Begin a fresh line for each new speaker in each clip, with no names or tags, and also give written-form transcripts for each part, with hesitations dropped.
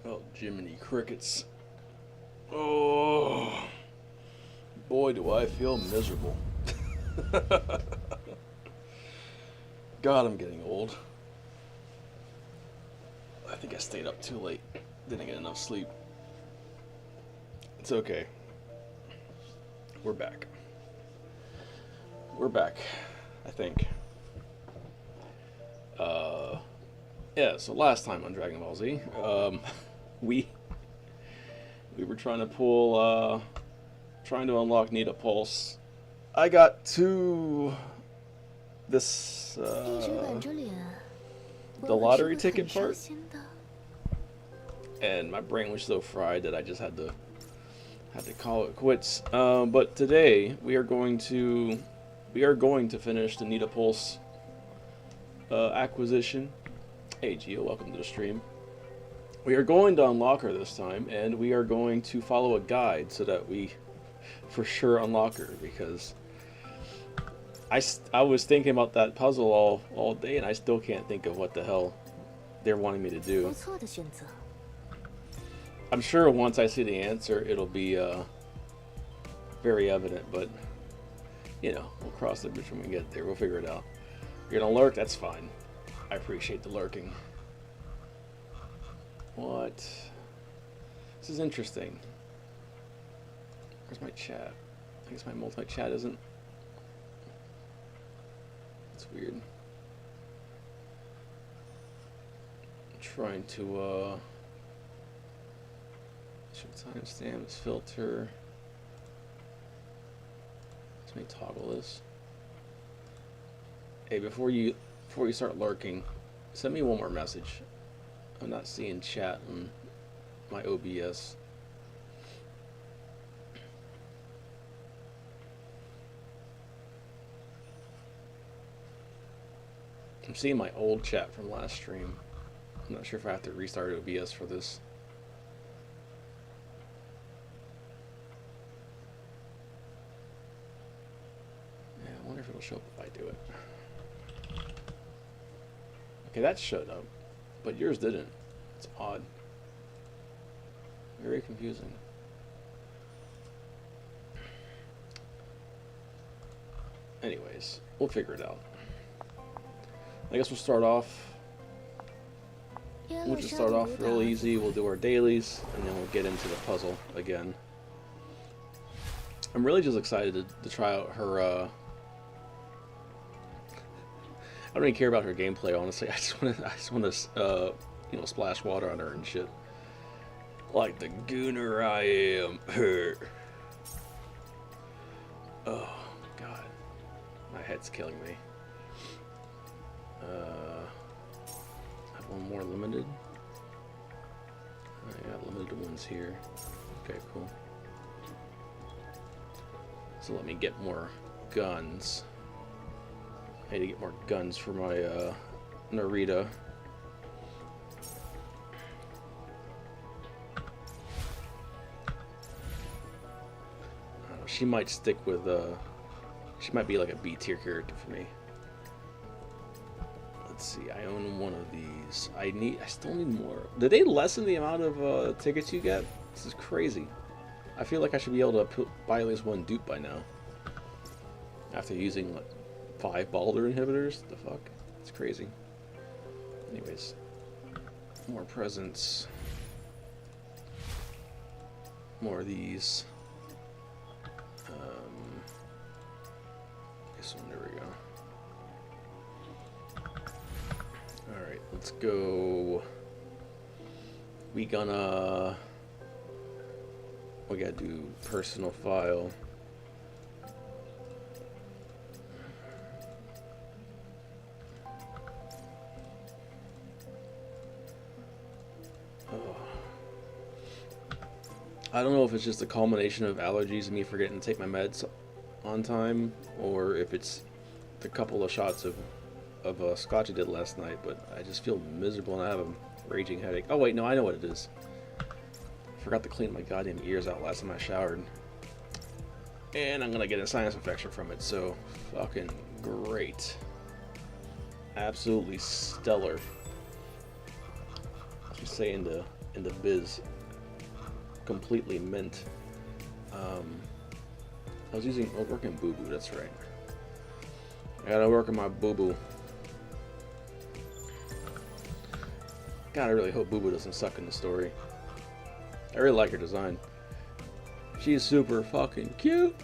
Oh, Jiminy Crickets. Oh, boy, do I feel miserable. God, I'm getting old. I think I stayed up too late. Didn't get enough sleep. It's okay. We're back. We're back, I think. Yeah, so last time on Dragon Ball Z, we were trying to trying to unlock Nita Pulse. I got to this, the lottery ticket part, and my brain was so fried that I just had to call it quits. But today we are going to finish the Nita Pulse acquisition. Hey Gio, welcome to the stream. We are going to unlock her this time, and we are going to follow a guide so that we for sure unlock her, because I was thinking about that puzzle all day, and I still can't think of what the hell they're wanting me to do. I'm sure once I see the answer, it'll be very evident, but you know, we'll cross the bridge when we get there. We'll figure it out. You're gonna lurk? That's fine. I appreciate the lurking. What? This is interesting. Where's my chat? I guess my multi-chat isn't. It's weird. I'm trying to show timestamps, filter. Let me toggle this. Hey, before you start lurking, send me one more message. I'm not seeing chat on my OBS. I'm seeing my old chat from last stream. I'm not sure if I have to restart OBS for this. Yeah, I wonder if it'll show up if I do it. Okay, that showed up, but yours didn't. It's odd. Very confusing. Anyways, we'll figure it out. I guess we'll start off. We'll just start off real easy. We'll do our dailies, and then we'll get into the puzzle again. I'm really just excited to try out her. I don't even care about her gameplay, honestly. I just want to, you know, splash water on her and shit. Like the gooner I am. Her. Oh God, my head's killing me. I have one more limited. I got limited ones here. Okay, cool. So let me get more guns. I need to get more guns for my Narita. She might stick with she might be like a B tier character for me. Let's see, I own one of these. I still need more. Did they lessen the amount of tickets you get? This is crazy. I feel like I should be able to buy at least one dupe by now. After using like 5 Balder inhibitors? The fuck? It's crazy. Anyways. More presents. More of these. This one, there we go. Alright, let's go. We gotta do personal file. I don't know if it's just a culmination of allergies and me forgetting to take my meds on time, or if it's the couple of shots of scotch I did last night, but I just feel miserable and I have a raging headache. Oh wait, no, I know what it is. I forgot to clean my goddamn ears out last time I showered. And I'm gonna get a sinus infection from it, so fucking great. Absolutely stellar. Let's just say in the in the biz. Completely mint. I was working Boo Boo, that's right. I gotta work on my Boo Boo. God, I really hope Boo Boo doesn't suck in the story. I really like her design. She's super fucking cute.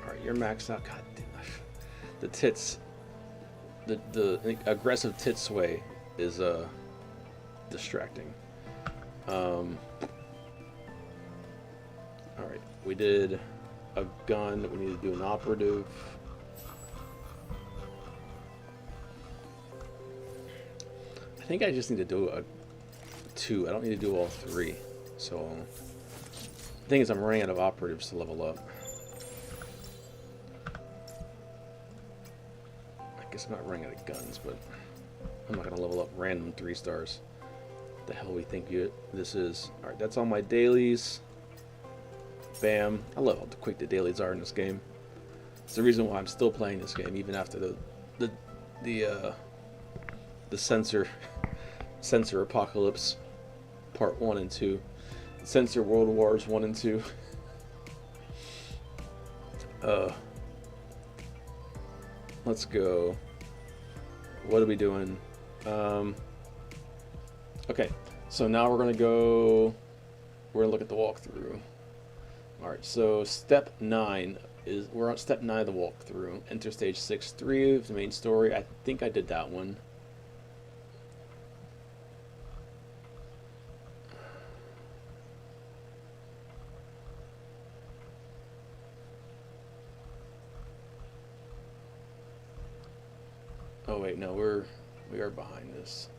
Alright, you're maxed out. God damn. The tits. The aggressive tit sway is distracting. Alright, we did a gun. We need to do an operative. I think I just need to do a 2. I don't need to do all 3. So the thing is, I'm running out of operatives to level up. I guess I'm not running out of guns, but I'm not gonna level up random 3 stars. What the hell we think this is? All right, that's all my dailies. Bam! I love how quick the dailies are in this game. It's the reason why I'm still playing this game even after the Sensor Apocalypse Part 1 and 2. Sensor World Wars 1 and 2. Let's go. What are we doing? Okay, so now we're gonna look at the walkthrough. Alright, so step 9 is, we're on step 9 of the walkthrough. Enter stage 6-3 of the main story. I think I did that one. Oh wait, no, we are behind this.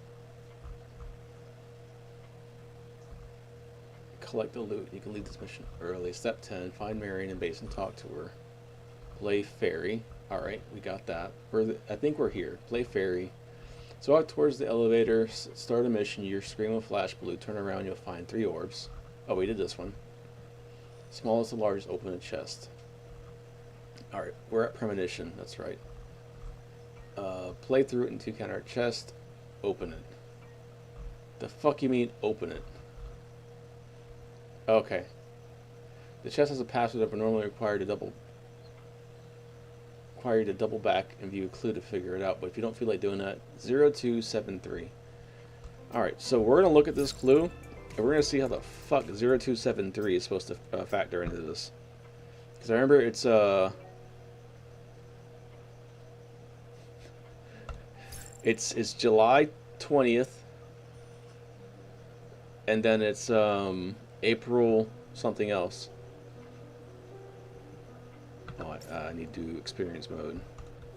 Collect the loot. You can leave this mission early. Step 10, find Marion in base and talk to her. Play ferry. Alright, we got that. I think we're here. Play ferry. So walk towards the elevator, start a mission, your screen will flash blue, turn around, you'll find 3 orbs. Oh, we did this one. Smallest to largest, open a chest. Alright, we're at premonition, that's right. Play through it until you counter a chest, open it. The fuck you mean open it? Okay. The chest has a password that would normally require you to double back and view a clue to figure it out, but if you don't feel like doing that, 0273. Alright, so we're gonna look at this clue and we're gonna see how the fuck 0273 is supposed to factor into this. Because I remember it's July 20th, and then it's April something else. Oh, I need to do experience mode.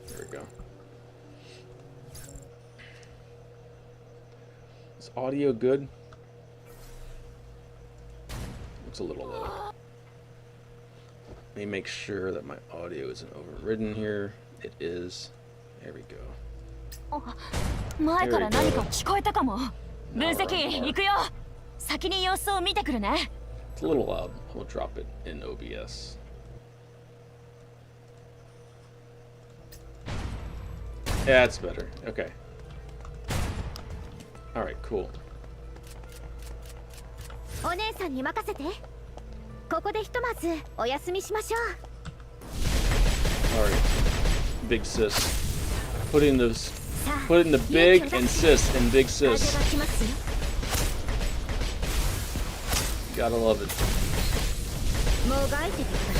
There we go. Is audio good? It's a little low. Let me make sure that my audio isn't overridden here. It is. There we go.
前から何か聞こえたかも。分析行くよ。先に様子を見てくるね。
It's a little loud. We'll drop it in OBS. Yeah, it's better. Okay. Alright, cool.
お姉さんに任せて。ここでひとまずお休みしましょう。
Alright. Big sis. Putting the big and sis in big sis. Gotta love it.
もがいててくださ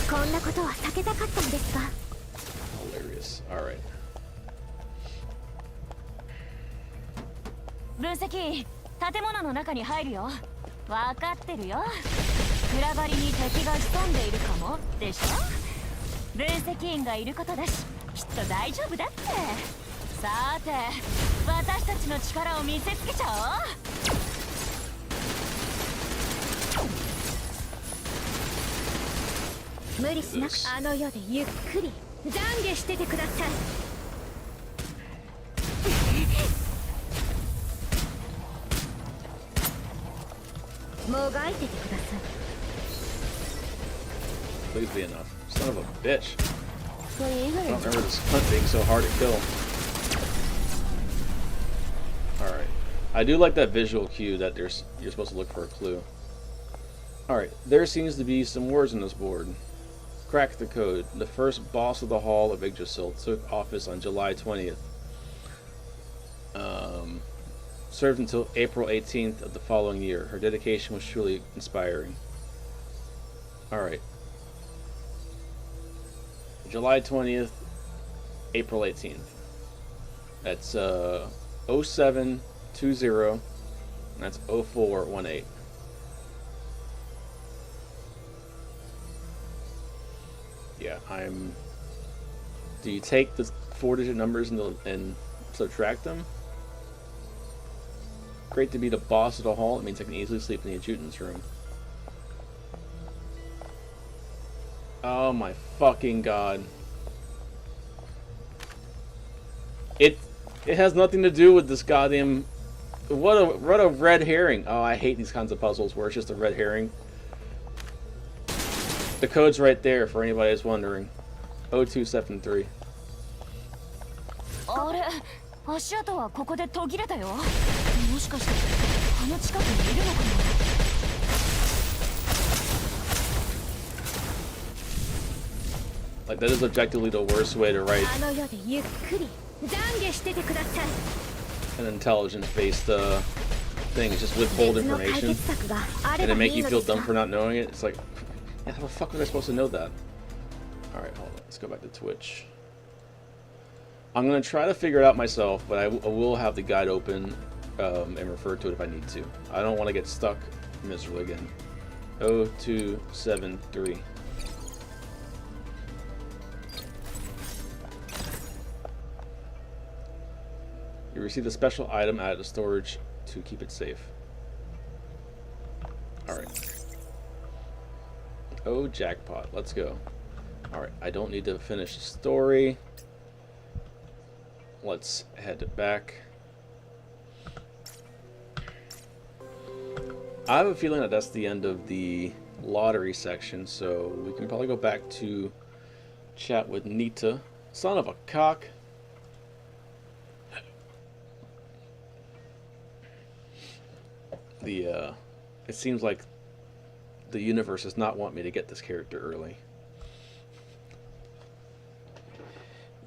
い。こんなことは避けたかったんですが。
Hilarious. Alright.
分析、建物の中に入るよ。わかってるよ。裏張りに敵が潜んでいるかもでしょ。分析員がいることだし、きっと大丈夫だって。さて、私たちの力を見せつけちゃおう。無理しなく、あの世でゆっくり懺悔しててください。もがいててください。
Please be enough. Son of a bitch. I
それ以外
don't remember this hunt being so hard to kill. Alright. I do like that visual cue that you're supposed to look for a clue. Alright, there seems to be some words on this board. Crack the code. The first boss of the Hall of Yggdrasil took office on July 20th. Served until April 18th of the following year. Her dedication was truly inspiring. Alright. July 20th, April 18th. That's 0720, and that's 0418. Yeah, do you take the 4-digit numbers and subtract them? Great to be the boss of the hall. It means I can easily sleep in the adjutant's room. Oh my fucking god. It has nothing to do with this goddamn... What a red herring. Oh, I hate these kinds of puzzles where it's just a red herring. The code's right there for anybody that's wondering. 0273.
あれ、足跡はここで途切れたよ。もしかしてあの近くにいるのかな。
Like, that is objectively the worst way to write
あの世でゆっくり懺悔しててください。
an intelligence-based thing. It's just withhold information and then make you feel dumb for not knowing it. It's like, yeah, how the fuck was I supposed to know that? Alright, hold on. Let's go back to Twitch. I'm going to try to figure it out myself, but I will have the guide open and refer to it if I need to. I don't want to get stuck miserably again. 0273. You receive a special item out of the storage to keep it safe. Alright. Oh, jackpot. Let's go. Alright, I don't need to finish the story. Let's head back. I have a feeling that that's the end of the lottery section, so we can probably go back to chat with Nita. Son of a cock. It seems like the universe does not want me to get this character early.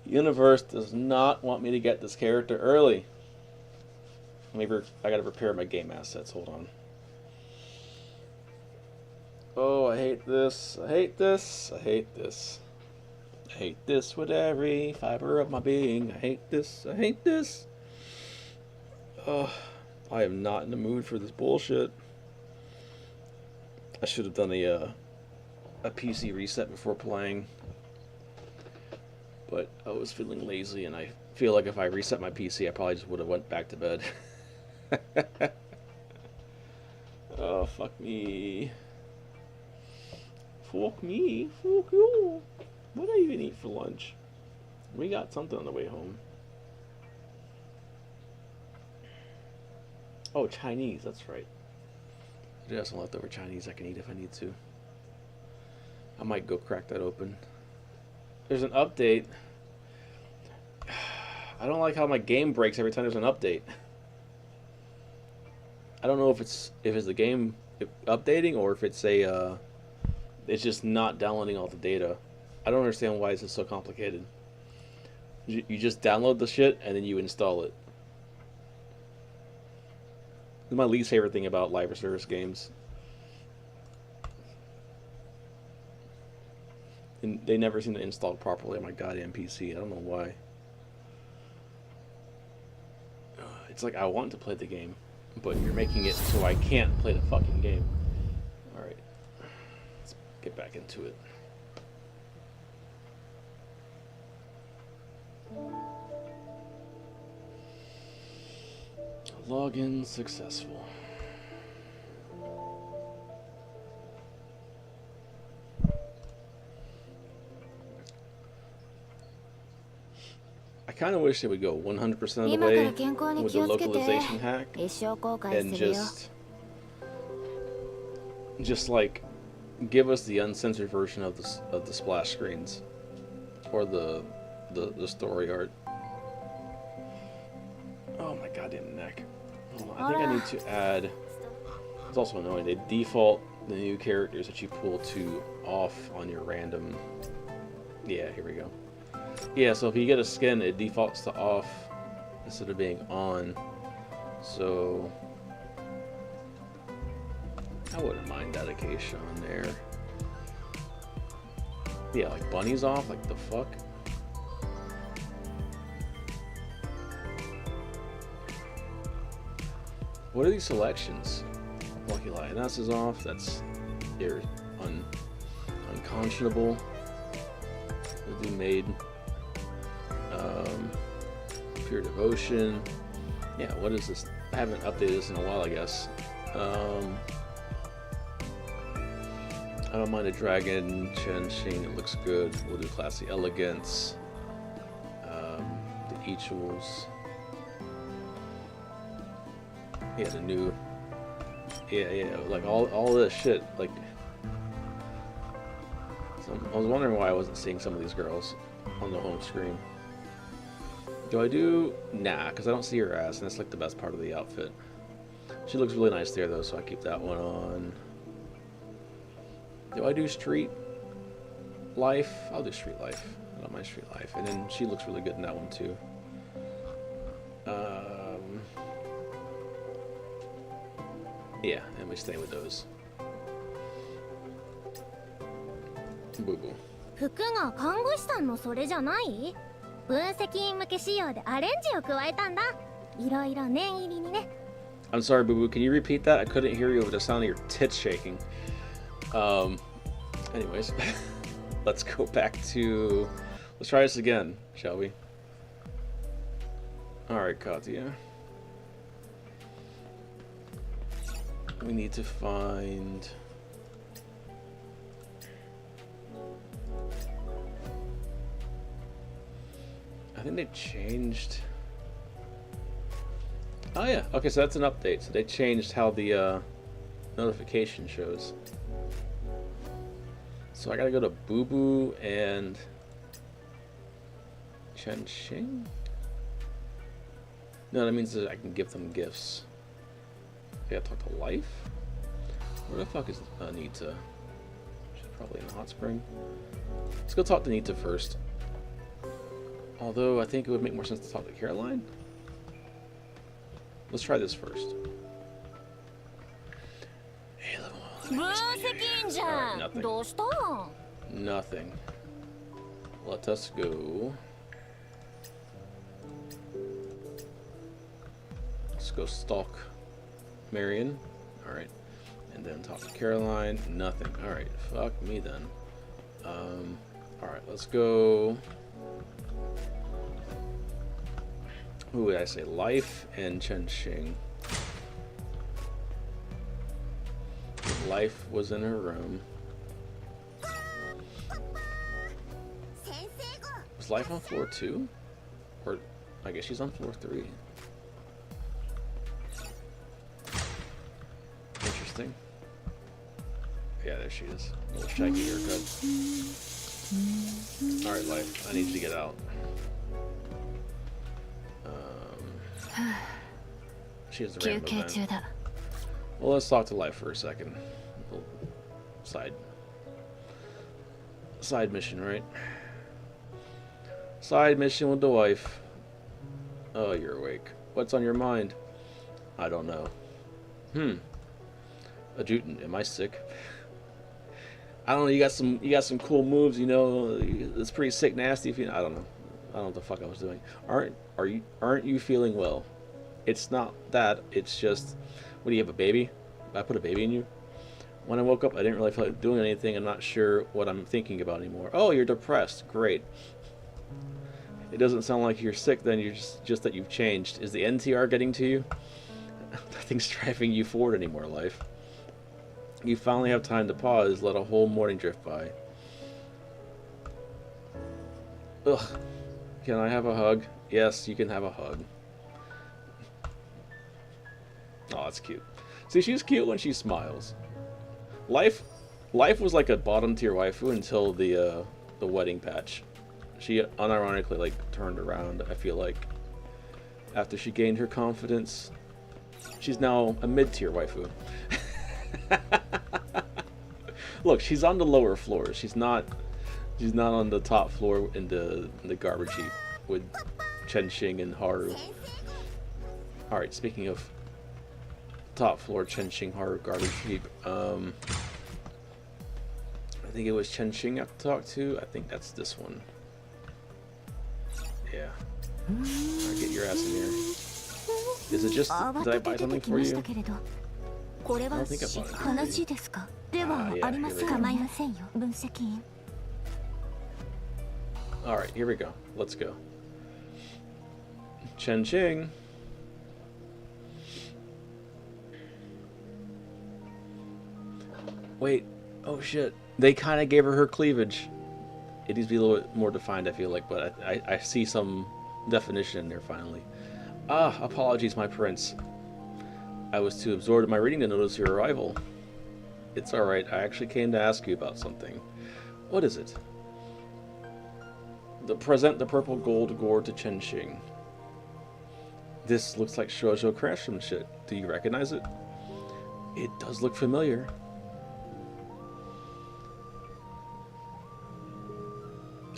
The universe does not want me to get this character early. Maybe I gotta prepare my game assets. Hold on. Oh, I hate this. I hate this. I hate this. I hate this with every fiber of my being. I hate this. I hate this. Oh, I am not in the mood for this bullshit. I should have done a PC reset before playing. But I was feeling lazy, and I feel like if I reset my PC, I probably just would have went back to bed. Oh, fuck me. Fuck me. Fuck you. What did I even eat for lunch? We got something on the way home. Oh, Chinese. That's right. I do have some leftover Chinese I can eat if I need to. I might go crack that open. There's an update. I don't like how my game breaks every time there's an update. I don't know if it's the game updating or if it's it's just not downloading all the data. I don't understand why this is so complicated. You just download the shit and then you install it. This is my least favorite thing about live service games. And they never seem to install properly on my goddamn PC. I don't know why. It's like I want to play the game, but you're making it so I can't play the fucking game. Alright. Let's get back into it. Login successful. I kind of wish they would go 100% of the way with the localization hack and just like give us the uncensored version of the splash screens or the story art. Oh my goddamn neck. Hold on, I think I need to add. It's also annoying. They default the new characters that you pull to off on your random. Yeah, here we go. Yeah, so if you get a skin, it defaults to off instead of being on. So I wouldn't mind dedication on there. Yeah, like bunny's off, like the fuck? What are these selections? Lucky Lioness is off, that's unconscionable. We'll do Maid. Pure Devotion. Yeah, what is this? I haven't updated this in a while, I guess. I don't mind a dragon, Chen Xing, it looks good. We'll do Classy Elegance. The Eachels. Yeah, the new. Yeah, like all this shit. Like, I was wondering why I wasn't seeing some of these girls on the home screen. Do I do? Nah, because I don't see her ass, and that's like the best part of the outfit. She looks really nice there, though, so I keep that one on. Do I do Street Life? I'll do Street Life. I don't mind Street Life. And then she looks really good in that one, too. Yeah, and we stay with those. Boo boo.
服が看護師さんのそれじゃない？分析員向け仕様でアレンジを加えたんだ。いろいろ念入りにね。
I'm sorry, Boo Boo. Can you repeat that? I couldn't hear you over the sound of your tits shaking. Anyways, let's go back to. Let's try this again, shall we? All right, Katya. We need to find. I think they changed. Oh yeah, okay, so that's an update. So they changed how the notification shows. So I gotta go to Boo Boo and Chen Xing? No, that means that I can give them gifts. I gotta talk to Life? Where the fuck is Nita? She's probably in the hot spring. Let's go talk to Nita first. Although I think it would make more sense to talk to Caroline. Let's try this first. Hey, nothing. Nothing. Let us go. Let's go stalk Marion. Alright. And then talk to Caroline. Nothing. Alright. Fuck me then. Alright, let's go. Who did I say? Life and Chen Xing. Life was in her room. Was Life on floor 2? Or I guess she's on floor 3. Interesting. Yeah, there she is. Little shaggy haircut. Alright, Life, I need you to get out. She has the random event. Well, let's talk to Life for a second. Side mission, right? Side mission with the wife. Oh, you're awake. What's on your mind? I don't know. Adjutant, am I sick? I don't know. You got some cool moves. You know, it's pretty sick, nasty. If you, I don't know. I don't know what the fuck I was doing. Aren't you feeling well? It's not that. It's just. What do you have, a baby? I put a baby in you? When I woke up, I didn't really feel like doing anything. I'm not sure what I'm thinking about anymore. Oh, you're depressed. Great. It doesn't sound like you're sick then. You're just that you've changed. Is the NTR getting to you? Nothing's driving you forward anymore, Life. You finally have time to pause, let a whole morning drift by. Ugh. Can I have a hug? Yes, you can have a hug. Oh, that's cute. See, she's cute when she smiles. Life was like a bottom tier waifu until the wedding patch. She unironically like turned around. I feel like after she gained her confidence, She's now a mid-tier waifu. Look, she's on the lower floor. She's not on the top floor in the garbage heap with Chenxing and Haru. Alright, speaking of top floor Chenxing Haru garbage heap, I think it was Chenxing I have to talk to. I think that's this one. Yeah. Alright, get your ass in here. Is it just, did I buy something for you? I don't think I bought it. Yeah, alright, here we go. Let's go. Chenxing. Wait. Oh shit. They kind of gave her cleavage. It needs to be a little bit more defined, I feel like, but I see some definition in there finally. Ah, apologies, my prince. I was too absorbed in my reading to notice your arrival. It's alright, I actually came to ask you about something. What is it? Present the purple gold gourd to Chenxing. This looks like shoujo craftsmanship. Do you recognize it? It does look familiar.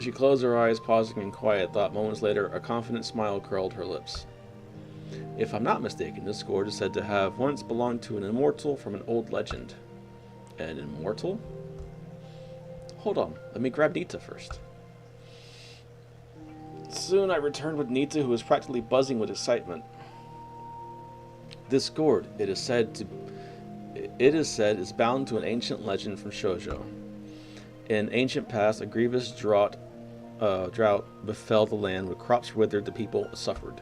She closed her eyes, pausing in quiet thought. Moments later, a confident smile curled her lips. If I'm not mistaken, this gourd is said to have once belonged to an immortal from an old legend. An immortal? Hold on, let me grab Nita first. Soon I returned with Nita, who was practically buzzing with excitement. This gourd, it is said, is bound to an ancient legend from shoujo. In ancient past, a grievous drought befell the land. When crops withered, the people suffered.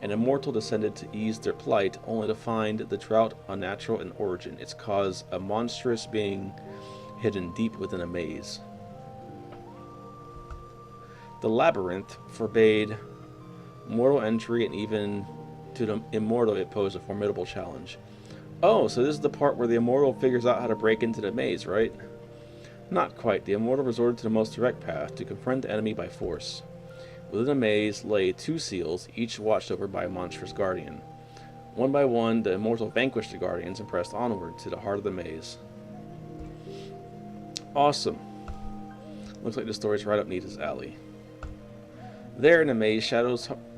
An immortal descended to ease their plight, only to find the drought unnatural in origin, its cause a monstrous being hidden deep within a maze. The labyrinth forbade mortal entry, and even to the immortal it posed a formidable challenge. Oh, so this is the part where the immortal figures out how to break into the maze, right? Not quite. The immortal resorted to the most direct path, to confront the enemy by force. Within the maze lay 2 seals, each watched over by a monstrous guardian. One by one, the immortal vanquished the guardians and pressed onward to the heart of the maze. Awesome. Looks like the story's right up Nita's alley. There in the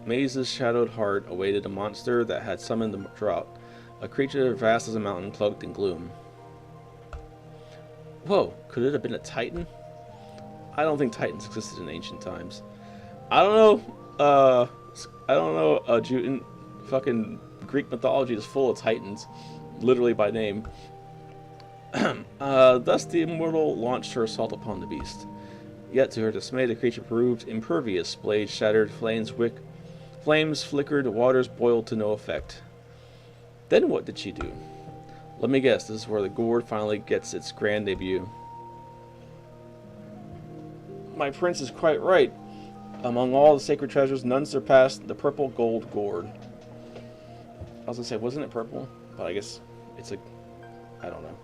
maze's shadowed heart awaited a monster that had summoned the drought, a creature vast as a mountain cloaked in gloom. Whoa, could it have been a titan? I don't think titans existed in ancient times. I don't know, Juten. Fucking Greek mythology is full of titans, literally by name. Thus the immortal launched her assault upon the beast. Yet to her dismay, the creature proved impervious. Blades shattered, flames flickered, waters boiled to no effect. Then what did she do? Let me guess, this is where the gourd finally gets its grand debut. My prince is quite right. Among all the sacred treasures, none surpassed the purple gold gourd. I was gonna say, wasn't it purple? But I guess it's a... I don't know.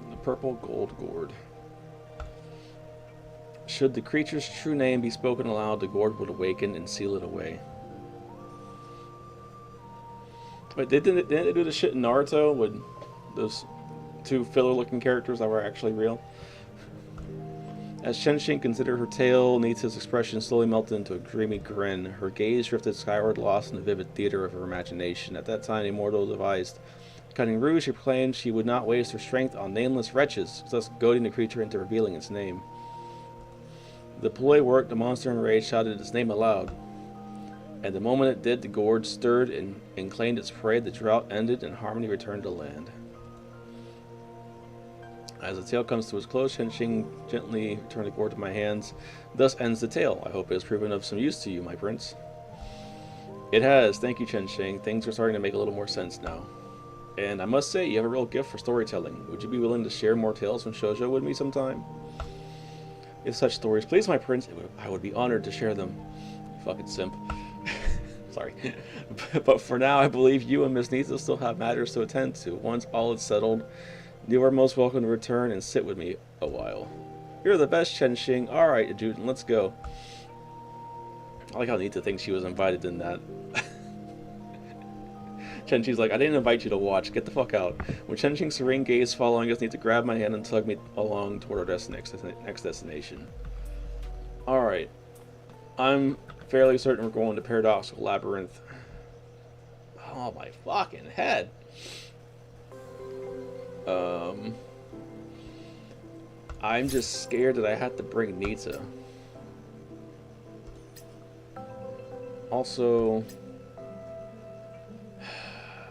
The purple gold gourd. Should the creature's true name be spoken aloud, the gourd would awaken and seal it away. Wait, didn't they do the shit in Naruto with those 2 filler-looking characters that were actually real? As Chenxing considered her tale, Nita's expression slowly melted into a dreamy grin. Her gaze drifted skyward, lost in the vivid theater of her imagination. At that time, the immortal devised cunning ruse. She proclaimed she would not waste her strength on nameless wretches, thus goading the creature into revealing its name. The ploy worked. The monster enraged shouted its name aloud. At the moment it did, the gourd stirred and claimed its prey. The drought ended and harmony returned to land. As the tale comes to its close, Chenxing gently returned the gourd to my hands. Thus ends the tale. I hope it has proven of some use to you, my prince. It has. Thank you, Chenxing. Things are starting to make a little more sense now. And I must say, you have a real gift for storytelling. Would you be willing to share more tales from shoujo with me sometime? If such stories please my prince, I would be honored to share them. You fucking simp. Sorry. But for now, I believe you and Miss Nita still have matters to attend to. Once all is settled, you are most welcome to return and sit with me a while. You're the best, Chenxing. Alright, Juten, let's go. I like how Nita thinks she was invited in that. Chen-Chi's like, I didn't invite you to watch. Get the fuck out. When Chen-Chi's serene gaze following us, need to grab my hand and tug me along toward our next destination. Alright. I'm fairly certain we're going to Paradoxical Labyrinth. Oh, my fucking head. I'm just scared that I have to bring Nita. Also,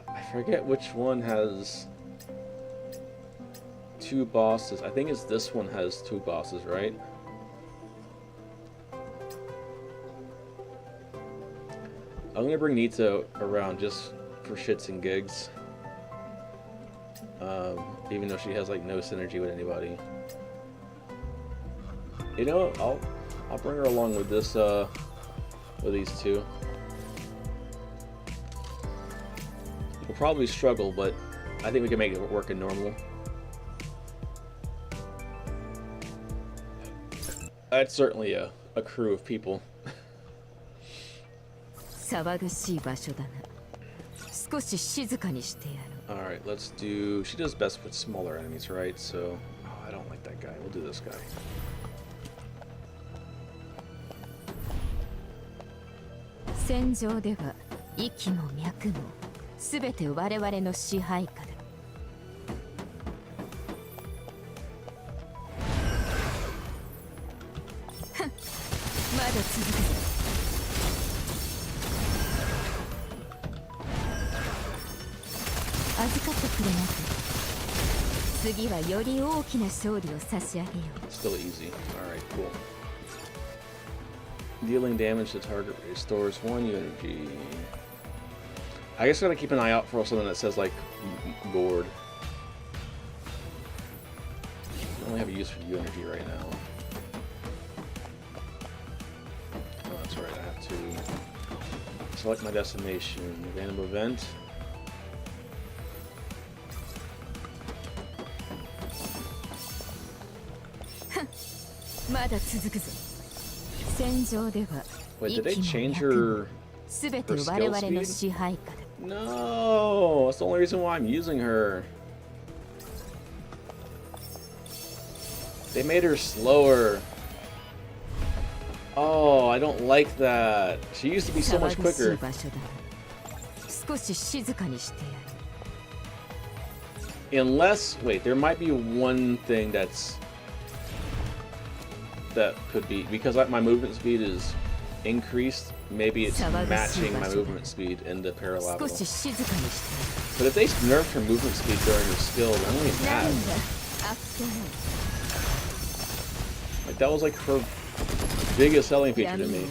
I forget which one has 2 bosses. I think it's this one has 2 bosses, right? I'm gonna bring Nita around just for shits and gigs. Even though she has like no synergy with anybody. You know, I'll bring her along with this with these 2. We'll probably struggle, but I think we can make it work in normal. That's certainly a crew of people. Alright, let's do... She does best with smaller enemies, right? So... Oh, I don't like that guy. We'll do this guy. Still easy. Alright, cool. Dealing damage to target restores 1 energy. I guess I gotta keep an eye out for something that says like gourd. I only have a use for energy right now. Oh, that's right, I have to select my destination. Random event. Wait, did they change her skill speed? No, that's the only reason why I'm using her. They made her slower. Oh, I don't like that. She used to be so much quicker. Unless, wait, there might be one thing that could be, because my movement speed is increased, maybe it's matching my movement speed in the parallel. But if they nerfed her movement speed during her skill, I'm only mad. Like, that was like her biggest selling feature to me.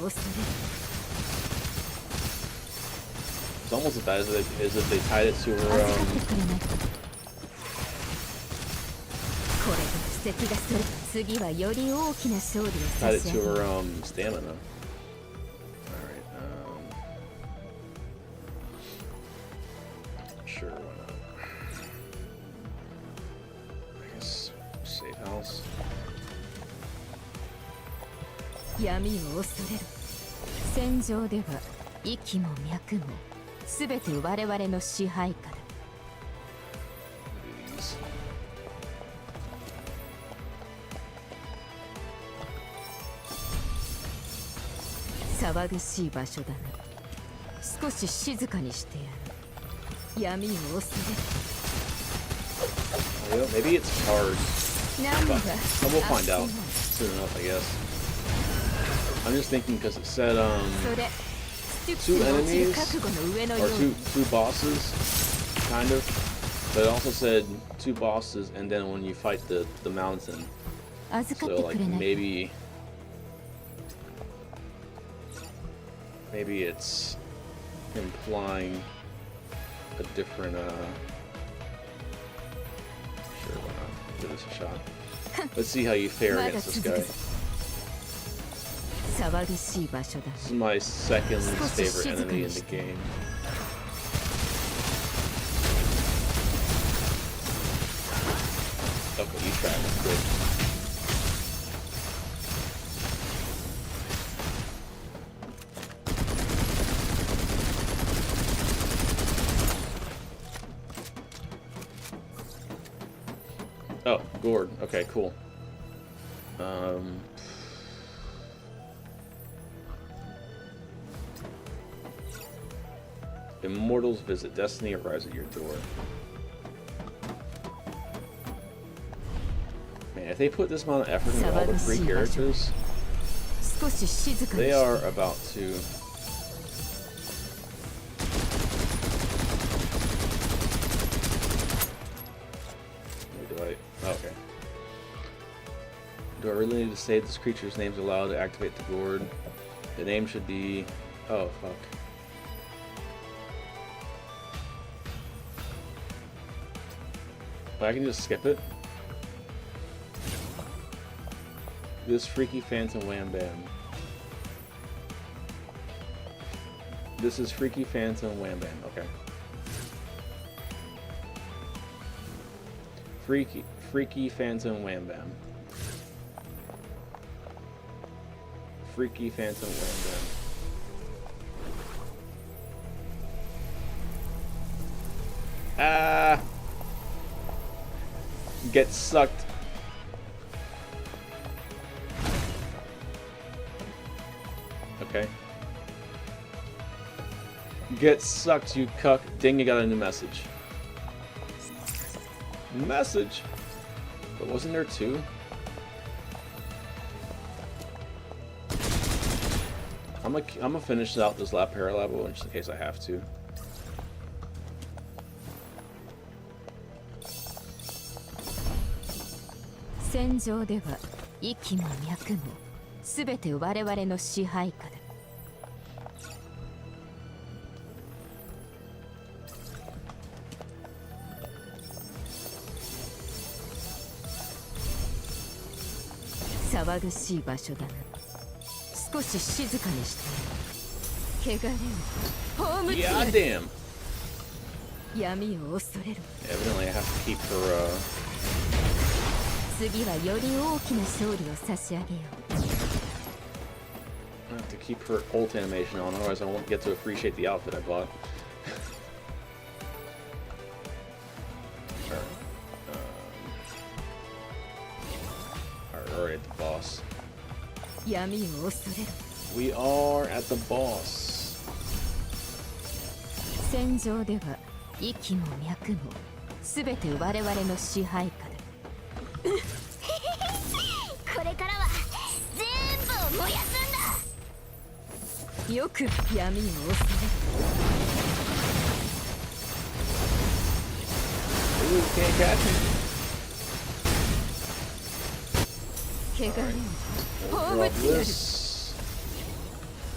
It's almost as bad as if they tied it to her tied it to her stamina. Alright, sure, why not? I guess safe house.
Well,
maybe it's hard. But we'll find out soon enough, I guess. I'm just thinking because it said 2 enemies or two bosses, kind of. But it also said 2 bosses, and then when you fight the mountain. So like maybe it's implying a different sure, why not? Give this a shot. Let's see how you fare against this guy. This is my second least favorite enemy in the game. Okay, you try it. Good. gourd. Okay, cool. Immortals visit. Destiny arrives at your door. Man, if they put this amount of effort into all the free characters, they are about to... Okay. Do I really need to say this creature's name's allowed to activate the gourd? The name should be... Oh, fuck. I can just skip it. This freaky phantom wham bam. This is freaky phantom wham bam. Okay. Freaky phantom wham bam. Freaky phantom wham bam. Ah! Get sucked. Okay. Get sucked, you cuck. Ding, you got a new message. Message? But wasn't there two? I'm gonna finish out this lap paralabo just in case I have to.
戦場では息も脈もすべて我々の支配下だ。騒がしい場所だが少し静かにして汚れを葬ってやる。
Damn.
闇を恐れる。
Evidently I have to keep her
次はより大きな勝利を差し上げよう。
I have to keep her ult animation on, otherwise I won't get to appreciate the outfit I bought. Alright, at the boss.
闇を恐れる。
We are at the boss.
戦場では息も脈もすべて我々の支配下だ。
これからは全部を燃やすんだ。
よく闇を恐れる。
Ooh, can't catch me.
汚れ
We'll
を葬
drop
ってやる。
this.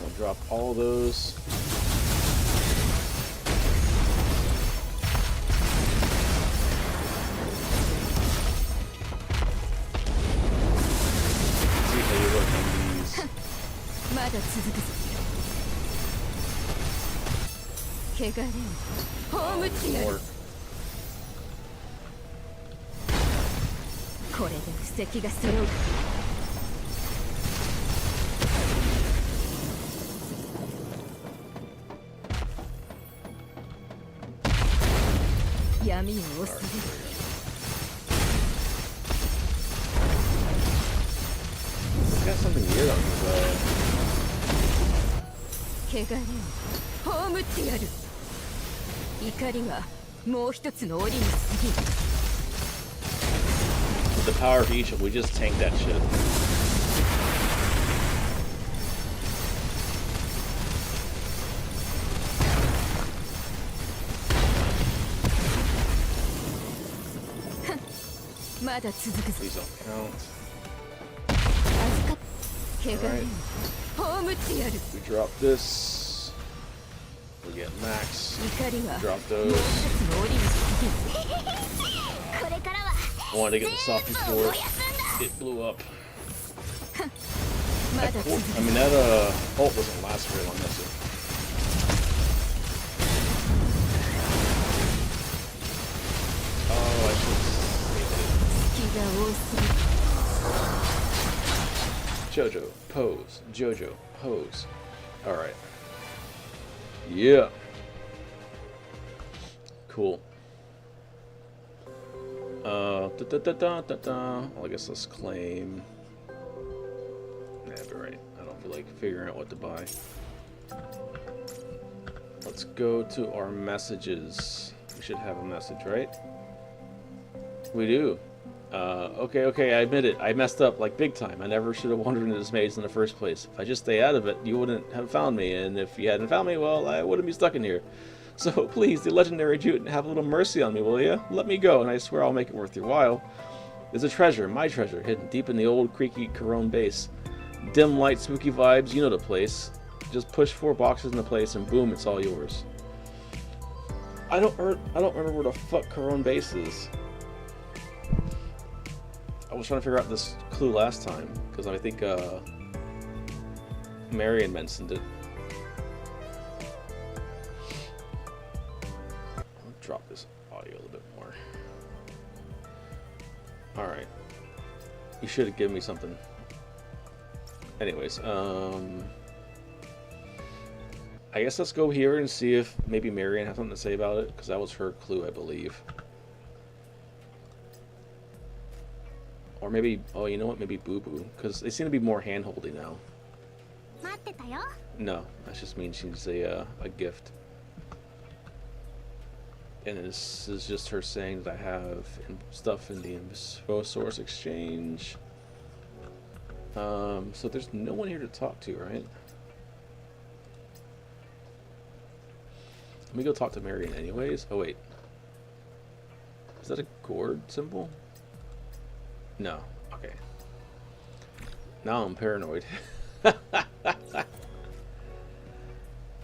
We'll drop all those. See how you look on these.
まだ続くぞ。汚れを葬ってやる。
More.
これで布石が揃う。闇を恐れる。
He's got something weird on his
汚れを葬ってやる。怒りはもう一つの檻に過ぎる。
The power of each, we just tank that shit. Please don't count. We drop this. We get max. Drop those. I wanted to get this off before it blew up. I mean, that ult doesn't last very long, does it? Oh, I should save it. Jojo, pose. Jojo, pose. Alright. Yeah. Cool. Well, I guess let's claim. Nah, but right. I don't feel like figuring out what to buy. Let's go to our messages. We should have a message, right? We do. Okay, I admit it. I messed up, like, big time. I never should have wandered into this maze in the first place. If I just stay out of it, you wouldn't have found me. And if you hadn't found me, well, I wouldn't be stuck in here. So please, the legendary Jute, have a little mercy on me, will ya? Let me go, and I swear I'll make it worth your while. There's a treasure, my treasure, hidden deep in the old creaky Corone base. Dim light, spooky vibes, you know the place. Just push 4 boxes into place, and boom, it's all yours. I don't remember where the fuck Corone base is. I was trying to figure out this clue last time, because I think Marion mentioned it. Drop this audio a little bit more. Alright. You should have given me something. Anyways, I guess let's go here and see if maybe Marion has something to say about it, because that was her clue, I believe. Or maybe, oh, you know what? Maybe Boo Boo, because they seem to be more hand-holdy now. No, that just means she's a gift. And this is just her saying that I have stuff in the source exchange. So there's no one here to talk to, right? Let me go talk to Marion anyways. Oh wait, is that a gourd symbol? No. Okay. Now I'm paranoid. Hey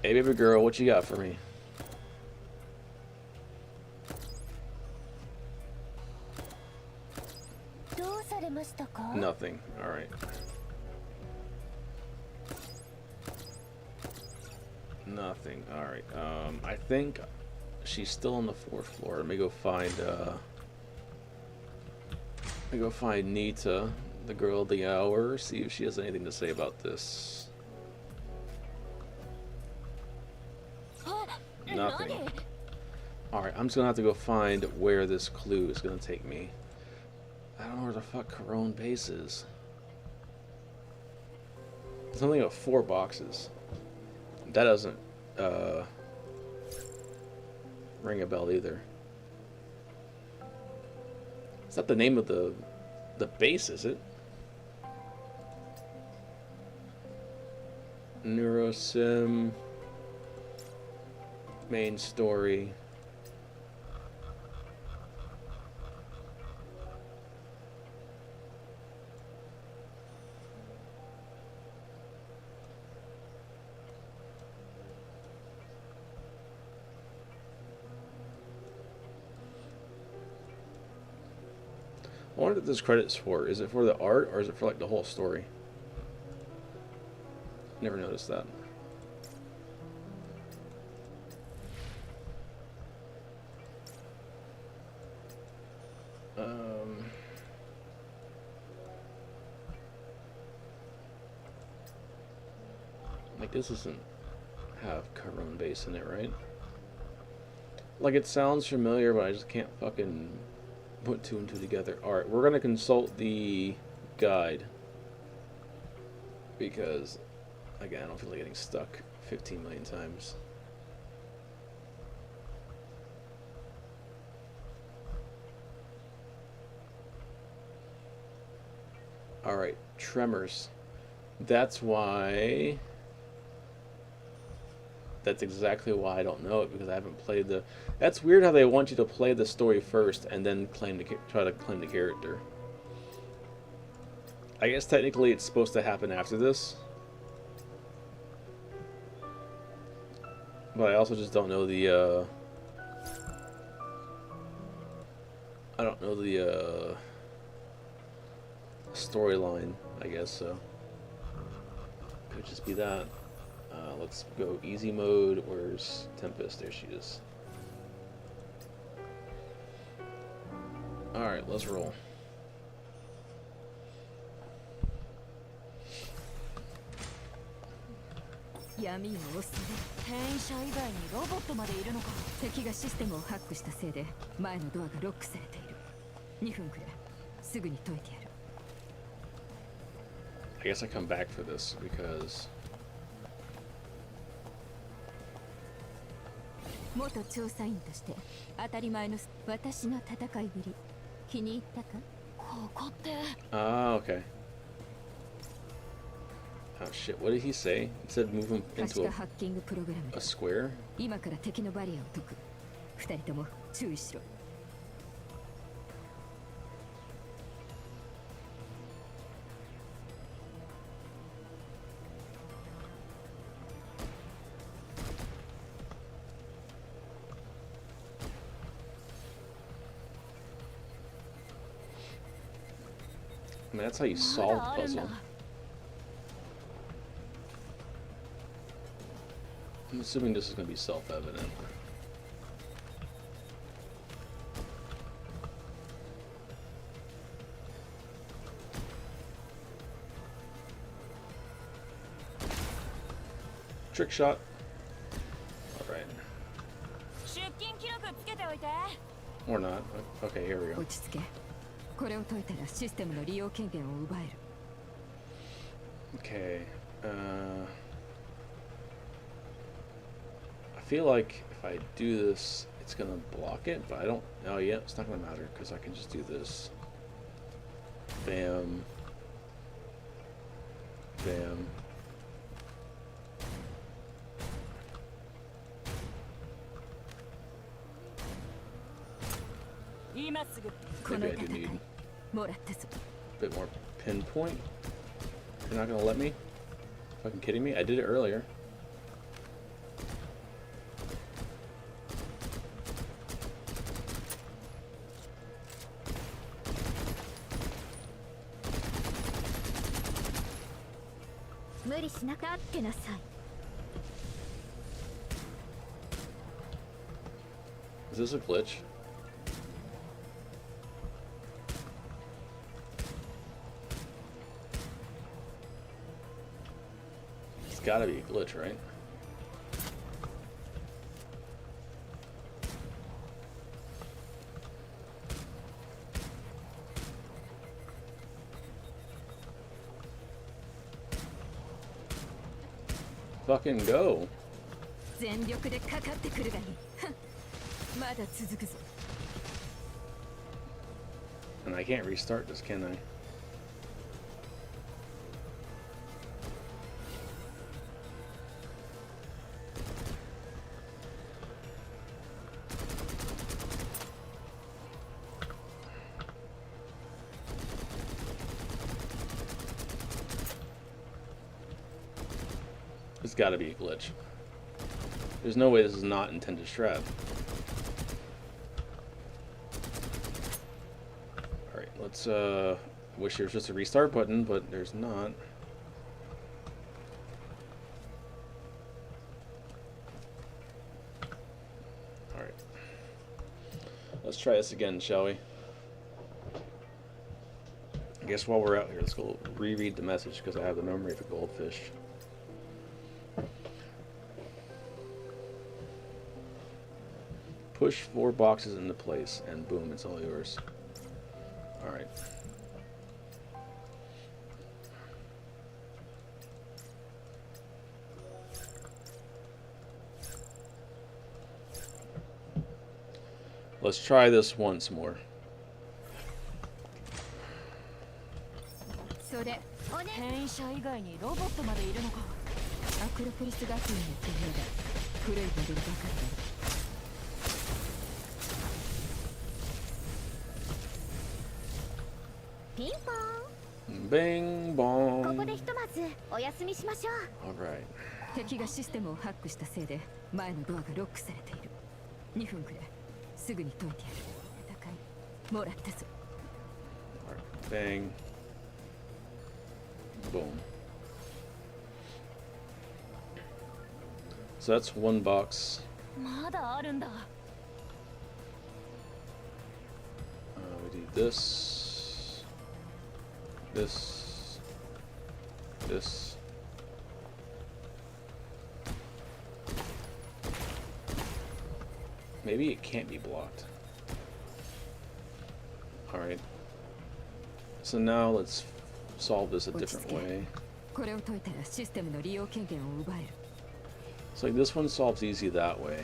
baby girl, what you got for me? Nothing. Alright. Nothing. Alright. I think she's still on the 4th floor. Let me go find Nita, the girl of the hour, see if she has anything to say about this. Nothing. Alright, I'm just gonna have to go find where this clue is gonna take me. I don't know where the fuck Corone base is. Something about 4 boxes. That doesn't ring a bell either. It's not the name of the base, is it? Neurosim. Main story. I wonder what this credit's for. Is it for the art or is it for like the whole story? Never noticed that. Like this doesn't have Corone base in it, right? Like it sounds familiar, but I just can't fucking put 2 and 2 together. Alright, we're gonna consult the guide. Because, again, I don't feel like getting stuck 15 million times. Alright, Tremors. That's why... That's exactly why I don't know it, because I haven't played the... That's weird how they want you to play the story first and then try to claim the character. I guess technically it's supposed to happen after this. But I also just don't know the, I don't know the, storyline, I guess, so... Could just be that. Let's go easy mode. Where's Tempest? There she is. Alright, let's roll.
2分くれ。すぐに解いてやる。
I guess I come back for this because
元調査員として当たり前の私の戦いぶり気に入ったか？ここって
ah, okay. Oh shit, what did he say? He said move him
確
into
かハッキングプログラム
a
だ。
square?
今から敵のバリアを解く。2人とも注意しろ。
I mean, that's how you solve a puzzle. I'm assuming this is going to be self-evident. Trick shot. All right.
出勤記録つけておいて。
Or not. Okay, here we go.
落ち着け。これを解いたらシステムの利用権限を奪える。
Okay. I feel like if I do this, it's gonna block it, but I don't. Oh yeah, it's not gonna matter because I can just do this. Bam. Bam. Maybe I do need a bit more pinpoint. You're not gonna let me? Fucking kidding me? I did it earlier. Is this a glitch? It's gotta be a glitch, right? Fucking go.
全力でかかってくるがいい。まだ続くぞ。
And I can't restart this, can I? It's gotta be a glitch. There's no way this is not intended strat. Alright, let's wish there was just a restart button, but there's not. Alright. Let's try this again, shall we? I guess while we're out here, let's go reread the message because I have the memory of a goldfish. Push 4 boxes into place, and boom, it's all yours. Alright. Let's try this once more.
それ、変異者以外にロボットまでいるのか。アクロポリス学院の企業だ。古いモデルばかりだ。
ピンポン
Bing bong.
ここでひとまずお休みしましょう
Alright.
敵がシステムをハックしたせいで前のドアがロックされている。2分くれ。すぐに解いてやる。戦いもらったぞ。
Alright. Bang. Boom. So that's 1 box.
まだあるんだ。
We do this. This. This. Maybe it can't be blocked. Alright. So now let's solve this a different way.
これを解いたらシステムの利用権限を奪える。
So like this one solves easy that way.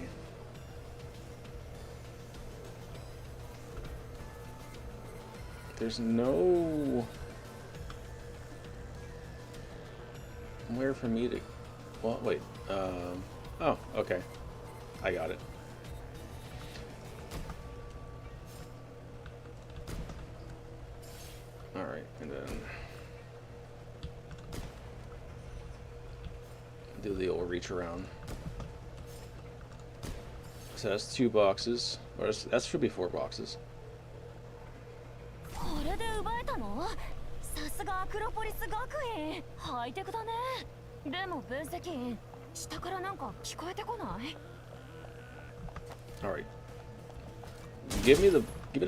There's no where for me to. Well, wait. Oh, okay. I got it. All right, and then do the old reach around. So that's 2 boxes, or that should be 4 boxes.
これで奪えたの？さすがアクロポリス学院。ハイテクだね。でも分析員、下からなんか聞こえてこない？
All right. Give me the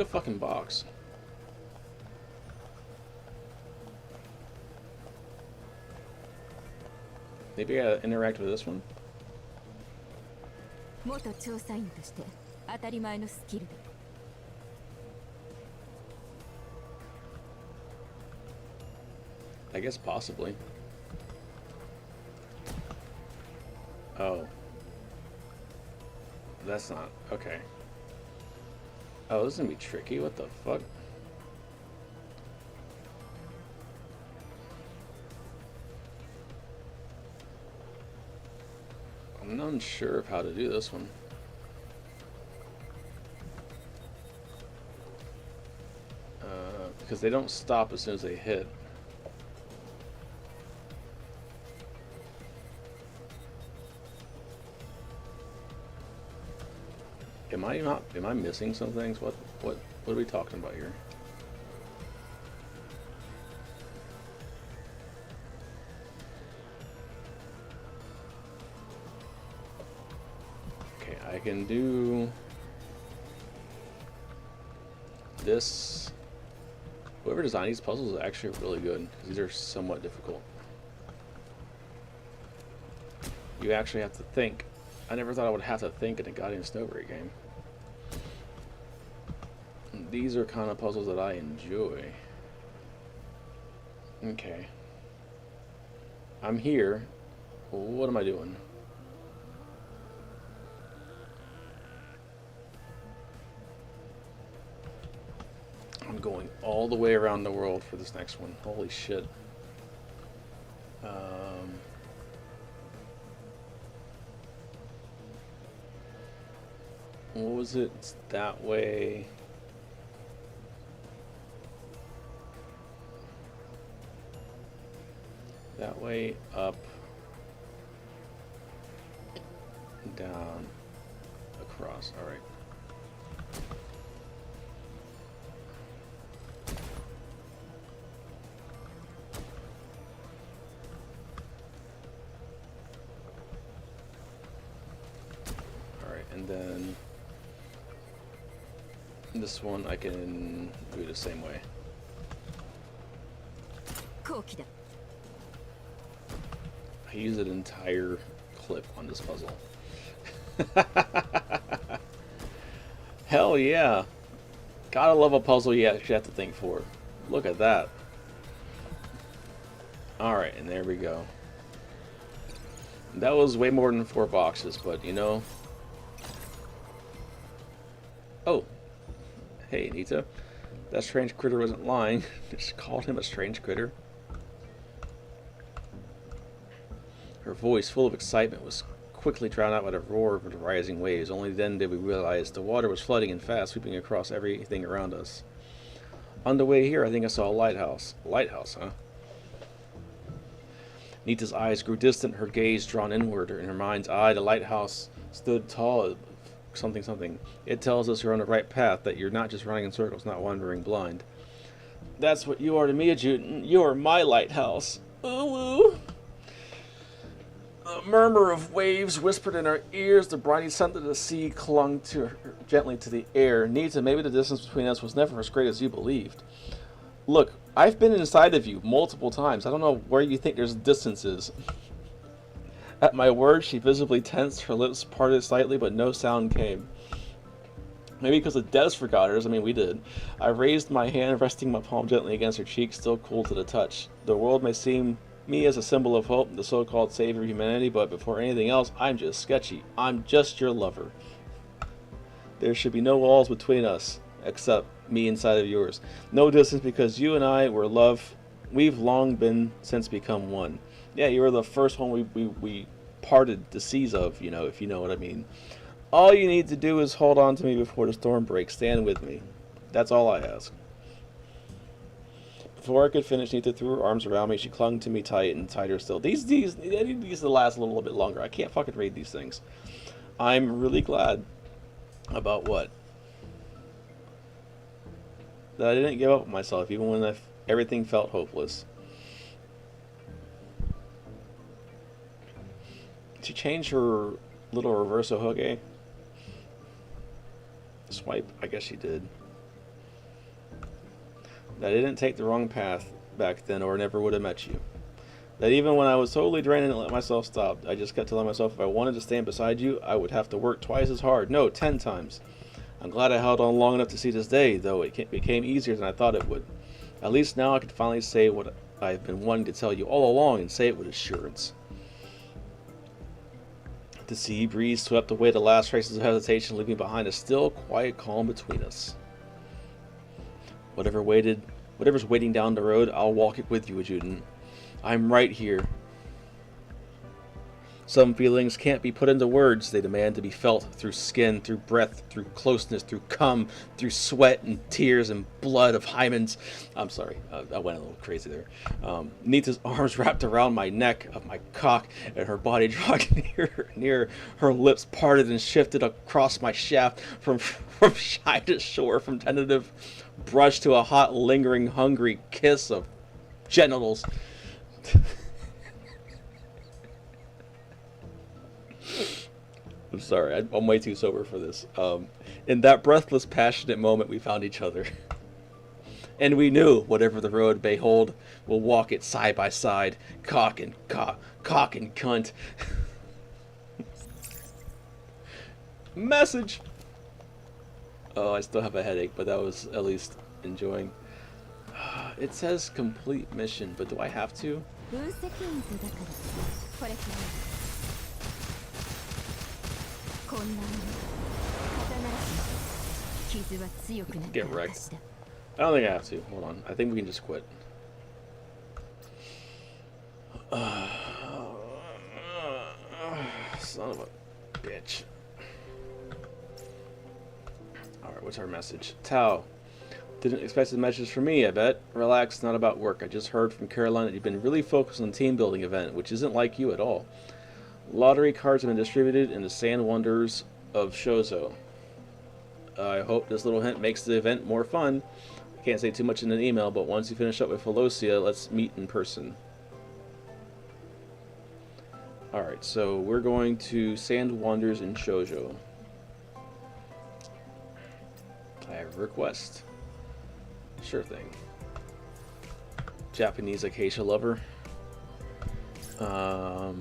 fucking box. Maybe I gotta interact with this one.
元調査員として当たり前のスキルで。
I guess possibly. Oh. That's not okay. Oh, this is gonna be tricky. What the fuck? I'm unsure of how to do this one. Because they don't stop as soon as they hit. Am I missing some things? What are we talking about here? Okay, I can do this. Whoever designed these puzzles is actually really good, because these are somewhat difficult. You actually have to think. I never thought I would have to think in a goddamn Snowbreak game. These are kind of puzzles that I enjoy. Okay. I'm here. What am I doing? I'm going all the way around the world for this next one. Holy shit. What was it? It's that way. That way, up, down, across. All right. All right, and then this one I can do it the same way. I used an entire clip on this puzzle. Hell yeah. Gotta love a puzzle you actually have to think for. Look at that. Alright, and there we go. That was way more than 4 boxes, but you know. Oh. Hey, Nita. That strange critter wasn't lying. Just called him a strange critter. Her voice, full of excitement, was quickly drowned out by the roar of the rising waves. Only then did we realize the water was flooding and fast, sweeping across everything around us. On the way here, I think I saw a lighthouse. Lighthouse, huh? Nita's eyes grew distant, her gaze drawn inward. In her mind's eye, the lighthouse stood tall. Something. It tells us you're on the right path, that you're not just running in circles, not wandering blind. That's what you are to me, adjutant. You are my lighthouse. Ooh, ooh. A murmur of waves whispered in our ears. The briny scent of the sea clung to her gently to the air. Nita, maybe the distance between us was never as great as you believed. Look, I've been inside of you multiple times. I don't know where you think there's distances. At my words, she visibly tensed. Her lips parted slightly, but no sound came. Maybe because the devs forgot hers. I mean, we did. I raised my hand, resting my palm gently against her cheek, still cool to the touch. The world may seem me as a symbol of hope, the so-called savior of humanity, but before anything else, I'm just sketchy. I'm just your lover. There should be no walls between us, except me inside of yours. No distance, because you and I were love. We've long been since become one. Yeah, you were the first one we parted the seas of, you know, if you know what I mean. All you need to do is hold on to me before the storm breaks. Stand with me. That's all I ask. Before I could finish, Nita threw her arms around me. She clung to me tight and tighter still. These to last a little bit longer. I can't fucking read these things. I'm really glad about what? That I didn't give up on myself, even when everything felt hopeless. She changed her little reverso hoge. Swipe, I guess she did. That I didn't take the wrong path back then, or never would have met you. That even when I was totally drained and let myself stop, I just kept telling myself if I wanted to stand beside you, I would have to work twice as hard. No, 10 times. I'm glad I held on long enough to see this day, though it became easier than I thought it would. At least now I can finally say what I've been wanting to tell you all along, and say it with assurance. The sea breeze swept away the last traces of hesitation, leaving behind a still, quiet calm between us. Whatever's waiting down the road, I'll walk it with you, Ajudant. I'm right here. Some feelings can't be put into words. They demand to be felt through skin, through breath, through closeness, through cum, through sweat and tears and blood of hymens. I'm sorry, I went a little crazy there. Nita's arms wrapped around my neck of my cock, and her body dragged near. Her lips parted and shifted across my shaft from shy to shore, from tentative brush to a hot, lingering, hungry kiss of genitals. I'm sorry, I'm way too sober for this. In that breathless, passionate moment, we found each other. And we knew, whatever the road may hold, we'll walk it side by side, cock and cunt. Message! Oh, I still have a headache, but that was at least enjoying. It says complete mission, but do I have to? Get wrecked. I don't think I have to. Hold on. I think we can just quit. Son of a bitch. Alright, what's our message? Tao. Didn't expect a message from me, I bet. Relax, not about work. I just heard from Caroline that you've been really focused on the team building event, which isn't like you at all. Lottery cards have been distributed in the Sand Wonders of Shozo. I hope this little hint makes the event more fun. I can't say too much in an email, but once you finish up with Philosia, let's meet in person. Alright, so we're going to Sand Wonders in Shoujo. I have a request. Sure thing. Japanese acacia lover.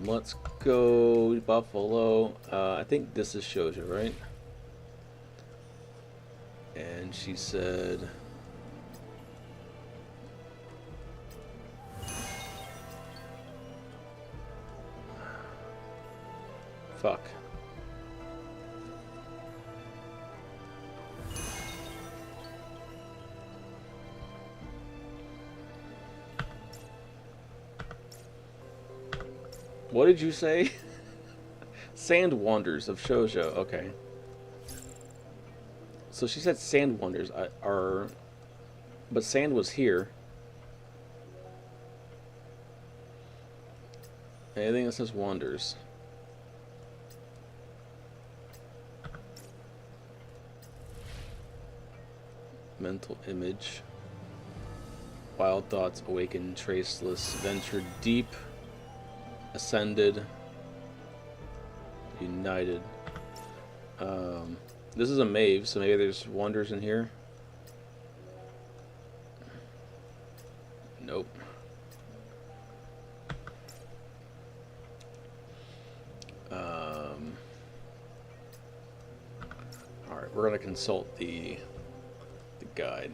Let's go Buffalo. I think this is Shoujo, right? And she said... Fuck. What did you say? Sand Wonders of Shoujo. Okay. So she said Sand Wonders are... But sand was here. Anything that says Wonders. Mental image. Wild thoughts awakened, traceless, ventured deep, ascended, united. This is a Mave, so maybe there's wonders in here. Nope. Alright, we're gonna consult the guide.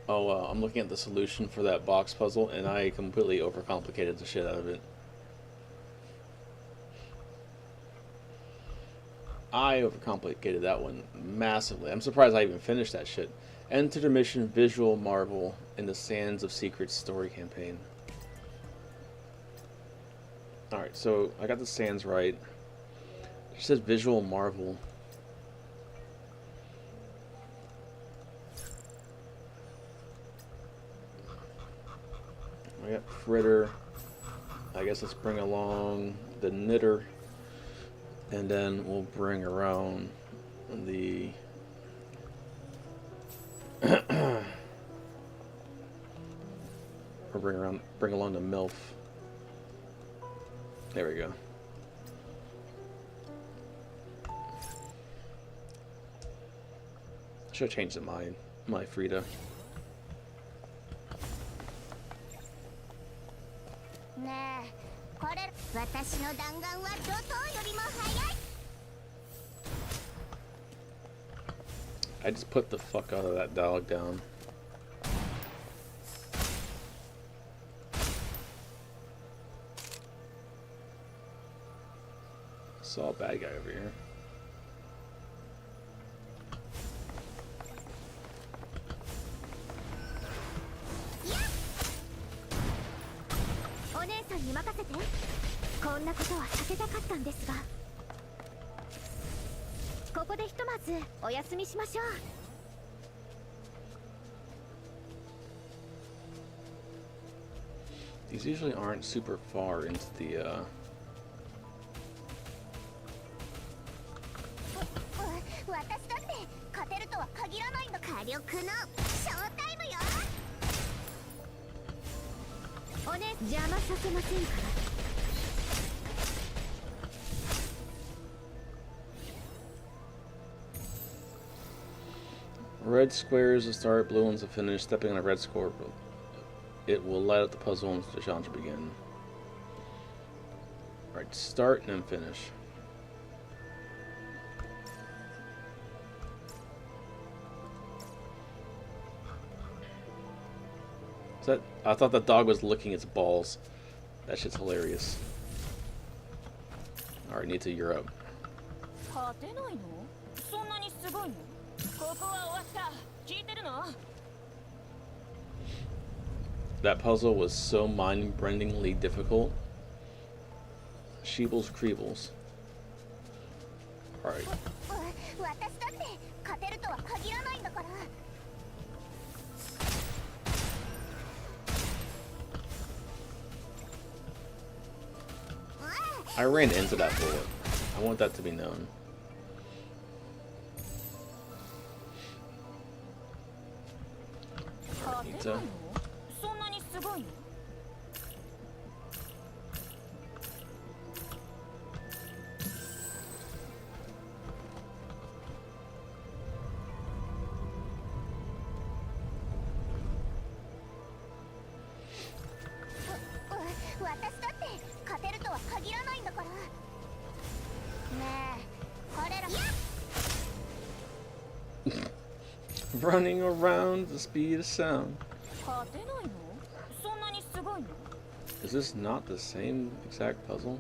Oh, I'm looking at the solution for that box puzzle, and I completely overcomplicated the shit out of it. I overcomplicated that one massively. I'm surprised I even finished that shit. Enter the mission Visual Marvel in the Sands of Secrets story campaign. Alright, so I got the sands right. It says Visual Marvel. I got Fritter. I guess let's bring along the Knitter. And then we'll bring around the or bring along the MILF. There we go. Should have changed my Frida. I just put the fuck out of that dog down. Saw a bad guy over here. These usually aren't super far into the red squares to start, blue ones to finish. Stepping on a red square, it will light up the puzzle and the challenge will begin. Alright, start and then finish. Is that, I thought the dog was licking its balls. That shit's hilarious. Alright, Nita, you're up. That puzzle was so mind-bendingly difficult. Sheebles Creebles. Alright. I ran into that bullet. I want that to be known. Alright, Nita. Running around the speed of sound. Is this not the same exact puzzle?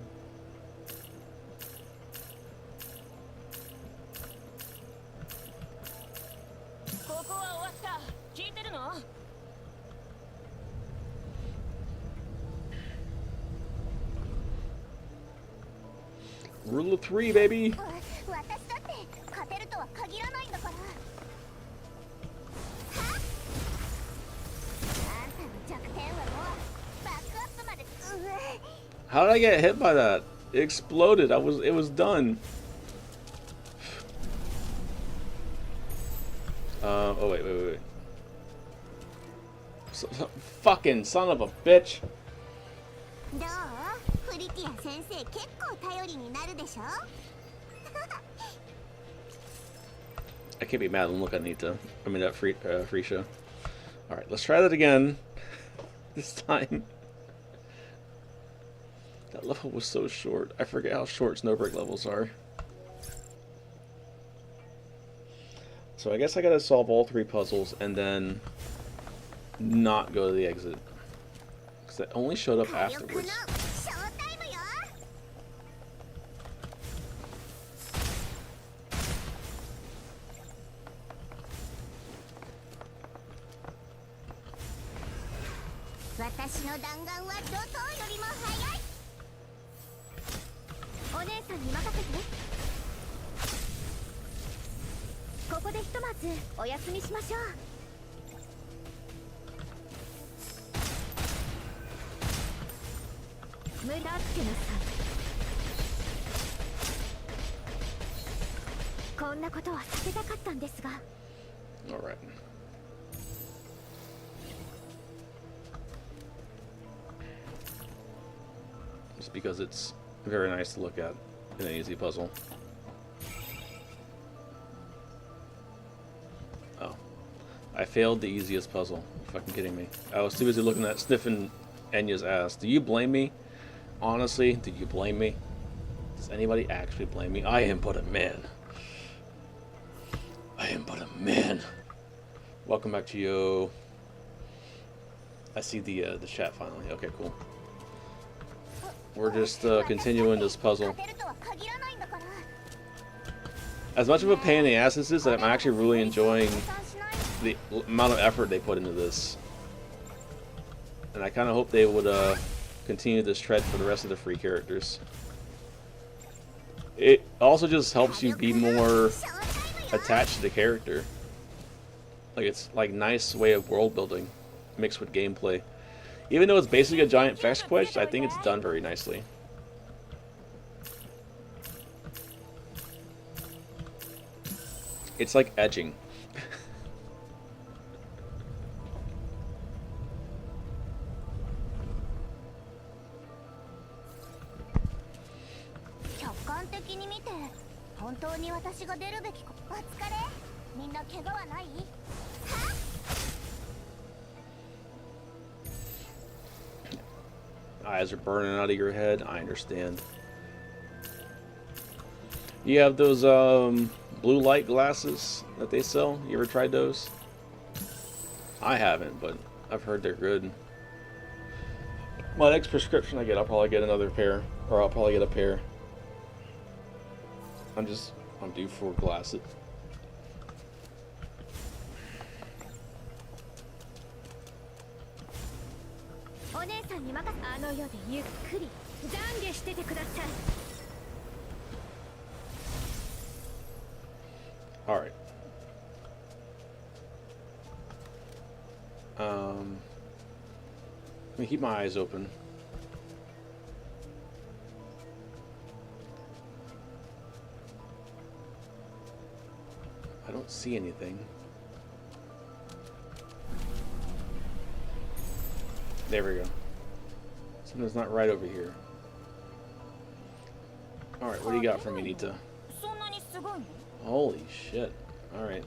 Rule of 3, baby! How did I get hit by that? It exploded. It was done. Oh wait. Fucking son of a bitch.
ティア先生結構頼りになるでしょ
I can't be mad and look at Nita. I mean, that Freesia. Alright, let's try that again. This time. That level was so short. I forget how short snowbreak levels are. So I guess I gotta solve all 3 puzzles and then not go to the exit. Because that only showed up afterwards. Alright. Just because it's very nice to look at in an easy puzzle. Oh. I failed the easiest puzzle. Are you fucking kidding me? I was too busy looking at sniffing Enya's ass. Do you blame me? Honestly, do you blame me? Does anybody actually blame me? I am but a man. I am but a man. Welcome back to you. I see the chat finally. Okay, cool. We're just continuing this puzzle. As much of a pain in the ass this is, I'm actually really enjoying the amount of effort they put into this. And I kind of hope they would continue this trend for the rest of the free characters. It also just helps you be more attached to the character. Like, it's like nice way of world building mixed with gameplay. Even though it's basically a giant fetch quest, I think it's done very nicely. It's like edging. Eyes are burning out of your head. I understand. You have those blue light glasses that they sell? You ever tried those? I haven't, but I've heard they're good. My next prescription I get, I'll probably get another pair. Or I'll probably get a pair. I'm due for glasses. Alright. Let me keep my eyes open. I don't see anything. There we go. Something's not right over here. Alright, what do you got for me, Nita? Holy shit. Alright.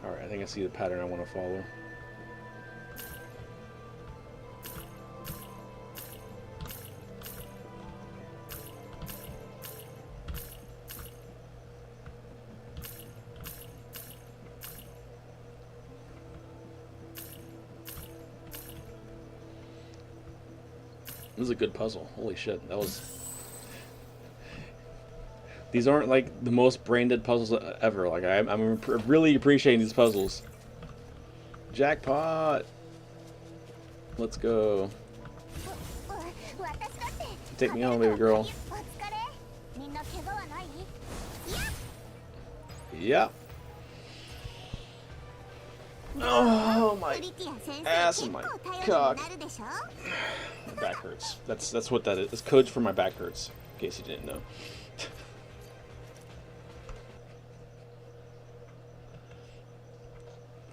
Alright, I think I see the pattern I want to follow. This is a good puzzle. Holy shit, that was... These aren't like the most brain dead puzzles ever. Like I'm really appreciating these puzzles. Jackpot! Let's go. Take me home, baby girl. Yep. Oh my ass and my cock. My back hurts. That's what that is. It's code for my back hurts. In case you didn't know.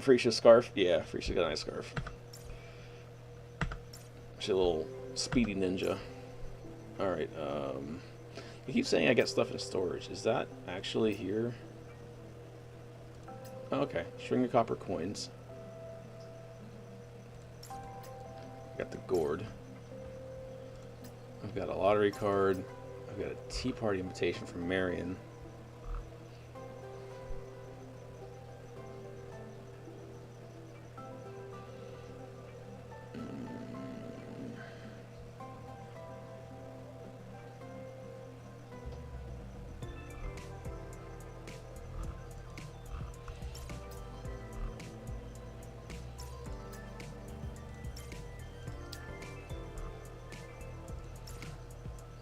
Freesia's scarf? Yeah, Freesia's got a nice scarf. She's a little speedy ninja. Alright, you keep saying I got stuff in storage. Is that actually here? Oh, okay, string of copper coins. Got the gourd. I've got a lottery card. I've got a tea party invitation from Marion.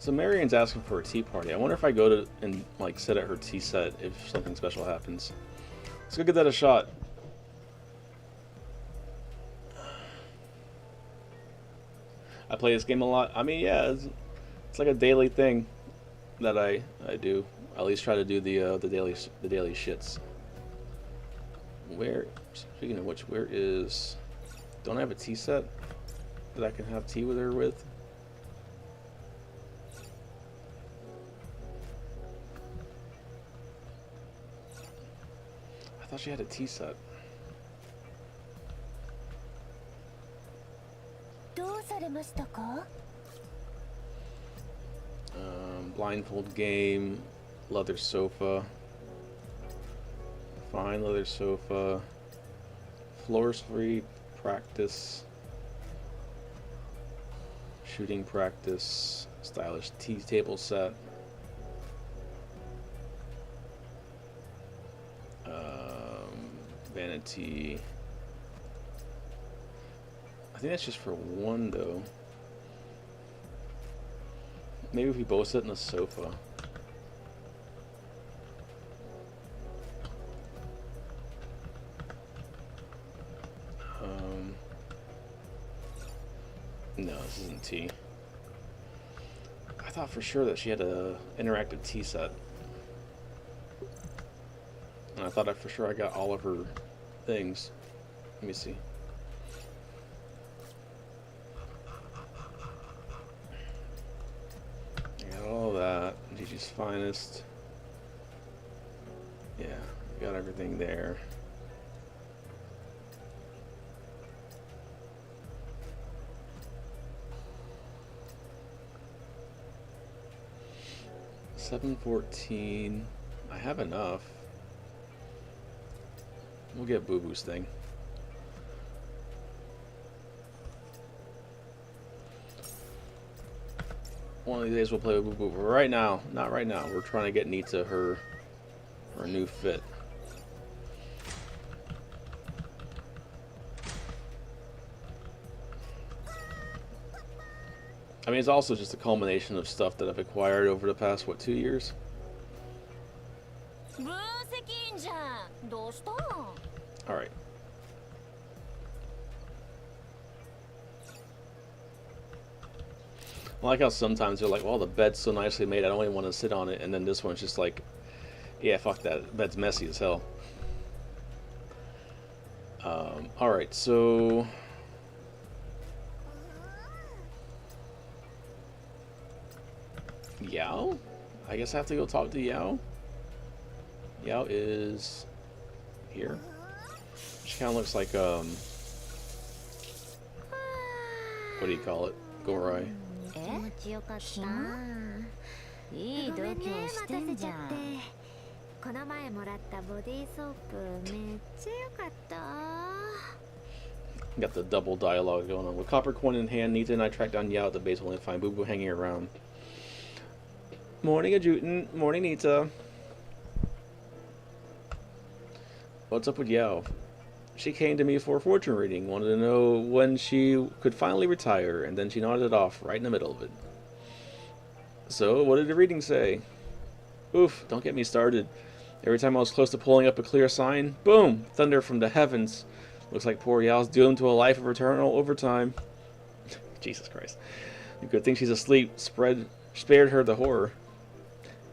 So Marion's asking for a tea party. I wonder if I go to and like sit at her tea set if something special happens. Let's go give that a shot. I play this game a lot. I mean, yeah, it's like a daily thing that I do. I at least try to do the daily shits. Where, speaking of which, where is? Don't I have a tea set that I can have tea with her with? I thought she had a tea set. Blindfold game, leather sofa, fine leather sofa, floors free practice, shooting practice, stylish tea table set. Vanity. I think that's just for one though. Maybe if we both sit in the sofa. No, this isn't tea. I thought for sure that she had a interactive tea set. And I thought for sure I got all of her things. Let me see. I got all that. Gigi's Finest. Yeah, got everything there. $7.14. I have enough. We'll get Boo Boo's thing. One of these days we'll play with Boo Boo, but right now, not right now. We're trying to get Nita her new fit. I mean, it's also just a culmination of stuff that I've acquired over the past, what, 2 years? Alright. I like how sometimes they're like, well, the bed's so nicely made, I don't even want to sit on it. And then this one's just like, yeah, fuck that. The bed's messy as hell. Alright, so... Yao? I guess I have to go talk to Yao. Yao is here. She kind of looks like, what do you call it? Gorai. Got the double dialogue going on. With copper coin in hand, Nita and I track down Yao at the base only to find Boo Boo hanging around. Morning, Adjutant. Morning, Nita. What's up with Yao? She came to me for a fortune reading, wanted to know when she could finally retire, and then she nodded it off right in the middle of it. So, what did the reading say? Oof, don't get me started. Every time I was close to pulling up a clear sign, boom! Thunder from the heavens. Looks like poor Yao's doomed to a life of eternal overtime. Jesus Christ. Good thing she's asleep. Spared her the horror.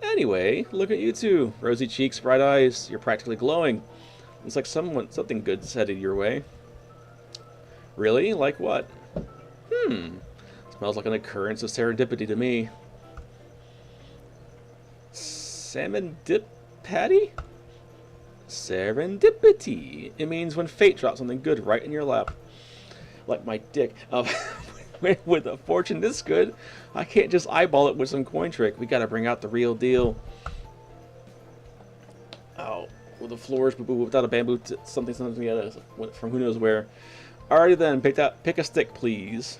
Anyway, look at you two. Rosy cheeks, bright eyes. You're practically glowing. It's like something good's headed your way. Really? Like what? Smells like an occurrence of serendipity to me. Salmon dip patty? Serendipity. It means when fate drops something good right in your lap. Like my dick. With a fortune this good, I can't just eyeball it with some coin trick. We gotta bring out the real deal. Oh, well, the floors without a bamboo something from who knows where. Alrighty then, pick a stick, please.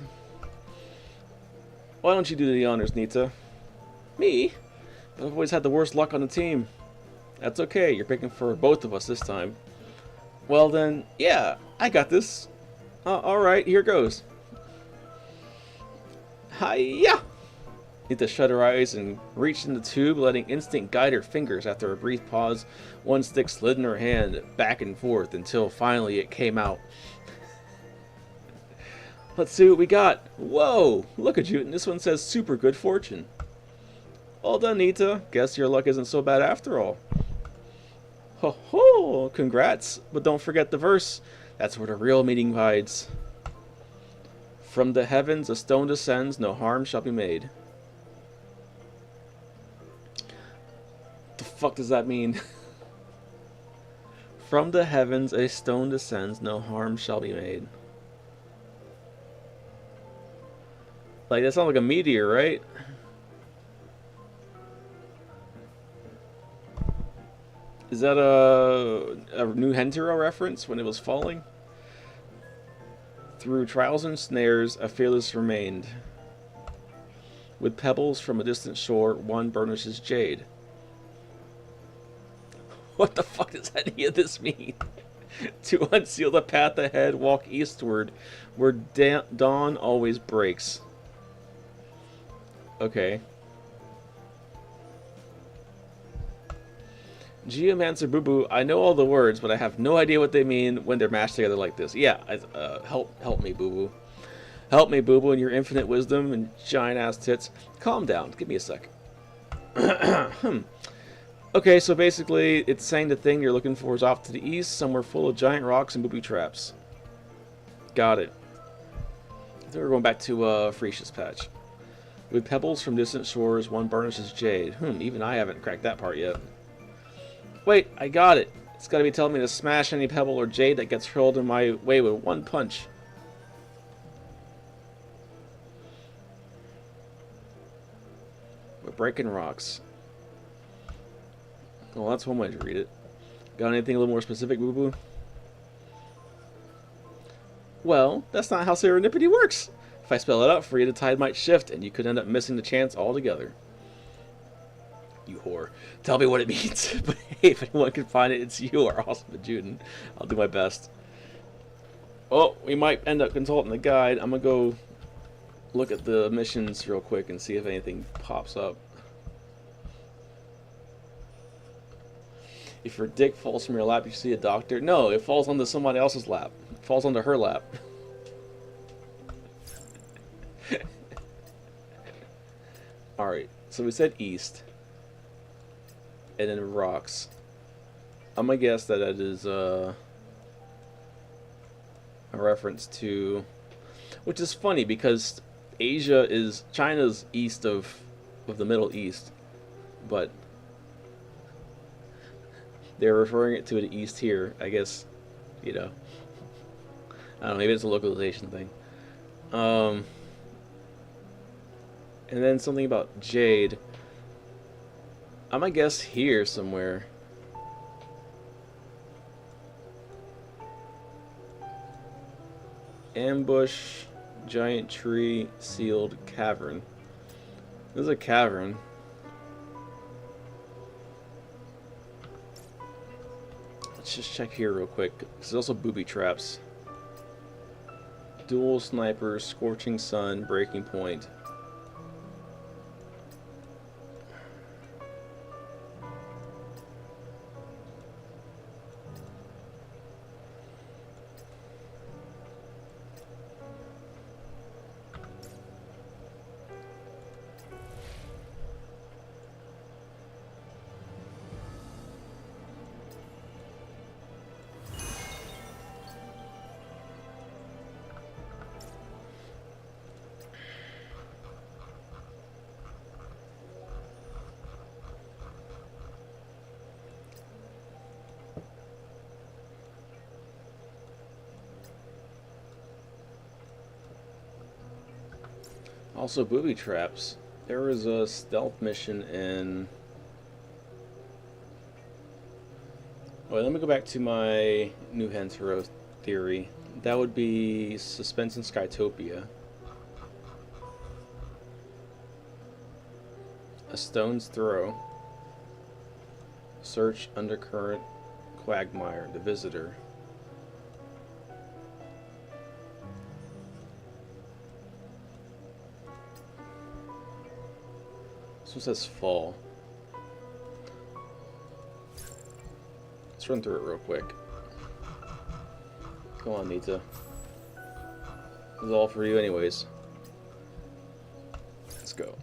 Why don't you do the honors, Nita? Me? But I've always had the worst luck on the team. That's okay, you're picking for both of us this time. Well then, yeah, I got this. Alright, here goes. Hiya! Nita shut her eyes and reached in the tube, letting instinct guide her fingers. After a brief pause, one stick slid in her hand, back and forth, until finally it came out. Let's see what we got. Whoa! Look at you, and this one says super good fortune. Well done, Nita. Guess your luck isn't so bad after all. Ho ho! Congrats, but don't forget the verse. That's where the real meaning hides. From the heavens a stone descends, no harm shall be made. The fuck does that mean? From the heavens a stone descends, no harm shall be made. Like, that sounds like a meteor, right? Is that a new Hentaro reference when it was falling? Through trials and snares, a fearless remained. With pebbles from a distant shore, one burnishes jade. What the fuck does any of this mean? To unseal the path ahead, walk eastward, where dawn always breaks. Okay. Geomancer Boo Boo, I know all the words, but I have no idea what they mean when they're mashed together like this. Yeah, help me, Boo Boo. Help me, Boo Boo, in your infinite wisdom and giant-ass tits. Calm down. Give me a sec. Okay, so basically, it's saying the thing you're looking for is off to the east, somewhere full of giant rocks and booby traps. Got it. I think we're going back to Frecia's patch. With pebbles from distant shores, one burnishes jade. Even I haven't cracked that part yet. Wait, I got it. It's got to be telling me to smash any pebble or jade that gets hurled in my way with one punch. We're breaking rocks. Well, that's one way to read it. Got anything a little more specific, Boo Boo? Well, that's not how serendipity works. If I spell it out for you, the tide might shift, and you could end up missing the chance altogether. You whore. Tell me what it means. But hey, if anyone can find it, it's you, our awesome Juden. I'll do my best. Oh, we might end up consulting the guide. I'm going to go look at the missions real quick and see if anything pops up. If your dick falls from your lap, you see a doctor. No, it falls onto somebody else's lap. It falls onto her lap. Alright, so we said east. And then rocks. I'm gonna guess that that is a reference to... Which is funny because China's east of the Middle East. But they're referring it to the east here, I guess, you know. I don't know, maybe it's a localization thing. And then something about jade. I'm gonna guess here somewhere. Ambush, giant tree, sealed cavern. There's a cavern. Let's just check here real quick. There's also booby traps. Dual snipers, scorching sun, breaking point. Also, booby traps. There was a stealth mission in... Wait, let me go back to my New Hentaro theory. That would be Suspense in Skytopia. A stone's throw. Search Undercurrent Quagmire, the Visitor. This one says fall. Let's run through it real quick. Come on, Nita. This is all for you anyways. Let's go.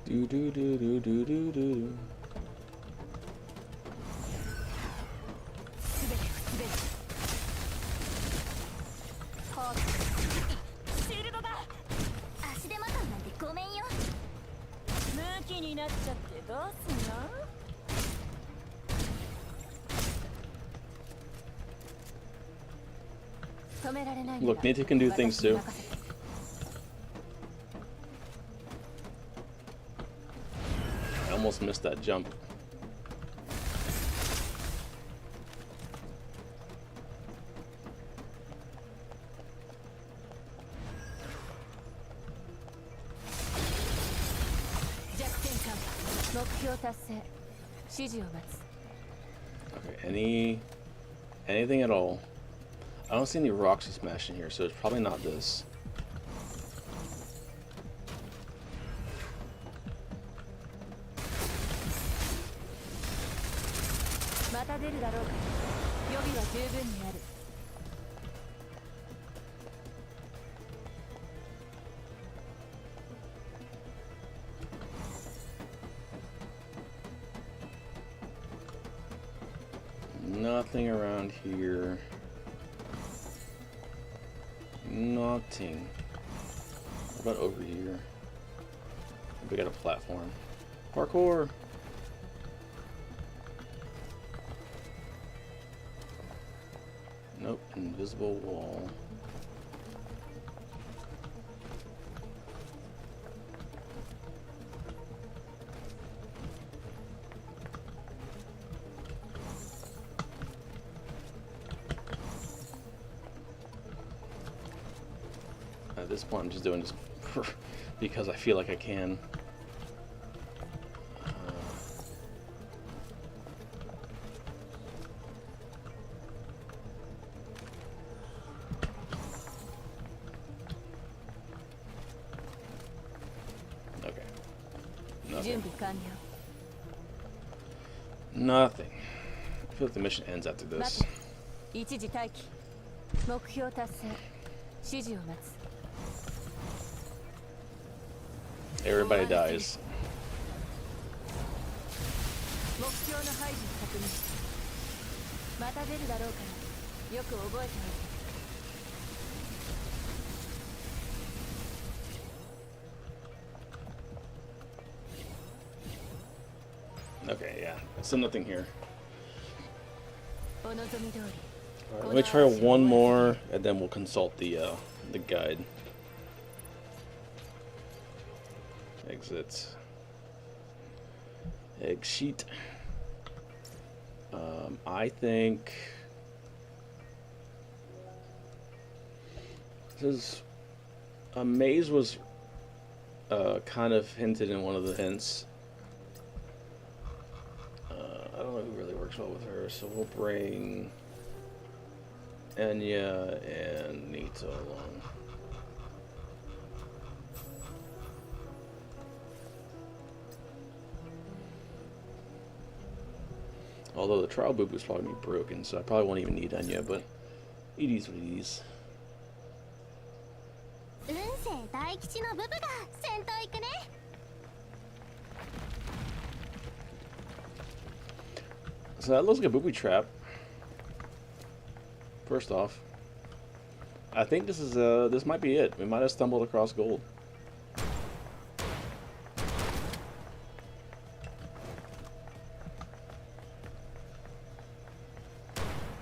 Do do do do do do do. Look, Nita can do things too. I almost missed that jump. Okay, anything at all. I don't see any rocks to smash in here, so it's probably not this. Nothing around here. Nothing. What about over here? We got a platform. Parkour! Nope, invisible wall. At this point, I'm just doing this because I feel like I can. Okay. Nothing. I feel like the mission ends after this. Everybody dies.
また出るだろうからよく覚えておいて。
Okay, yeah. So nothing here.
お望み通り。
Alright, let me try one more, and then we'll consult the guide. Exit. Egg sheet. I think this is a maze was kind of hinted in one of the hints. I don't know who really works well with her, so we'll bring Enya and Nita along. Although the trial boop is probably broken, so I probably won't even need Enya, but it is what it is.
運勢大吉のブブが先頭行くね。
So that looks like a booby trap. First off, I think this is this might be it. We might have stumbled across gold.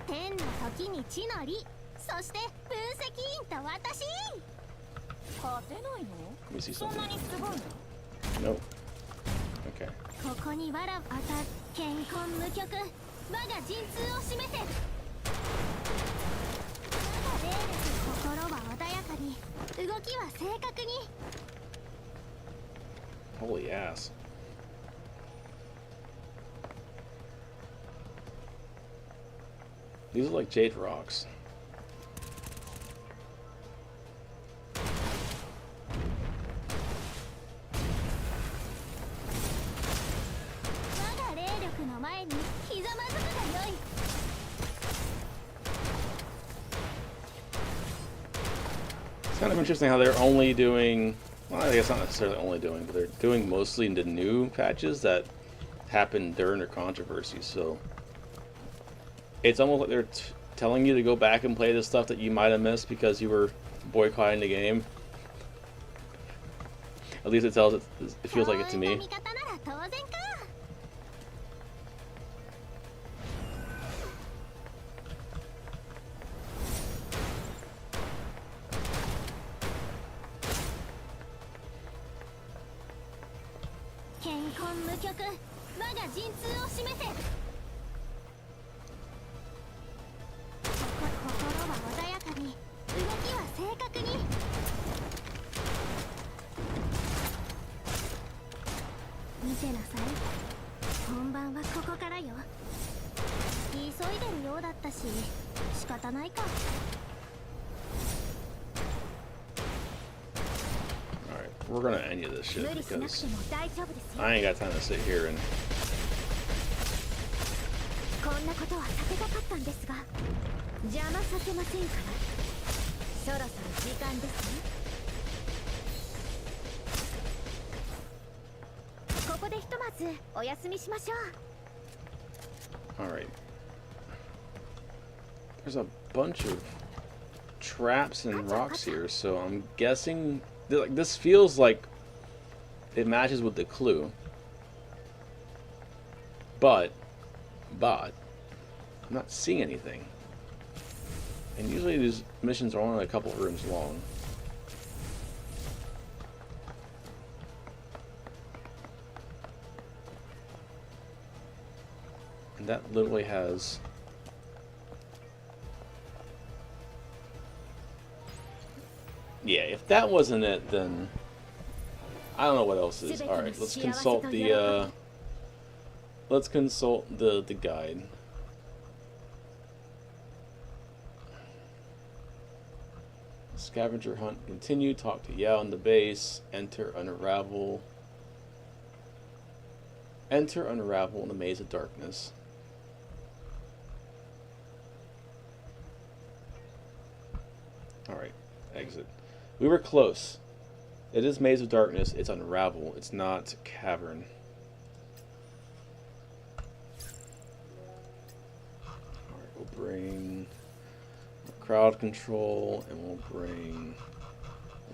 天の時に地の利、そして分析員と私。
勝てないの？
Let me see
そん
something.
なにすごいの？
Nope. Okay.
ここにわらあた健康無極、我が陣痛を占めて。我が霊力、心は穏やかに、動きは正確に。
Holy ass. These are like jade rocks.
我が霊力の前にひざまずくがよい。
It's kind of interesting how they're only doing, well, I guess not necessarily only doing, but they're doing mostly the new patches that happened during their controversy. So it's almost like they're telling you to go back and play the stuff that you might have missed because you were boycotting the game. At least it feels like it to me.
健康無極、我が陣痛を占めて。心は穏やかに、動きは正確に。見てなさい。本番はここからよ。急いでるようだったし、仕方ないか。
We're gonna end you this shit
無理しなく
because
ても大丈夫ですよ。
I ain't got time to sit here and
こんなことは避けたかったんですが、邪魔させませんから。そろそろ時間ですね。ここでひとまずお休みしましょう。
all right. There's a bunch of traps and rocks here, so I'm guessing like this feels like it matches with the clue, but I'm not seeing anything. And usually these missions are only a couple of rooms long. And that literally has yeah, if that wasn't it, then I don't know what else is. All right, let's consult the guide. Scavenger hunt continue. Talk to Yao in the base. Enter unravel. Enter unravel in the maze of darkness. All right, exit. We were close. It is Maze of Darkness. It's Unravel. It's not Cavern. Alright, bring crowd control, and we'll bring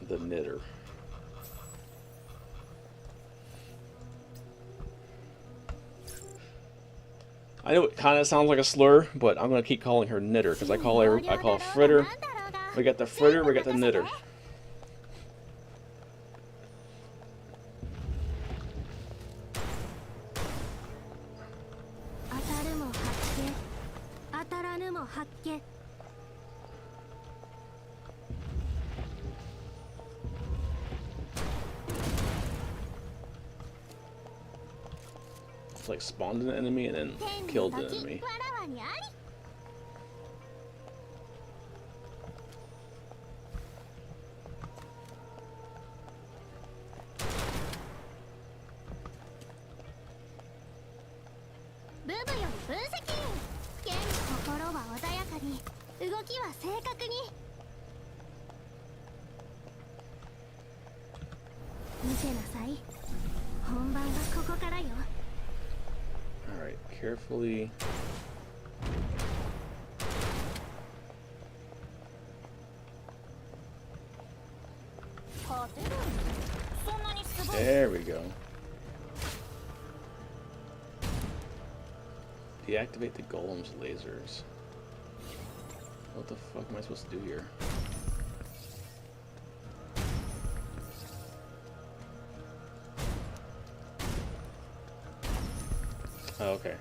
the knitter. I know it kind of sounds like a slur, but I'm gonna keep calling her knitter because I call fritter. We got the fritter, we got the knitter. It's like spawned an enemy and then killed the enemy. Alright, carefully. There we go. Deactivate the golem's lasers. What the fuck am I supposed to do here? Oh, okay.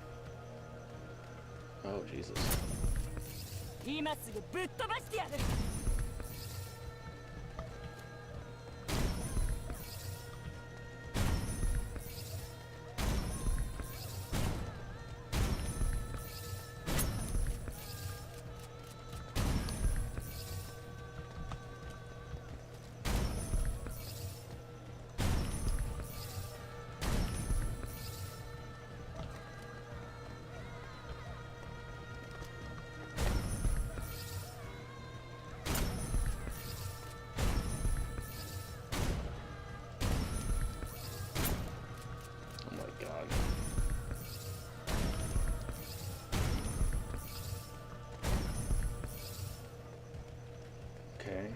Oh, Jesus. Okay.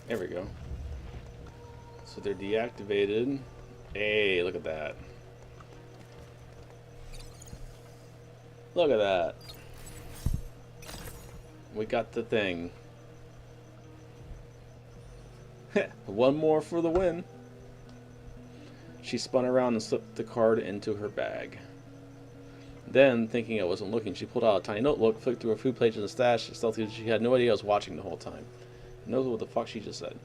There we go. So they're deactivated. Hey, look at that. Look at that. We got the thing. One more for the win. She spun around and slipped the card into her bag. Then, thinking I wasn't looking, she pulled out a tiny notebook, flicked through a few pages in the stash, stealthily. She had no idea I was watching the whole time. Knows what the fuck she just said.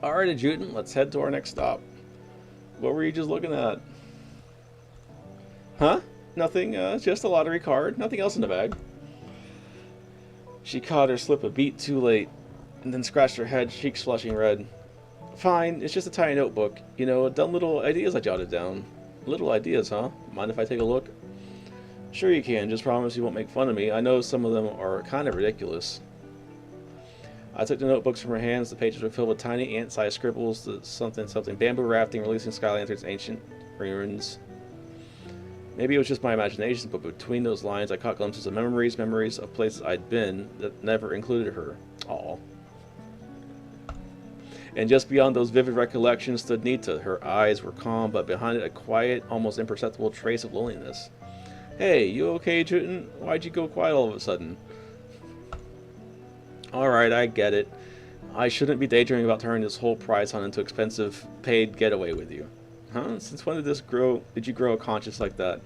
Alright, adjutant, let's head to our next stop. What were you just looking at? Huh? Nothing, just a lottery card. Nothing else in the bag. She caught her slip a beat too late, and then scratched her head, cheeks flushing red. Fine, it's just a tiny notebook. You know, dumb little ideas I jotted down. Little ideas, huh? Mind if I take a look? Sure you can, just promise you won't make fun of me. I know some of them are kind of ridiculous. I took the notebooks from her hands. The pages were filled with tiny ant-sized scribbles, something, bamboo rafting, releasing sky lanterns, ancient ruins. Maybe it was just my imagination, but between those lines I caught glimpses of memories of places I'd been that never included her. Aw. And just beyond those vivid recollections stood Nita. Her eyes were calm, but behind it a quiet, almost imperceptible trace of loneliness. Hey, you okay, Juten? Why'd you go quiet all of a sudden? Alright, I get it. I shouldn't be daydreaming about turning this whole prize hunt into expensive paid getaway with you. Huh? Since when did you grow a conscience like that?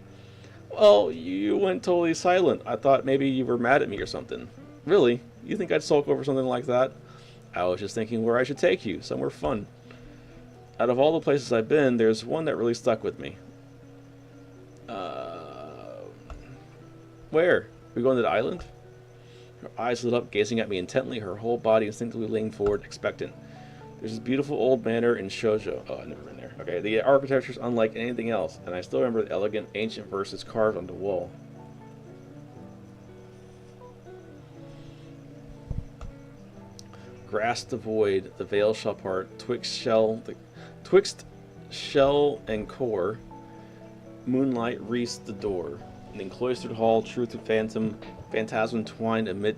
Well, you went totally silent. I thought maybe you were mad at me or something. Really? You think I'd sulk over something like that? I was just thinking where I should take you. Somewhere fun. Out of all the places I've been, there's one that really stuck with me. Where? We going to the island? Her eyes lit up, gazing at me intently, her whole body instinctively leaning forward, expectant. There's this beautiful old manor in Shoujo. Oh, I've never been there. Okay, the architecture is unlike anything else, and I still remember the elegant ancient verses carved on the wall. Grasp the void, the veil shall part, twixt shell and core, moonlight wreaths the door. In the encloistered hall, truth and phantasm twined amid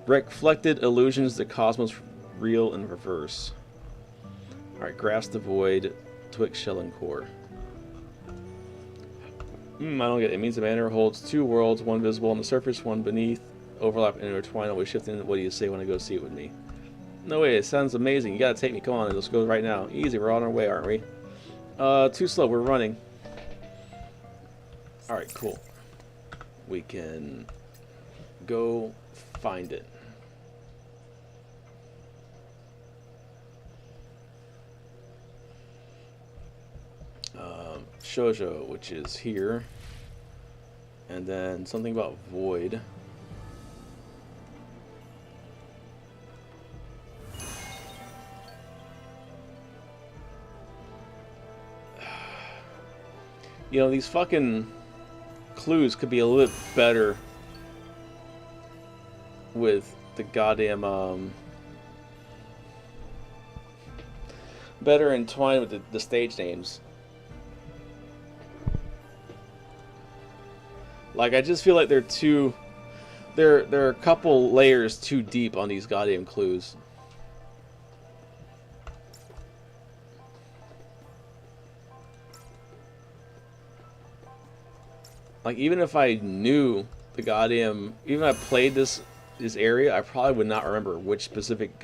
reflected illusions, the cosmos real and reverse. Alright, grasp the void, twixt shell and core. I don't get it. It means the manor holds two worlds, one visible on the surface, one beneath, overlap and intertwine, always shifting. What do you say when I go see it with me? No way, it sounds amazing. You gotta take me. Come on, let's go right now. Easy, we're on our way, aren't we? Too slow, we're running. Alright, cool. We can go find it. Shoujo, which is here. And then something about void. You know, these fucking clues could be a little bit better with the goddamn, better entwined with the stage names. Like, I just feel like they're a couple layers too deep on these goddamn clues. Like, even if I knew the goddamn, even if I played this area, I probably would not remember which specific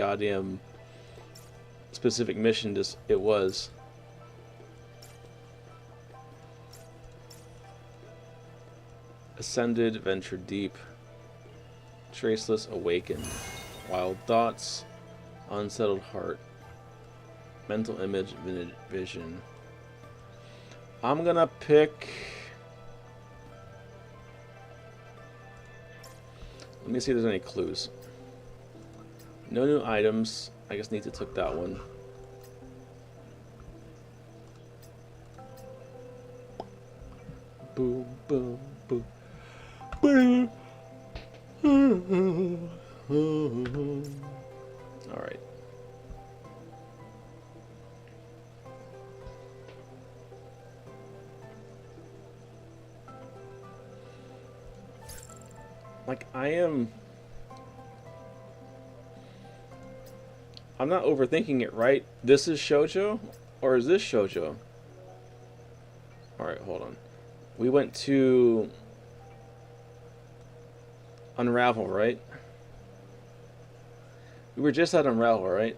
mission it was. Ascended, ventured deep, traceless, awakened, wild thoughts, unsettled heart, mental image, vision. I'm gonna pick. Let me see if there's any clues. No new items. I guess Nita took that one. Boom, boom, boom. Boom. All right. Like, I'm not overthinking it, right? This is Shoujo? Or is this Shoujo? Alright, hold on. We went to Unravel, right? We were just at Unravel, right?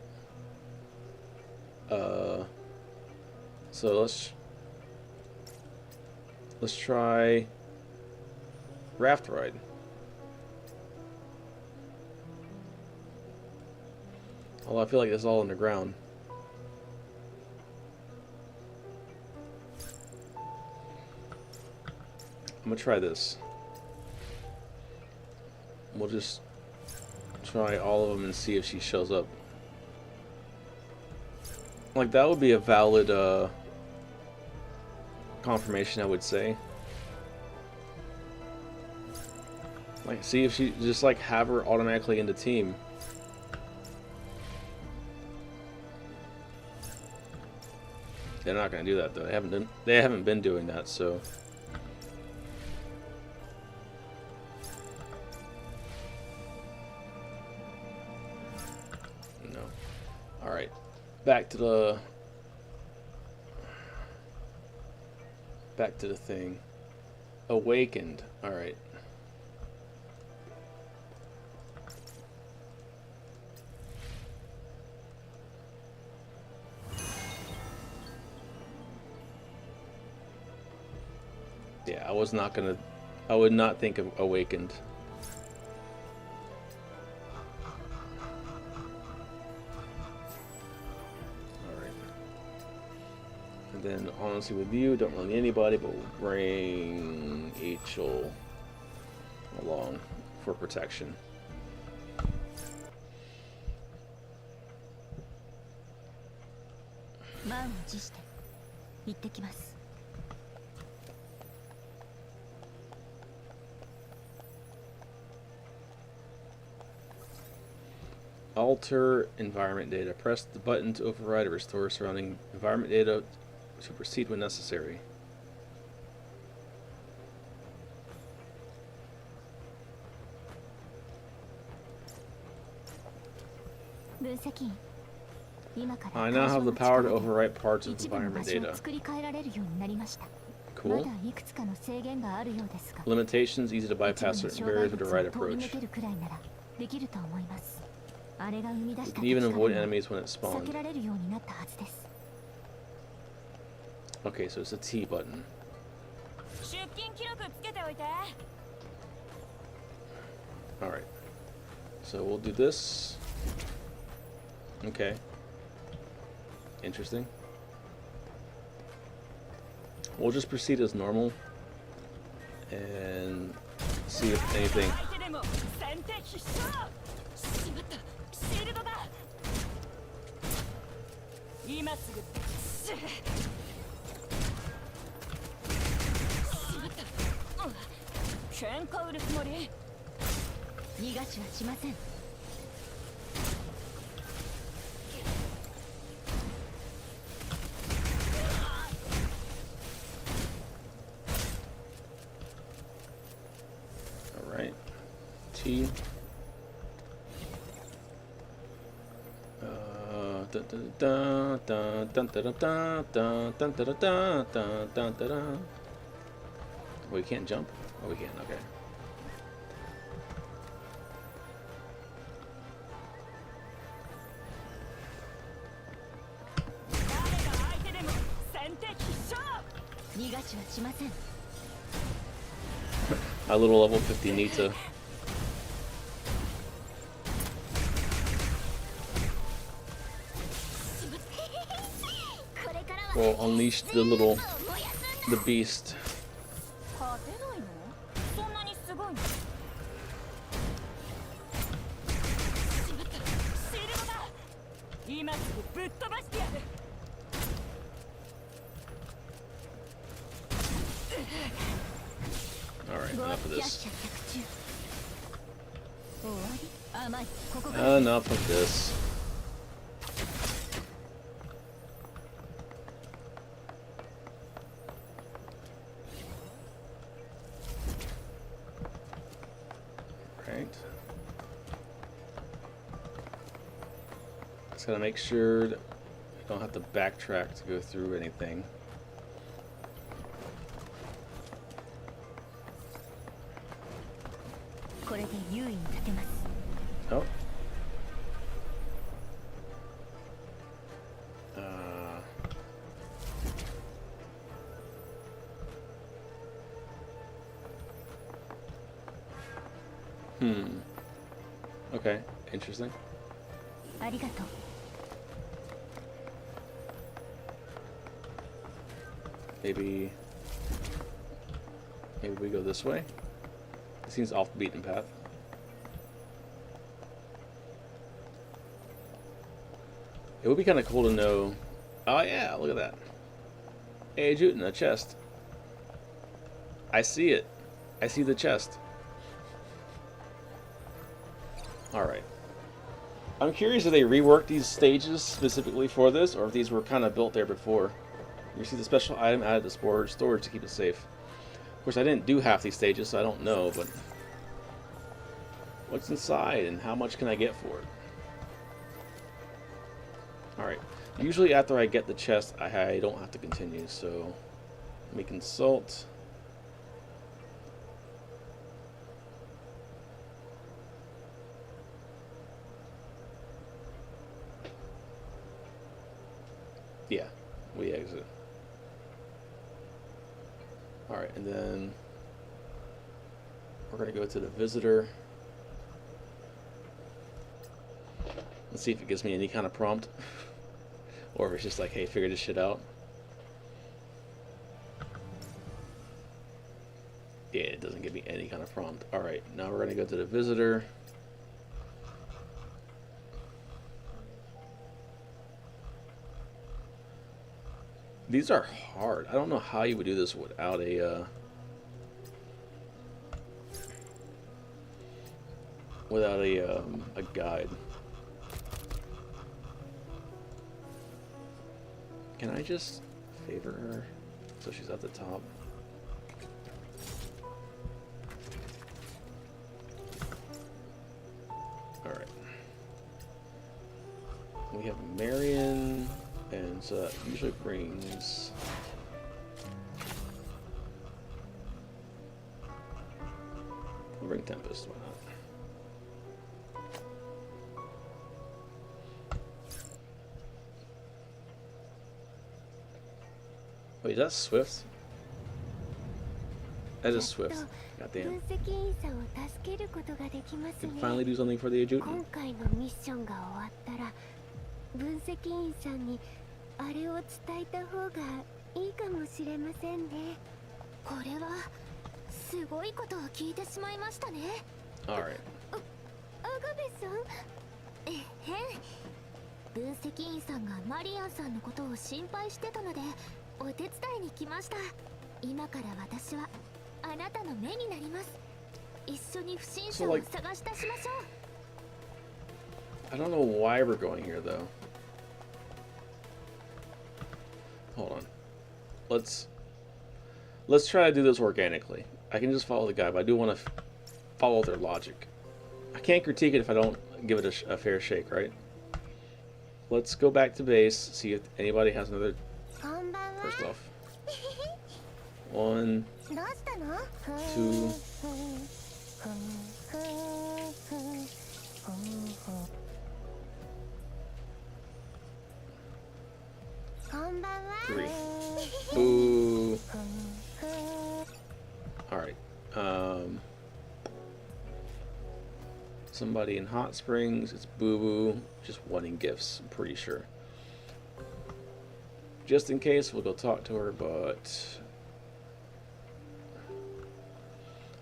So let's try Raft Ride. Although I feel like it's all underground. I'm gonna try this. We'll just try all of them and see if she shows up. Like, that would be a valid confirmation, I would say. Like, see if she just like have her automatically in the team. They're not gonna do that though. They haven't been doing that, so. No. All right. Back to the thing. Awakened. All right. Yeah, I would not think of awakened. Alright. And then, honestly, with you, don't really need anybody, but we'll bring H.O. along for protection.
満を持して行ってきます。
Alter environment data. Press the button to override or restore surrounding environment data to proceed when necessary.
分析員、今から
I now have the power to overwrite parts of environment data.
作り変えられるようになりました。
Cool.
まだいくつかの制限があるようですが、
Limitations, easy to bypass certain barriers with the right
通り
approach.
抜けるくらいならできると思います。あれが生み出
You
した
can even
敵
avoid
からも
enemies when it
避
spawned.
けられるようになったはずです。
Okay, so it's the T button.
出勤記録つけておいて。
Alright. So we'll do this. Okay. Interesting. We'll just proceed as normal and see if anything.
相手でも先手必勝。しまった、シールドだ。今すぐ。しまった。喧嘩売るつもり？逃がしはしません。
Alright. T. Dun dun dun dun dun dun dun dun dun dun dun dun dun dun dun. Oh, we can't jump? Oh, we can, okay. A little level 50 Nita. Will unleash the beast.
勝てないの？そんなにすごいの？しまった、シールドだ。今すぐぶっ飛ばしてやる。
Alright, enough of this.
終わり？甘い。ここから。
Enough of this. Right. Just gotta make sure that we don't have to backtrack to go through anything. Oh. Okay, interesting.
ありがとう。
Maybe we go this way. It seems off the beaten path. It would be kind of cool to know. Oh yeah, look at that. Hey, Juten, a chest. I see it. I see the chest. Alright. I'm curious if they reworked these stages specifically for this, or if these were kind of built there before. You see the special item added to storage to keep it safe. Of course, I didn't do half these stages, so I don't know, but what's inside and how much can I get for it? Alright. Usually after I get the chest, I don't have to continue, so let me consult. Yeah, we exit. Alright, and then we're going to go to the visitor. Let's see if it gives me any kind of prompt. Or if it's just like, hey, figure this shit out. Yeah, it doesn't give me any kind of prompt. Alright, now we're going to go to the visitor. These are hard. I don't know how you would do this without a guide. Can I just favor her so she's at the top? Alright. We have Marion, and so that usually brings... We'll bring Tempest, why not? Wait, that's Swift? That is Swift. Goddamn. Can finally do something for the adjutant.
今回のミッションが終わったら分析員さんにあれを伝えた方がいいかもしれませんね。これはすごいことを聞いてしまいましたね。
Alright.
アガベさん、えへん。分析員さんがマリアンさんのことを心配してたのでお手伝いに来ました。今から私はあなたの目になります。一緒に不審者を探し出しましょう。
I don't know why we're going here though. Hold on. Let's try to do this organically. I can just follow the guy, but I do want to follow their logic. I can't critique it if I don't give it a fair shake, right? Let's go back to base, see if anybody has another. First off, 1, 2. Three. Boo. Alright. Somebody in Hot Springs. It's Boo Boo. Just wanting gifts, I'm pretty sure. Just in case, we'll go talk to her, but...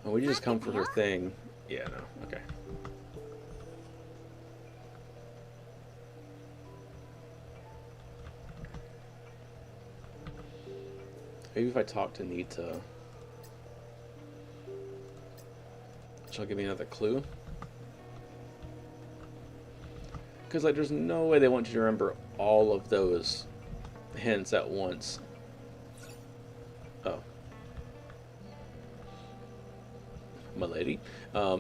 Oh, we just come for her thing. Yeah, no. Okay. Maybe if I talk to Nita, she'll give me another clue. Because, like, there's no way they want you to remember all of those hints at once. Oh. My lady? Yeah,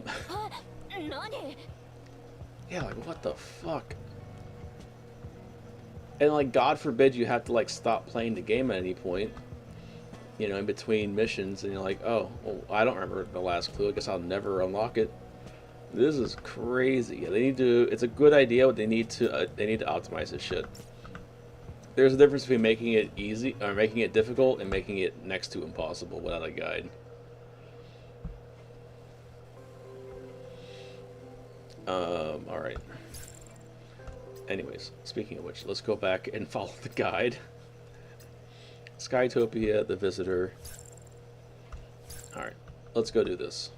like, what the fuck? And, like, God forbid you have to, like, stop playing the game at any point. You know, in between missions, and you're like, oh, well, I don't remember the last clue. I guess I'll never unlock it. This is crazy. They need to. It's a good idea, but they need to optimize this shit. There's a difference between making it easy or making it difficult and making it next to impossible without a guide. All right. Anyways, speaking of which, let's go back and follow the guide. Skytopia, the visitor. Alright, let's go do this.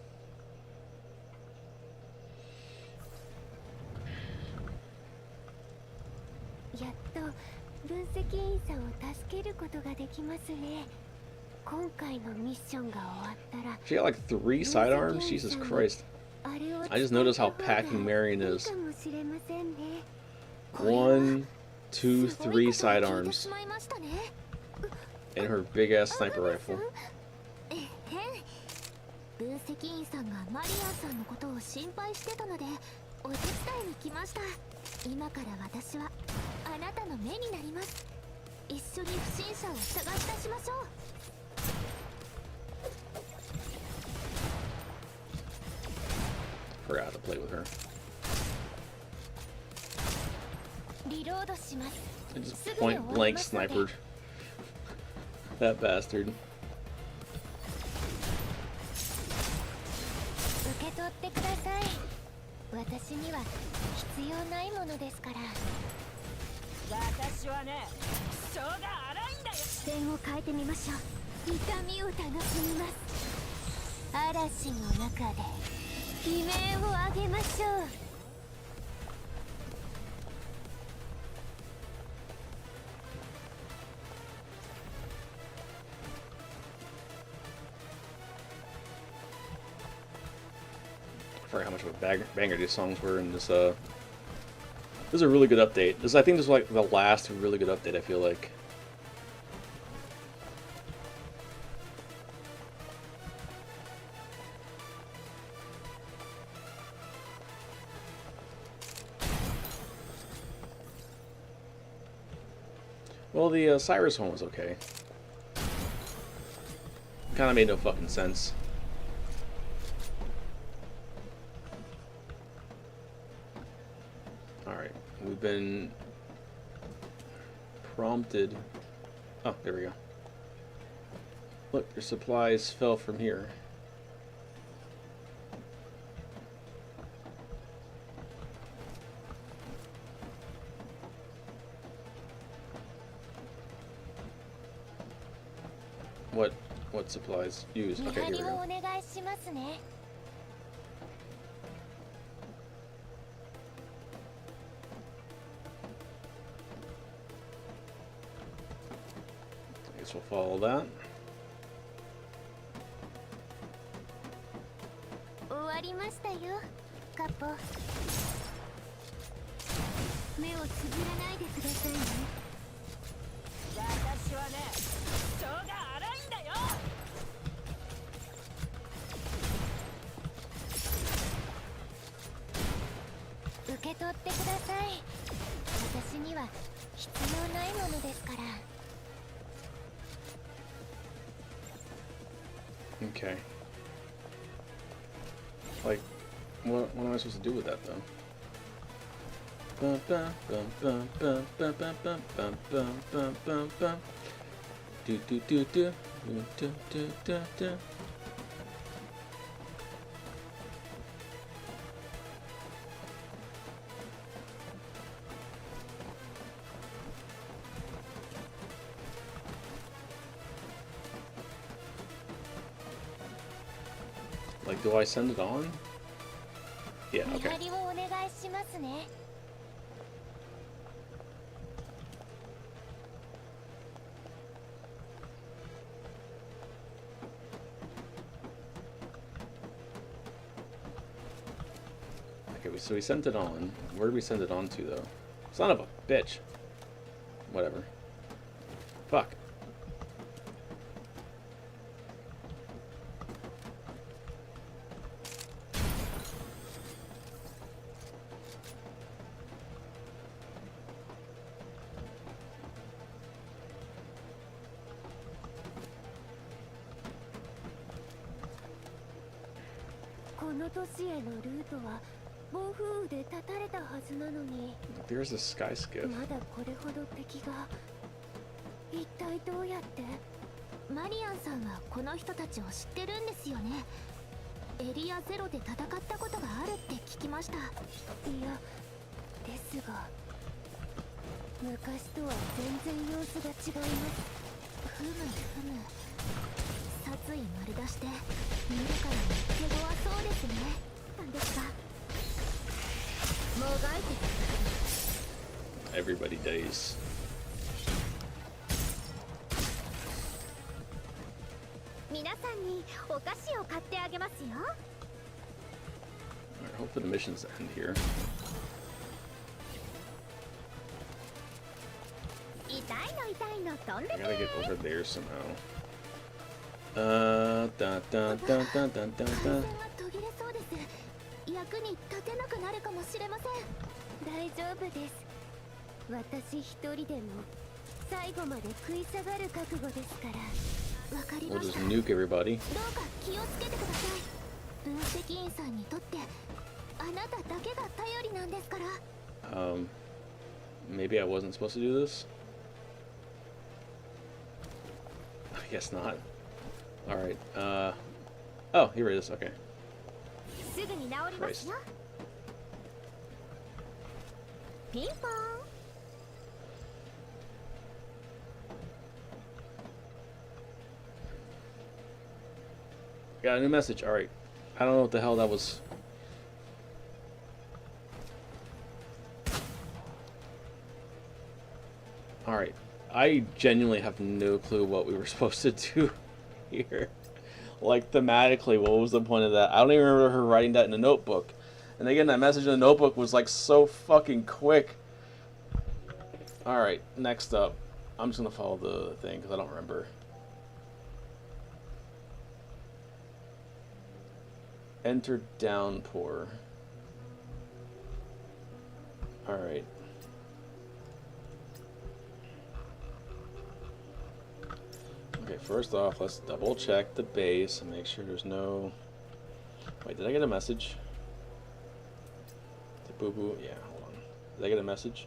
She got like 3 sidearms? Jesus Christ. I just noticed how packing Marion is. 1, 2, 3 sidearms. And her big ass sniper rifle. 分析員さんがマリアンさんのことを心配してたのでお手伝いに来ました。今から私はあなたの目になります。一緒に不審者を探し出しましょう。Forgot to play with her.
Reload します。
I just point blank snipered that bastard.
受け取ってください。私には必要ないものですから。私はね、性が荒いんだよ。視点を変えてみましょう。痛みを楽しみます。嵐の中で悲鳴を上げましょう。
forgot how much of a banger these songs were in this. This is a really good update. I think this is like the last really good update. I feel like. Well, the Cyrus one was okay. Kind of made no fucking sense. Alright, we've been prompted. Oh, there we go. Look, your supplies fell from here. What supplies used? Okay, here we go. I guess we'll follow that. Okay. Like, what am I supposed to do with that, though? Like, do I send it on? Yeah, okay. Okay, so we sent it on. Where did we send it on to, though? Son of a bitch. Whatever. Fuck. There's a sky skiff.
一体どうやってマリアンさんはこの人たちを知ってるんですよね。エリアゼロで戦ったことがあるって聞きました。いや、ですが昔とは全然様子が違います。ふむふむ。殺意丸出して見るからに手強そうですね。なんですか。もがいてください。
Everybody dies.
皆さんにお菓子を買ってあげますよ。
Alright, hopefully the missions end here.
痛いの痛いの飛んで
I
ね
gotta get over there somehow. Dun dun dun dun dun dun dun.
途切れそうです。役に立てなくなるかもしれません。大丈夫です。私一人でも最後まで食い下がる覚悟ですから。わかり
We'll
まし
just
た。
nuke everybody.
どうか気をつけてください。分析員さんにとってあなただけが頼りなんですから。
Maybe I wasn't supposed to do this? I guess not. Alright, oh, here it is, okay.
すぐに治りますよ。ピンポン。
Got a new message, alright. I don't know what the hell that was. Alright, I genuinely have no clue what we were supposed to do here. like thematically, what was the point of that? I don't even remember her writing that in a notebook. And again, that message in the notebook was like so fucking quick. Alright, next up. I'm just gonna follow the thing because I don't remember. Enter downpour. Alright. Okay, first off, let's double check the base and make sure there's no... Wait, did I get a message? The boo-boo? Yeah, hold on. Did I get a message?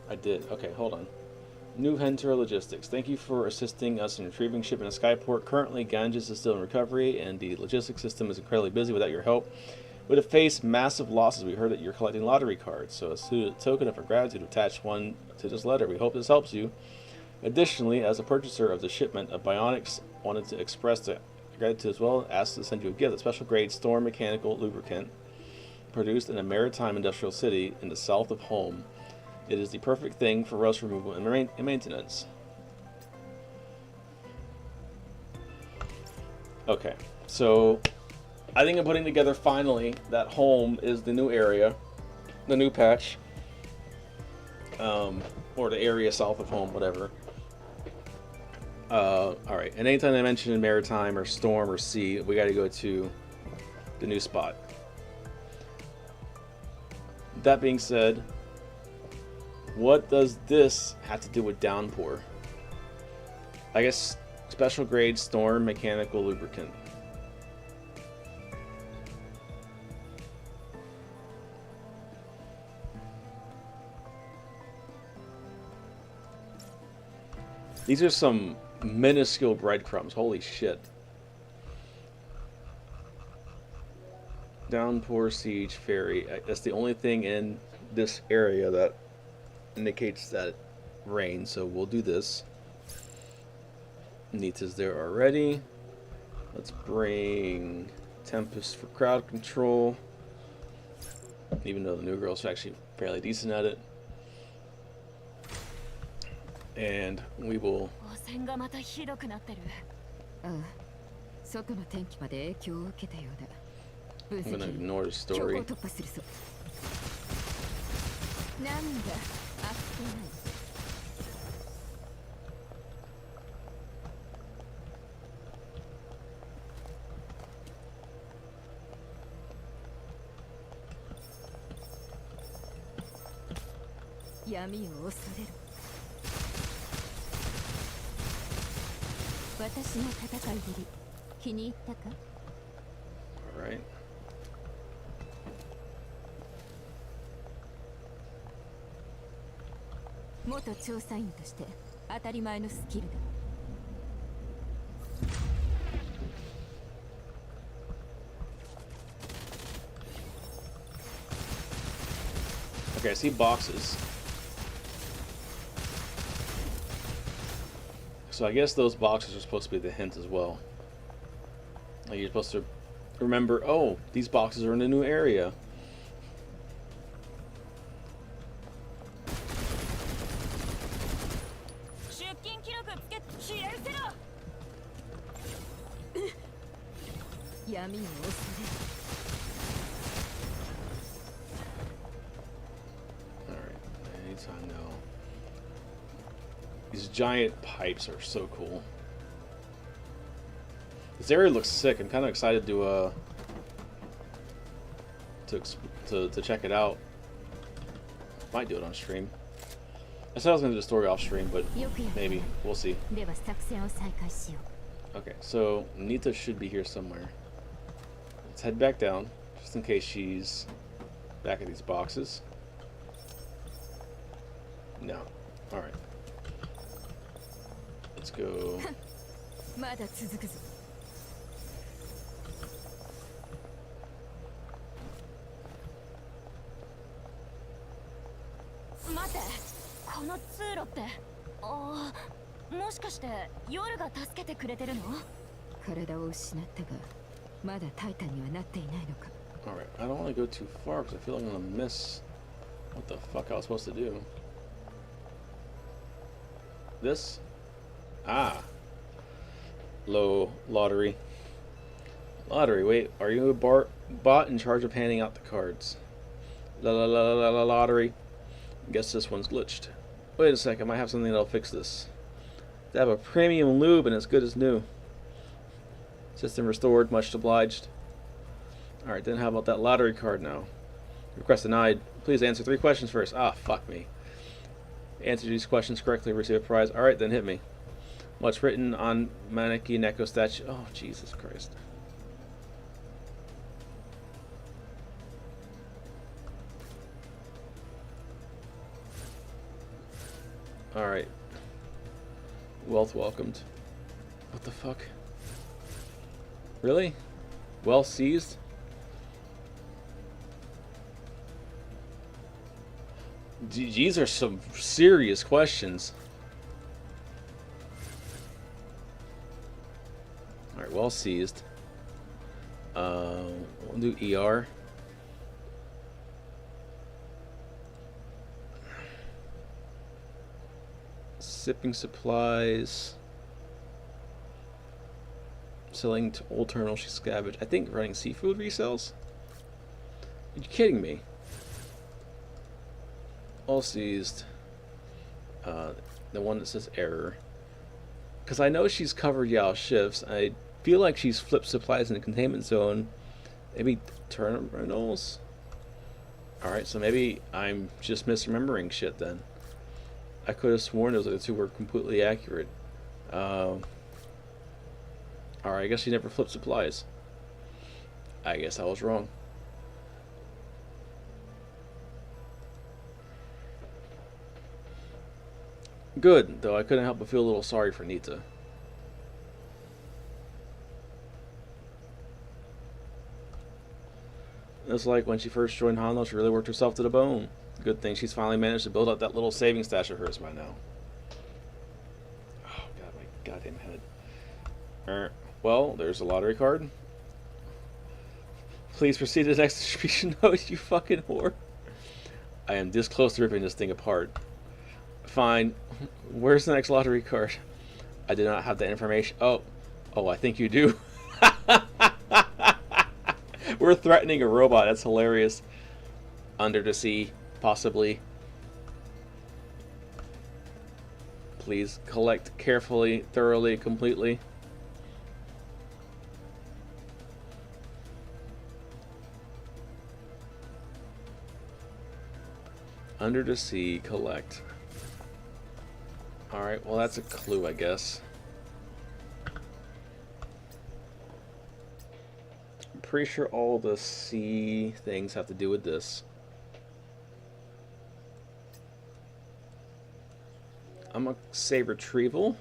I did. Okay, hold on. New Ventura Logistics. Thank you for assisting us in retrieving shipment at Skyport. Currently, Ganges is still in recovery, and the logistics system is incredibly busy without your help. We would have faced massive losses. We heard that you're collecting lottery cards, so as a token of our gratitude, attach one to this letter. We hope this helps you. Additionally, as a purchaser of the shipment of Bionics, wanted to express the gratitude as well. Asked to send you a gift, a special grade Storm mechanical lubricant produced in a maritime industrial city in the south of home. It is the perfect thing for rust removal and maintenance. Okay, so I think I'm putting together finally that home is the new area, the new patch, or the area south of home, whatever. Alright, and anytime I mention maritime or storm or sea, we gotta go to the new spot. That being said, what does this have to do with downpour? I guess special grade storm mechanical lubricant. These are some minuscule breadcrumbs. Holy shit. Downpour, siege, ferry. That's the only thing in this area that indicates that rain, so we'll do this. Nita's there already. Let's bring Tempest for crowd control, even though the new girl's actually fairly decent at it. And we will... I'm gonna ignore the story. Alright. Okay, I see boxes. So I guess those boxes are supposed to be the hint as well. Like you're supposed to remember, oh, these boxes are in a new area. Alright, anytime now. These giant pipes are so cool. This area looks sick. I'm kind of excited to check it out. Might do it on stream. I said I was going to do the story off stream, but maybe. We'll see. Okay, so Nita should be here somewhere. Let's head back down, just in case she's back at these boxes. No. Alright. Let's go. Alright, I don't want to go too far because I feel like I'm going to miss what the fuck I was supposed to do. This? Ah, Low lottery. Lottery, wait, are you a bot in charge of handing out the cards? La la la la la lottery. Guess this one's glitched. Wait a second, I might have something that'll fix this. They have a premium lube and as good as new. System restored, much obliged. Alright, then how about that lottery card now? Request denied. Please answer 3 questions first. Ah, fuck me. Answer these questions correctly, receive a prize. Alright, then hit me. What's written on Maneki Neko statue? Oh, Jesus Christ. Alright. Wealth welcomed. What the fuck? Really? Wealth seized? These are some serious questions. Alright, well seized. We'll do ER. Sipping supplies. Selling to old terminal, she scavenged. I think running seafood resells? Are you kidding me? All seized. The one that says error. Because I know she's covered Yao shifts. I feel like she's flipped supplies in the containment zone. Maybe terminals? Alright, so maybe I'm just misremembering shit then. I could have sworn those other two were completely accurate. Alright, I guess she never flipped supplies. I guess I was wrong. Good, though I couldn't help but feel a little sorry for Nita. It's like when she first joined Hanlo, she really worked herself to the bone. Good thing she's finally managed to build up that little saving stash of hers by now. Oh god, my goddamn head. Well, there's a lottery card. Please proceed to the next distribution note, you fucking whore. I am this close to ripping this thing apart. Fine. Where's the next lottery card? I did not have that information. Oh, I think you do. We're threatening a robot. That's hilarious. Under the sea, possibly. Please collect carefully, thoroughly, completely. Under the sea, collect. Alright, well that's a clue, I guess. I'm pretty sure all the sea things have to do with this. I'm gonna say retrieval.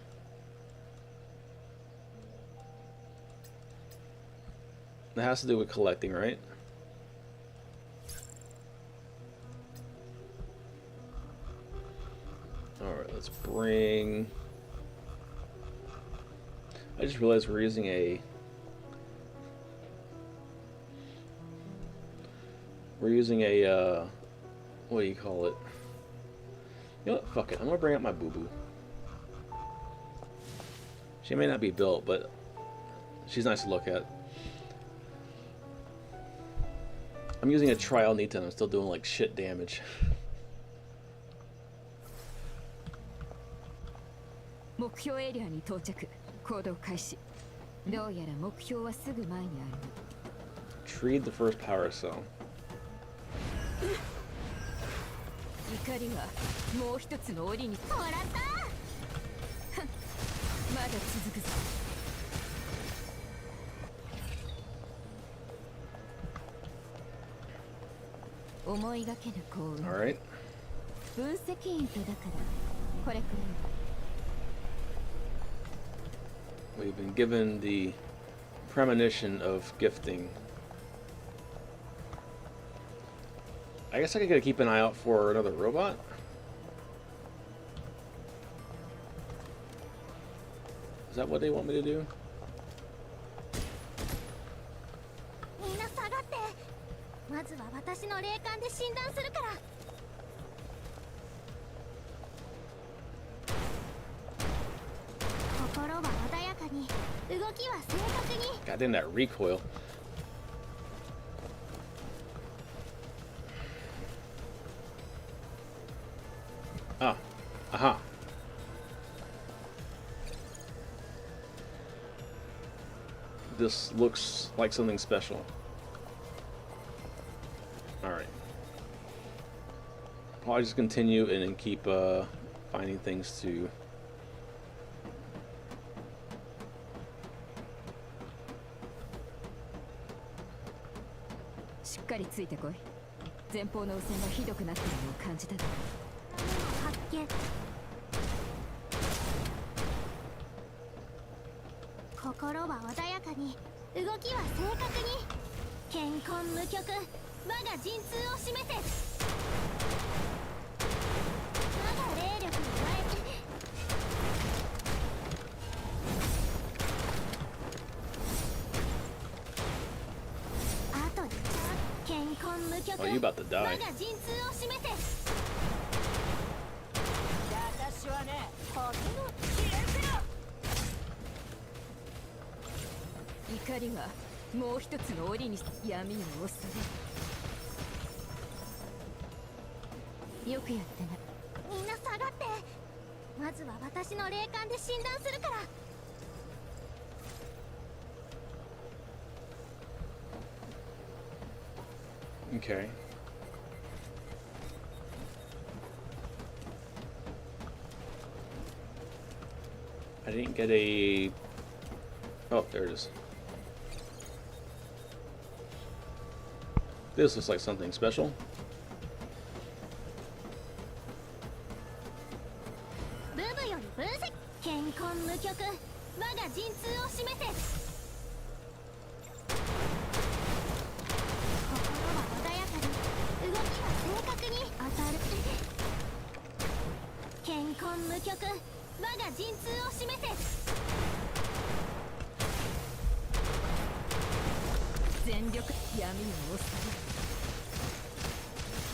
That has to do with collecting, right? Alright, let's bring... I just realized we're using a... We're using a, what do you call it? You know what? Fuck it. I'm gonna bring out my boo-boo. She may not be built, but she's nice to look at. I'm using a trial Nita and I'm still doing like shit damage.
目標エリアに到着。行動開始。どうやら目標はすぐ前にある。
Treat the first power cell.
怒りはもう一つの檻に。もらった。まだ続くぞ。思いがけぬ幸運。
Alright.
分析員とだからこれくらい。
We've been given the premonition of gifting. I guess I could keep an eye out for another robot. Is that what they want me to do?
みんな下がって。まずは私の霊感で診断するから。心は穏やかに動きは正確に
God damn that recoil. Ah, aha. This looks like something special. Alright. I'll just continue and then keep finding things to...
しっかりついてこい。前方の汚染がひどくなっているのを感じただろう。
発見。心は穏やかに、動きは正確に。健康無極、我が陣痛を締めて。我が霊力に加えて。あとに健康無極、
Oh, you about to
我
die.
が陣痛を締めて。
私はね、時の消えせよ。怒りはもう一つの檻に闇を恐れ。よくやってね。
みんな下がって。まずは私の霊感で診断するから。
Okay. I didn't get a... Oh, there it is. This looks like something special.
ブブより分析。健康無極、我が陣痛を締めて。心は穏やかに、動きは正確に。当たる。健康無極、我が陣痛を締めて。
全力闇を恐れ。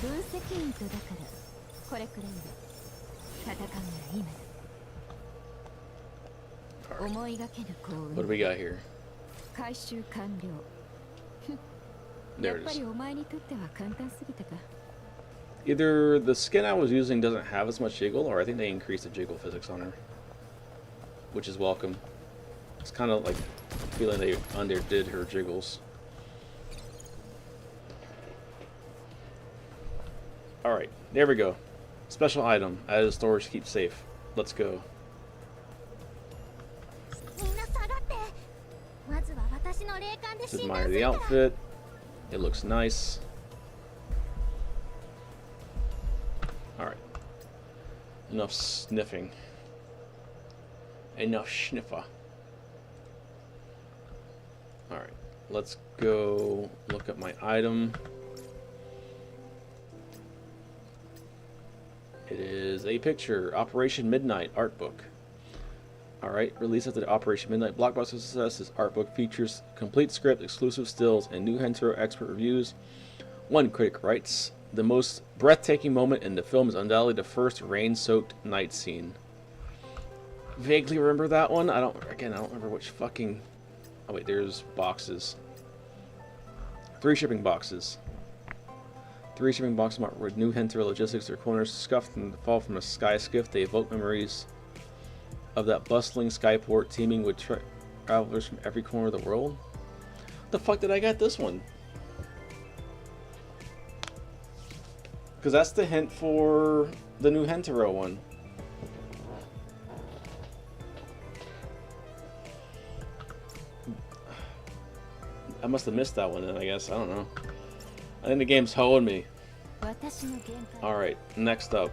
分析員とだからこれくらいだ。戦うなら今だ。思いがけぬ幸
What do
運。
we got here?
回収完了。や
There
っ
it
ぱ
is.
りお前にとっては簡単すぎたか。
Either the skin I was using doesn't have as much jiggle, or I think they increased the jiggle physics on her. Which is welcome. It's kind of like feeling they underdid her jiggles. Alright, there we go. Special item. Added storage to keep safe. Let's go.
みんな下がって。まずは私の霊感で
Let's
診断
admire
す
the
るから。
outfit. It looks nice. Alright. Enough sniffing. Enough sniffer. Alright. Let's go look at my item. It is a picture. Operation Midnight art book. Alright, released after the Operation Midnight blockbuster success, this art book features complete script, exclusive stills, and new Hentaro expert reviews. One critic writes, the most breathtaking moment in the film is undoubtedly the first rain-soaked night scene. Vaguely remember that one? I don't remember which fucking... Oh wait, there's boxes. 3 shipping boxes. 3 shipping boxes marked with new Hentaro logistics. Their corners scuffed and fall from a sky skiff. They evoke memories of that bustling skyport teeming with travelers from every corner of the world. The fuck did I get this one? Because that's the hint for the new Hentaro one. I must have missed that one then, I guess. I don't know. I think the game's holding me.
私の限界。
Alright, next up.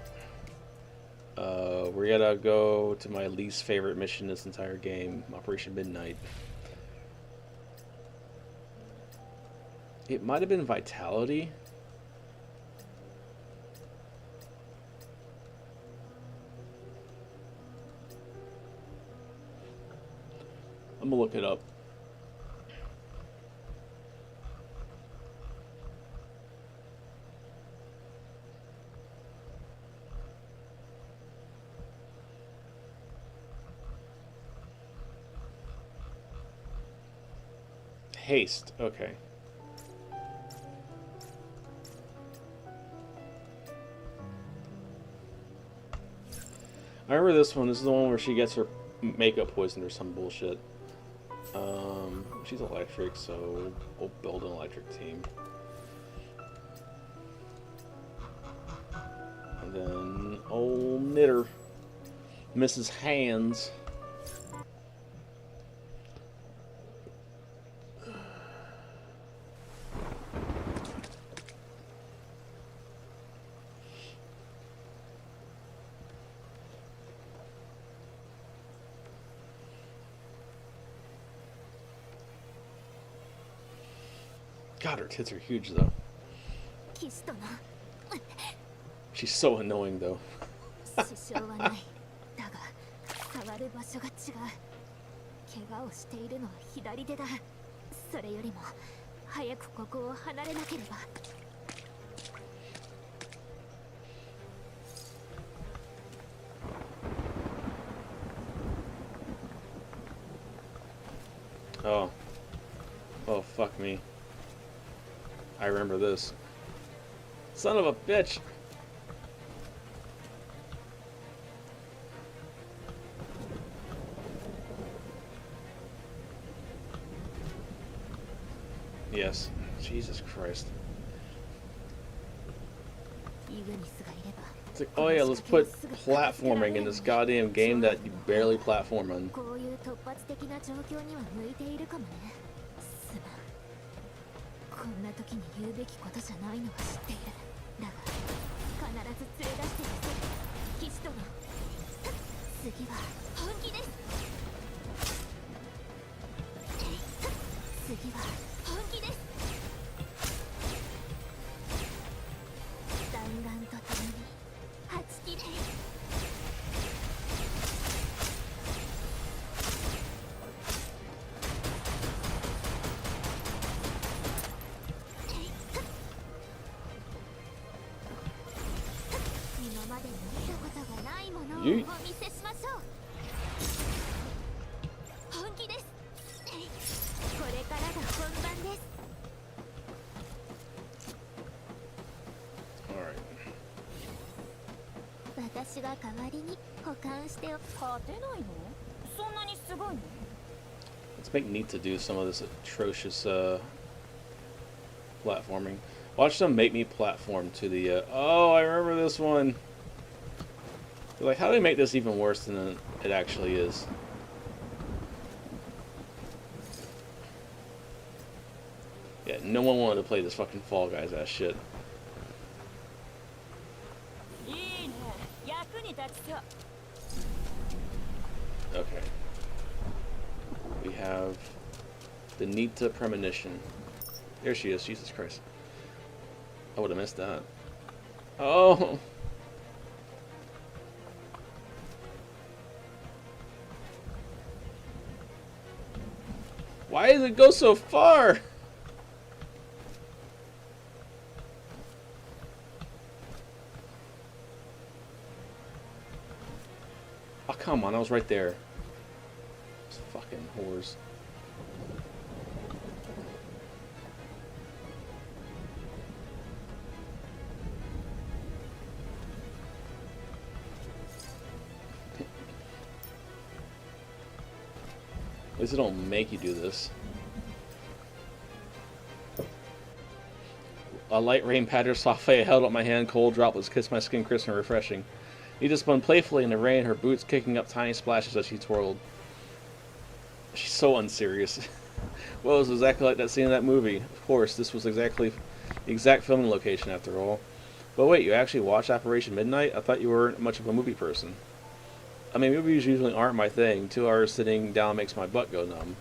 We're gonna go to my least favorite mission in this entire game, Operation Midnight. It might have been Vitality. I'm gonna look it up. haste. Okay. I remember this one. This is the one where she gets her makeup poisoned or some bullshit. She's electric, so we'll build an electric team. And then old knitter, Mrs. Hands. God, her tits are huge, though. She's so annoying, though. Oh. Oh, fuck me. I remember this. Son of a bitch! Yes. Jesus Christ. It's like, oh yeah, let's put platforming in this goddamn game that you barely platform on. Yeet. Alright. Let's make Nita do some of this atrocious platforming. Watch them make me platform to the oh, I remember this one. They're like, how do they make this even worse than it actually is? Yeah, no one wanted to play this fucking Fall Guys ass shit. Okay. We have the Nita Premonition. There she is, Jesus Christ. I would have missed that. Oh! Why does it go so far? Oh, come on, I was right there. Those fucking whores. At least they don't make you do this. A light rain patters softly. I held up my hand. Cold droplets kissed my skin, crisp and refreshing. Nita spun playfully in the rain, her boots kicking up tiny splashes as she twirled. She's so unserious. Well, it was exactly like that scene in that movie. Of course, this was exactly the exact filming location after all. But wait, you actually watched Operation Midnight? I thought you weren't much of a movie person. I mean, movies usually aren't my thing. 2 hours sitting down makes my butt go numb.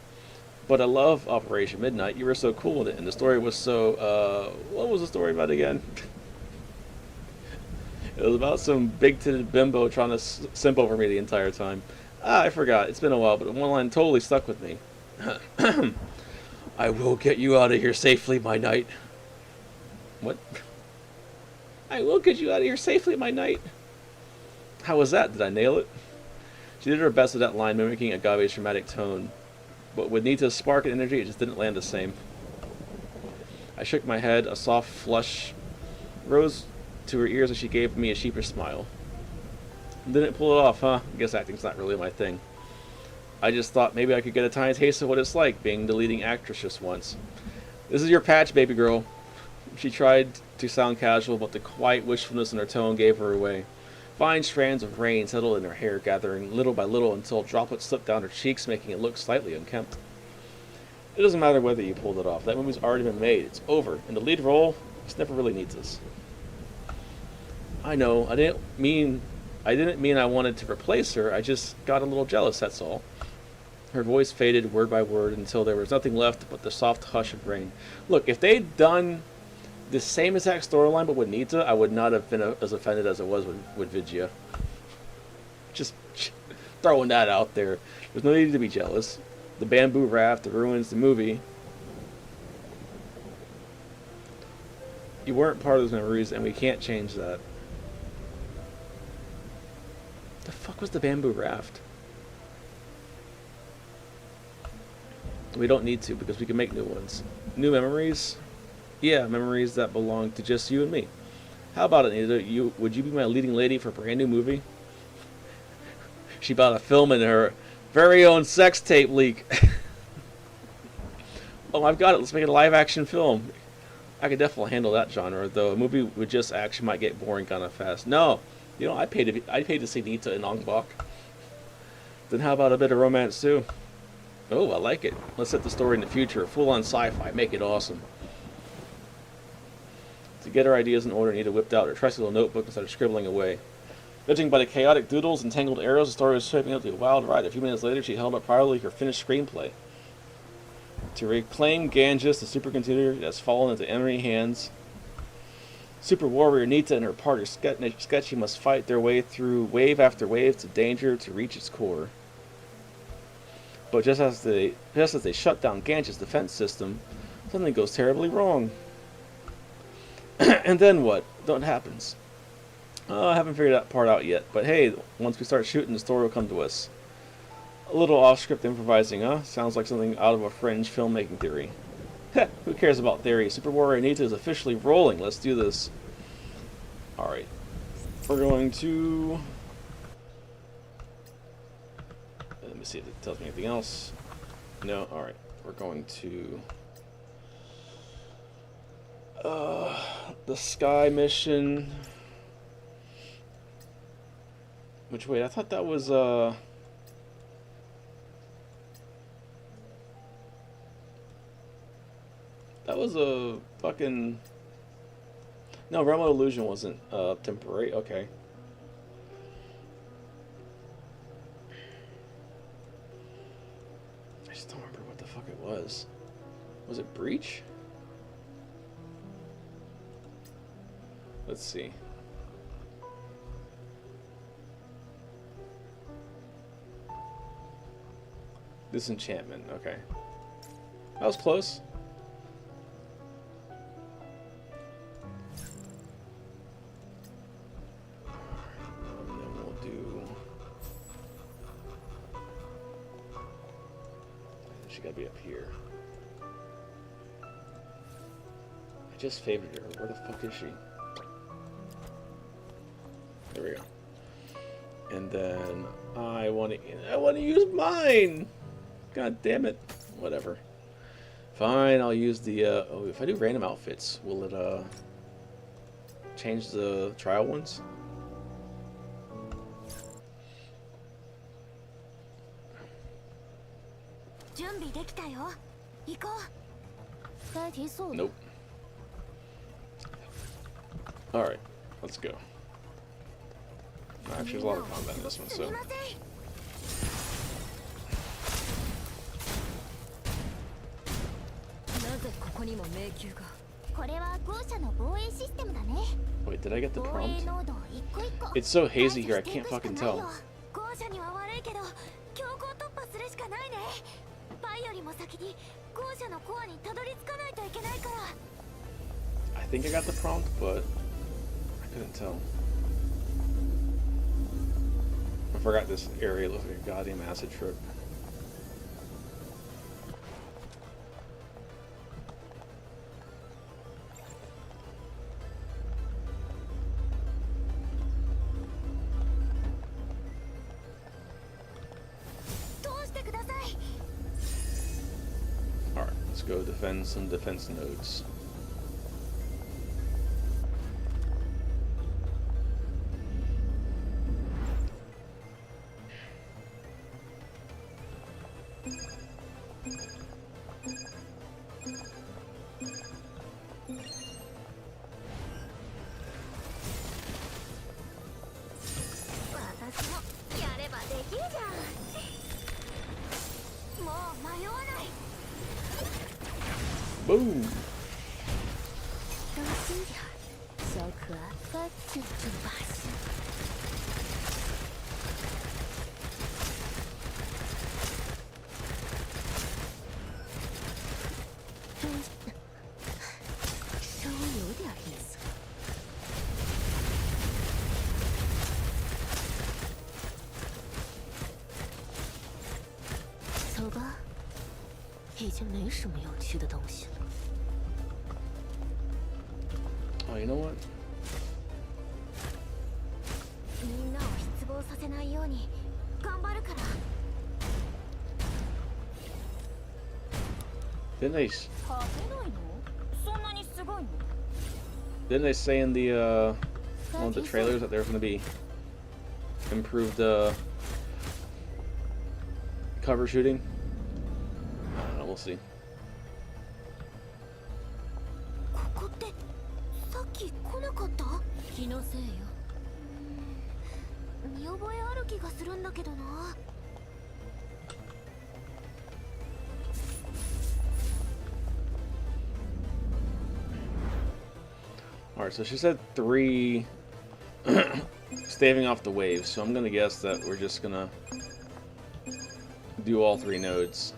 But I love Operation Midnight. You were so cool with it, and the story was so, what was the story about again? It was about some big-titted bimbo trying to simp over me the entire time. Ah, I forgot. It's been a while, but one line totally stuck with me. I will get you out of here safely, my knight. What? I will get you out of here safely, my knight. How was that? Did I nail it? She did her best with that line, mimicking Agave's dramatic tone. but with Nita's spark and energy, it just didn't land the same. I shook my head. A soft flush rose to her ears as she gave me a sheepish smile. Didn't pull it off, huh? I guess acting's not really my thing. I just thought maybe I could get a tiny taste of what it's like being the leading actress just once. This is your patch, baby girl. She tried to sound casual, but the quiet wishfulness in her tone gave her away. Fine strands of rain settled in her hair, gathering little by little until droplets slipped down her cheeks, making it look slightly unkempt. It doesn't matter whether you pulled it off. That movie's already been made. It's over. And the lead role just never really needs us. I know. I didn't mean I wanted to replace her. I just got a little jealous, that's all. Her voice faded word by word until there was nothing left but the soft hush of rain. Look, if they'd done the same exact storyline but with Nita, I would not have been as offended as I was with Vigia. Just throwing that out there. There's no need to be jealous. The bamboo raft, the ruins, the movie. You weren't part of those memories, and we can't change that. The fuck was the bamboo raft? We don't need to, because we can make new ones. New memories? Yeah, memories that belong to just you and me. How about it, Nita? Would you be my leading lady for a brand new movie? She about to film in her very own sex tape leak. Oh, I've got it. Let's make it a live action film. I could definitely handle that genre, though a movie with just action might get boring kind of fast. No, you know, I paid to see Nita in Ong Bak. Then how about a bit of romance too? Oh, I like it. Let's set the story in the future. Full-on sci-fi. Make it awesome. To get her ideas in order, Nita whipped out her trusty little notebook and started scribbling away. Judging by the chaotic doodles and tangled arrows, the story was shaping up to be a wild ride. A few minutes later, she held up proudly her finished screenplay. To reclaim Ganges, the supercomputer that has fallen into enemy hands, Super Warrior Nita and her partner Sketchy must fight their way through wave after wave to danger to reach its core. But just as they shut down Ganges' defense system, something goes terribly wrong. And then what? What happens? I haven't figured that part out yet, but hey, once we start shooting, the story will come to us. A little off-script improvising, huh? Sounds like something out of a fringe filmmaking theory. Heh, who cares about theory? Super Warrior Nita is officially rolling. Let's do this. Alright. We're going to... Let me see if it tells me anything else. No? Alright. We're going to... the Sky mission... Which, wait, I thought that was, that was a fucking... No, Realm of Illusion wasn't, temporary. Okay. I just don't remember what the fuck it was. Was it Breach? Let's see. Disenchantment, okay. That was close. And then we'll do... She gotta be up here. I just favored her. Where the fuck is she? There we go. And then I want to use mine. God damn it. Whatever. Fine, I'll use the, oh, if I do random outfits, will it, change the trial ones? Nope. Alright, let's go. Actually, there's a lot of combat in this one, so... Wait, did I get the prompt? It's so hazy here, I can't fucking tell. I think I got the prompt, but I couldn't tell. I forgot this area looks like a goddamn acid trip. go defend some defense nodes. Boom!
当心点儿，小可爱，该就这把戏。稍微有点意思。走吧，已经没什么有趣的东西了。
Oh, you know what?
みんなを失望させないように頑張るから。
Didn't they
勝てないの？そんなにすごいの？
didn't they say in the one of the trailers that there's going to be improved cover shooting? I don't know. We'll see.
ここってさっき来なかった？
気のせいよ。
見覚えある気がするんだけどな。
Alright, so she said 3 staving off the waves, so I'm gonna guess that we're just gonna do all 3 nodes.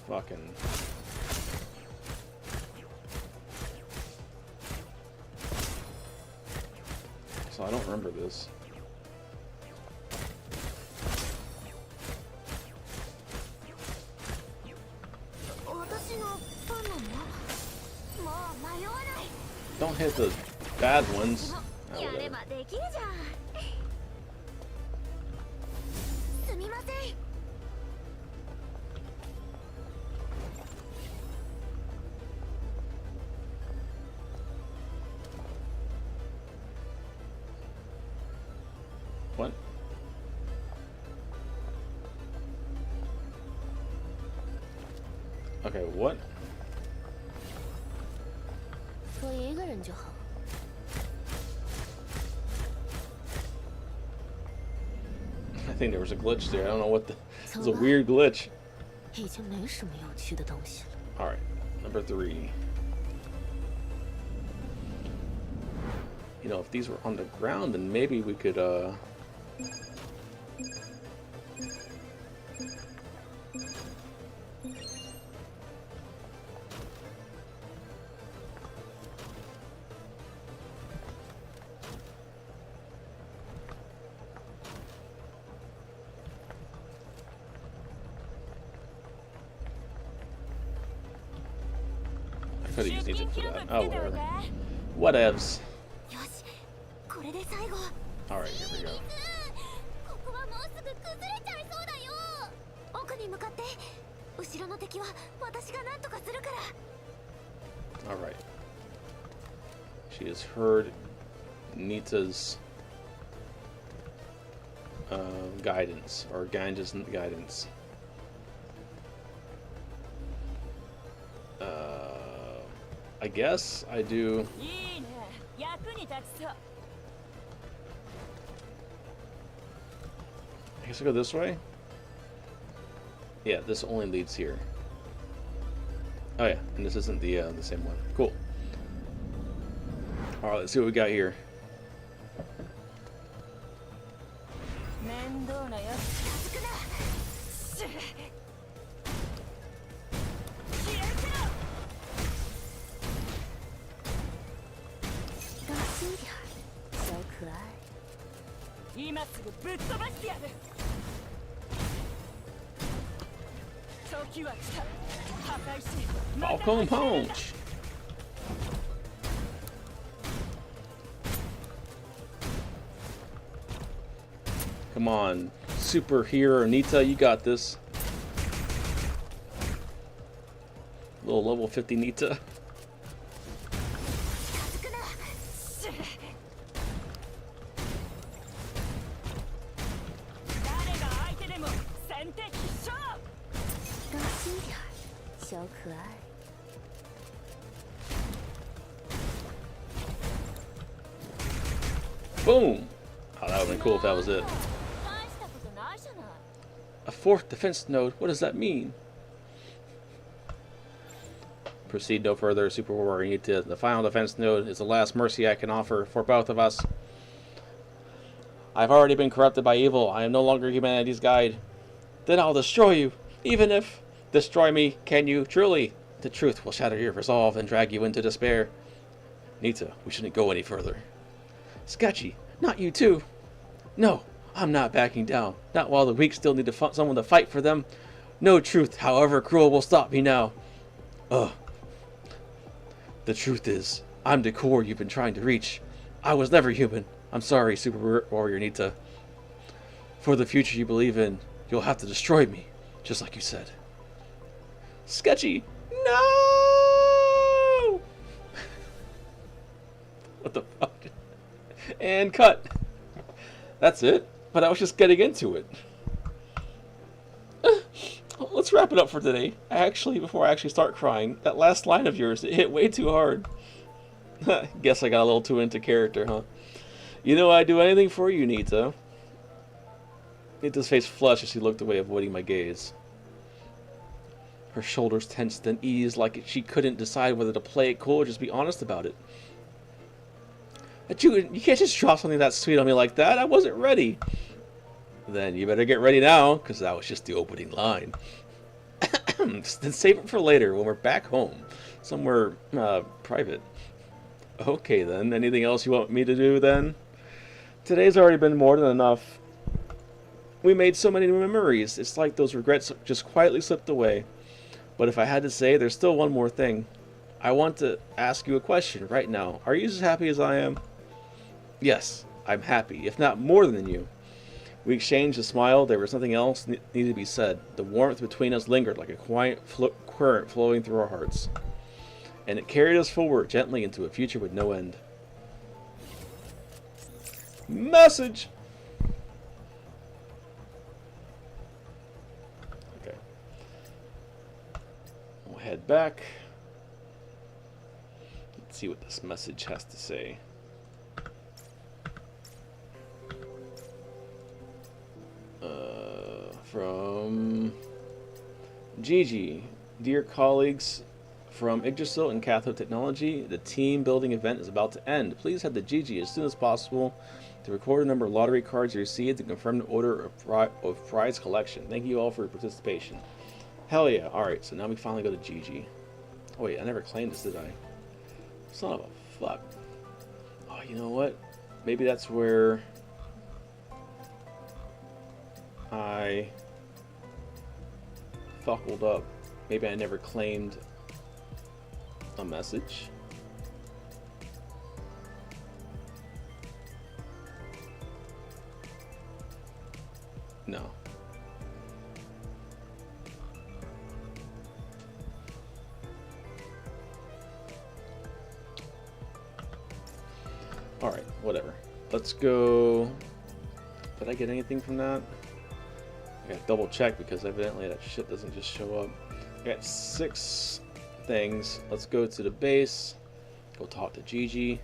Fucking. So I don't remember this.
私のファンなの？もう迷わない。
Don't hit the bad ones.
やればできるじゃん。すみません。
What? Okay, what?
我一个人就好。
I think there was a glitch there. I don't know what the. It was a weird glitch.
已经没什么有趣的东西了。
Alright, number 3. You know, if these were on the ground, then maybe we could, I could have used it for that. Oh, whatever. Whatevs.
よし、これで最後。
Alright, here we go.
ここはもうすぐ崩れちゃいそうだよ。奥に向かって。後ろの敵は私が何とかするから。
Alright. She has heard Nita's guidance, or Ganja's guidance. I guess I do.
いいね。役に立ちそう。
I guess I go this way? Yeah, this only leads here. Oh yeah, and this isn't the same one. Cool. Alright, let's see what we got here.
面倒なやつ。
近づくな。
しっ。
当心点儿，小可爱。
今すぐぶっ飛ばしてやる。時は来た。破壊し。
Falcon Punch! Come on, superhero Nita, you got this. Little level 50 Nita. Boom! Oh, that would have been cool if that was it. A fourth defense node? What does that mean? Proceed no further, Super Warrior Nita. The final defense node is the last mercy I can offer for both of us. I've already been corrupted by evil. I am no longer humanity's guide. Then I'll destroy you. Even if destroy me, can you truly? The truth will shatter your resolve and drag you into despair. Nita, we shouldn't go any further. Sketchy, not you too. No, I'm not backing down. Not while the weak still need someone to fight for them. No truth, however cruel, will stop me now. Ugh. The truth is, I'm the core you've been trying to reach. I was never human. I'm sorry, Super Warrior Nita. For the future you believe in, you'll have to destroy me, just like you said. Sketchy, no! What the fuck? And cut. That's it. But I was just getting into it. Let's wrap it up for today. Before I actually start crying, that last line of yours, it hit way too hard. Guess I got a little too into character, huh? You know I'd do anything for you, Nita. Nita's face flushed as she looked away, avoiding my gaze. Her shoulders tensed and eased like she couldn't decide whether to play it cool or just be honest about it. But you can't just drop something that sweet on me like that. I wasn't ready. Then you better get ready now, because that was just the opening line. Then save it for later when we're back home. Somewhere private. Okay then, anything else you want me to do then? Today's already been more than enough. We made so many memories. It's like those regrets just quietly slipped away. But if I had to say, there's still one more thing. I want to ask you a question right now. Are you as happy as I am? Yes, I'm happy, if not more than you. We exchanged a smile. There was nothing else needed to be said. The warmth between us lingered like a quiet current flowing through our hearts. And it carried us forward gently into a future with no end. Message! Okay. We'll head back. Let's see what this message has to say. From Gigi. Dear colleagues from Yggdrasil and Cathode Technology, the team building event is about to end. Please head to Gigi as soon as possible to record the number of lottery cards you received and confirm the order of prize collection. Thank you all for your participation. Hell yeah. Alright, so now we finally go to Gigi. Oh wait, I never claimed this, did I? Son of a fuck. Oh, you know what? Maybe that's where I fuckled up. Maybe I never claimed a message. No. Alright, whatever. Let's go. Did I get anything from that? I gotta double check because evidently that shit doesn't just show up. I got 6 things. Let's go to the base. Go talk to Gigi.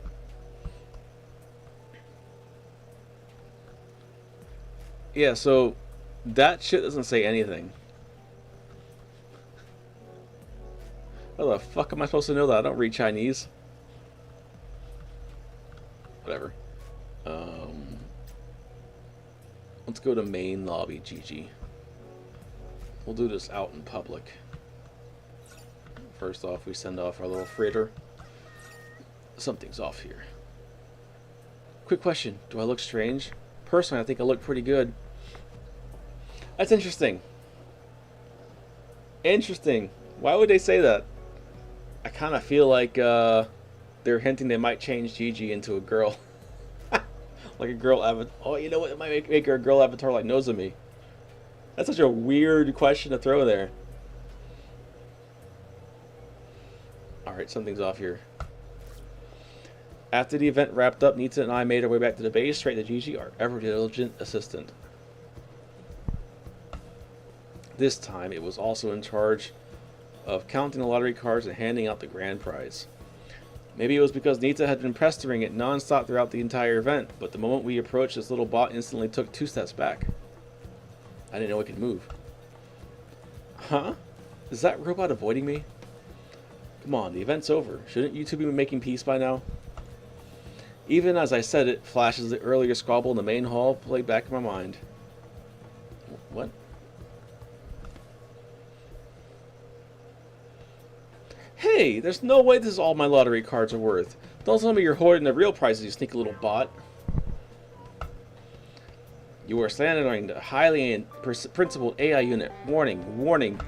Yeah, so that shit doesn't say anything. How the fuck am I supposed to know that? I don't read Chinese. Whatever. Let's go to main lobby, Gigi. We'll do this out in public. First off, we send off our little freighter. Something's off here. Quick question. Do I look strange? Personally, I think I look pretty good. That's interesting. Interesting. Why would they say that? I kind of feel like they're hinting they might change Gigi into a girl. Like a girl avatar. Oh, you know what? It might make her a girl avatar like Nozomi. That's such a weird question to throw there. Alright, something's off here. After the event wrapped up, Nita and I made our way back to the base, straight to Gigi, our ever-diligent assistant. This time, it was also in charge of counting the lottery cards and handing out the grand prize. Maybe it was because Nita had been pestering it non-stop throughout the entire event, but the moment we approached, this little bot instantly took 2 steps back. I didn't know it could move. Huh? Is that robot avoiding me? Come on, the event's over. Shouldn't you two be making peace by now? Even as I said it, flashes of the earlier squabble in the main hall played back in my mind. What? Hey, there's no way this is all my lottery cards are worth. Don't tell me you're hoarding the real prizes, you sneaky little bot. You are slandering the highly principled AI unit. Warning, warning.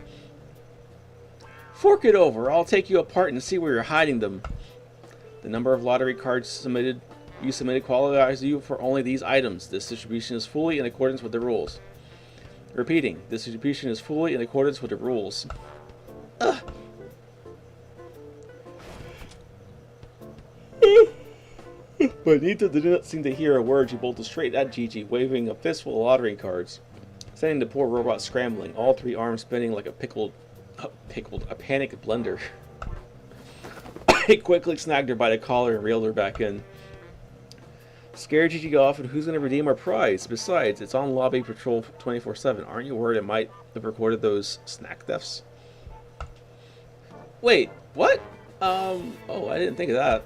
Fork it over. I'll take you apart and see where you're hiding them. The number of lottery cards you submitted qualifies you for only these items. This distribution is fully in accordance with the rules. Repeating, this distribution is fully in accordance with the rules. Ugh. But Nita did not seem to hear a word. She bolted straight at Gigi, waving a fistful of lottery cards, sending the poor robot scrambling, all 3 arms spinning like a panicked blender. He quickly snagged her by the collar and reeled her back in. Scared Gigi off, and who's going to redeem our prize? Besides, it's on lobby patrol 24/7. Aren't you worried it might have recorded those snack thefts? Wait, what? Oh, I didn't think of that.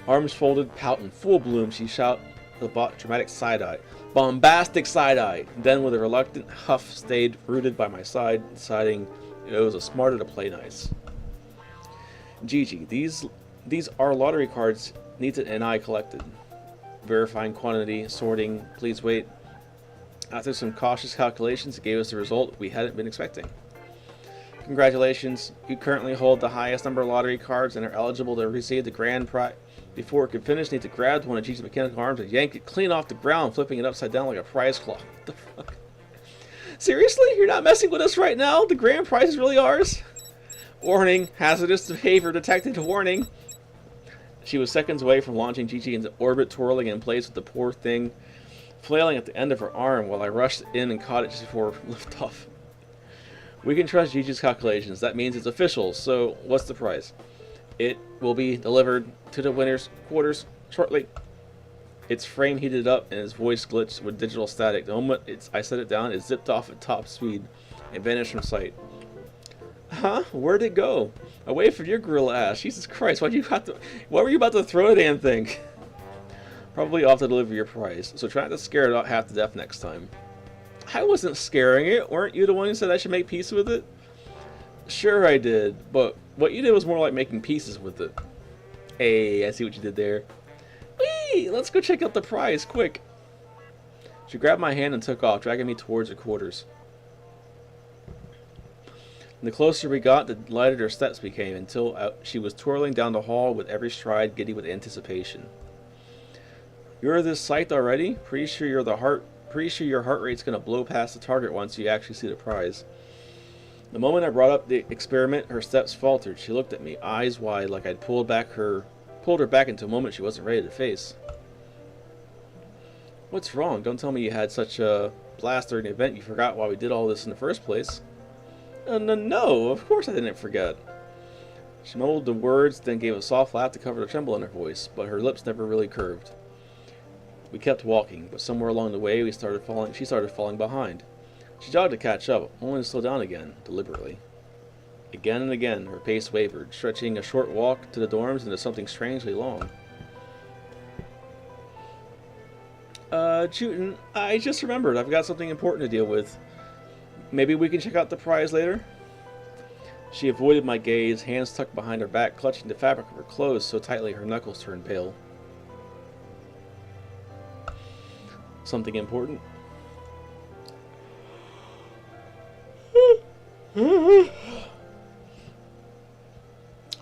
Arms folded, pout in full bloom, she shot the bot dramatic side-eye. Bombastic side-eye! Then, with a reluctant huff, stayed rooted by my side, deciding it was smarter to play nice. Gigi, these are lottery cards Nita and I collected. Verifying quantity, sorting, please wait. After some cautious calculations, it gave us the result we hadn't been expecting. Congratulations, you currently hold the highest number of lottery cards and are eligible to receive the grand prize. Before it could finish, Nita grabbed one of Gigi's mechanical arms and yanked it clean off the ground, flipping it upside down like a prize claw. What the fuck? Seriously? You're not messing with us right now? The grand prize is really ours? Warning, hazardous behavior detected. Warning. She was seconds away from launching Gigi into orbit, twirling in place with the poor thing flailing at the end of her arm while I rushed in and caught it just before liftoff. We can trust Gigi's calculations. That means it's official. So, what's the prize? It will be delivered to the winner's quarters shortly. Its frame heated up and his voice glitched with digital static. The moment I set it down, it zipped off at top speed and vanished from sight. Huh? Where'd it go? Away from your gorilla ass. Jesus Christ, why were you about to throw the damn thing? Probably off to deliver your prize, so try not to scare it out half to death next time. I wasn't scaring it. Weren't you the one who said I should make peace with it? Sure I did, but what you did was more like making pieces with it. Hey, I see what you did there. Whee! Let's go check out the prize, quick. She grabbed my hand and took off, dragging me towards her quarters. And the closer we got, the lighter her steps became, until she was twirling down the hall with every stride giddy with anticipation. You're this psyched already? Pretty sure your heart rate's gonna blow past the target once you actually see the prize. The moment I brought up the experiment, her steps faltered. She looked at me, eyes wide, like I'd pulled her back into a moment she wasn't ready to face. What's wrong? Don't tell me you had such a blast during the event you forgot why we did all this in the first place. No, of course I didn't forget. She mumbled the words, then gave a soft laugh to cover the tremble in her voice, but her lips never really curved. We kept walking, but somewhere along the way she started falling behind. She jogged to catch up, only to slow down again, deliberately. Again and again, her pace wavered, stretching a short walk to the dorms into something strangely long. Jutin, I just remembered. I've got something important to deal with. Maybe we can check out the prize later? She avoided my gaze, hands tucked behind her back, clutching the fabric of her clothes so tightly her knuckles turned pale. Something important?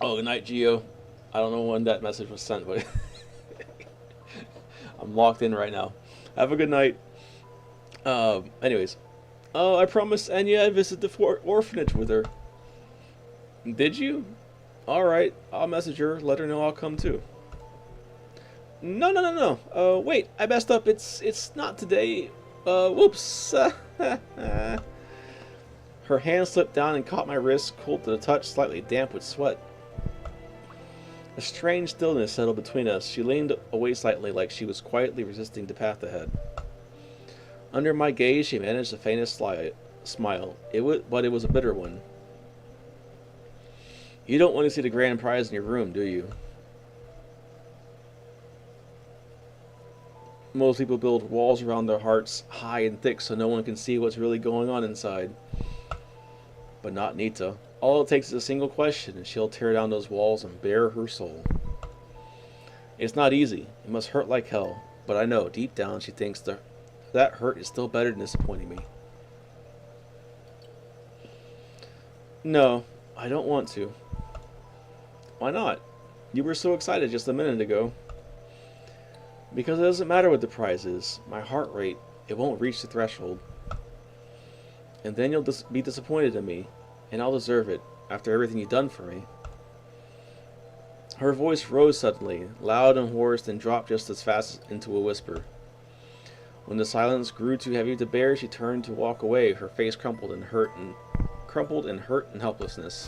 Oh, good night, Gio. I don't know when that message was sent, but I'm locked in right now. Have a good night. Anyways. I promised Enya I'd visit the orphanage with her. Did you? Alright, I'll message her, let her know I'll come too. No. Wait, I messed up. It's not today. Whoops. Her hand slipped down and caught my wrist, cold to the touch, slightly damp with sweat. A strange stillness settled between us. She leaned away slightly, like she was quietly resisting the path ahead. Under my gaze, she managed the faintest smile. But it was a bitter one. You don't want to see the grand prize in your room, do you? Most people build walls around their hearts, high and thick, so no one can see what's really going on inside. But not Nita. All it takes is a single question, and she'll tear down those walls and bare her soul. It's not easy. It must hurt like hell. But I know, deep down, she thinks that hurt is still better than disappointing me. No, I don't want to. Why not? You were so excited just a minute ago. Because it doesn't matter what the prize is. My heart rate, it won't reach the threshold. And then you'll be disappointed in me. And I'll deserve it, after everything you've done for me. Her voice rose suddenly, loud and hoarse, then dropped just as fast into a whisper. When the silence grew too heavy to bear, she turned to walk away, her face crumpled in hurt and helplessness.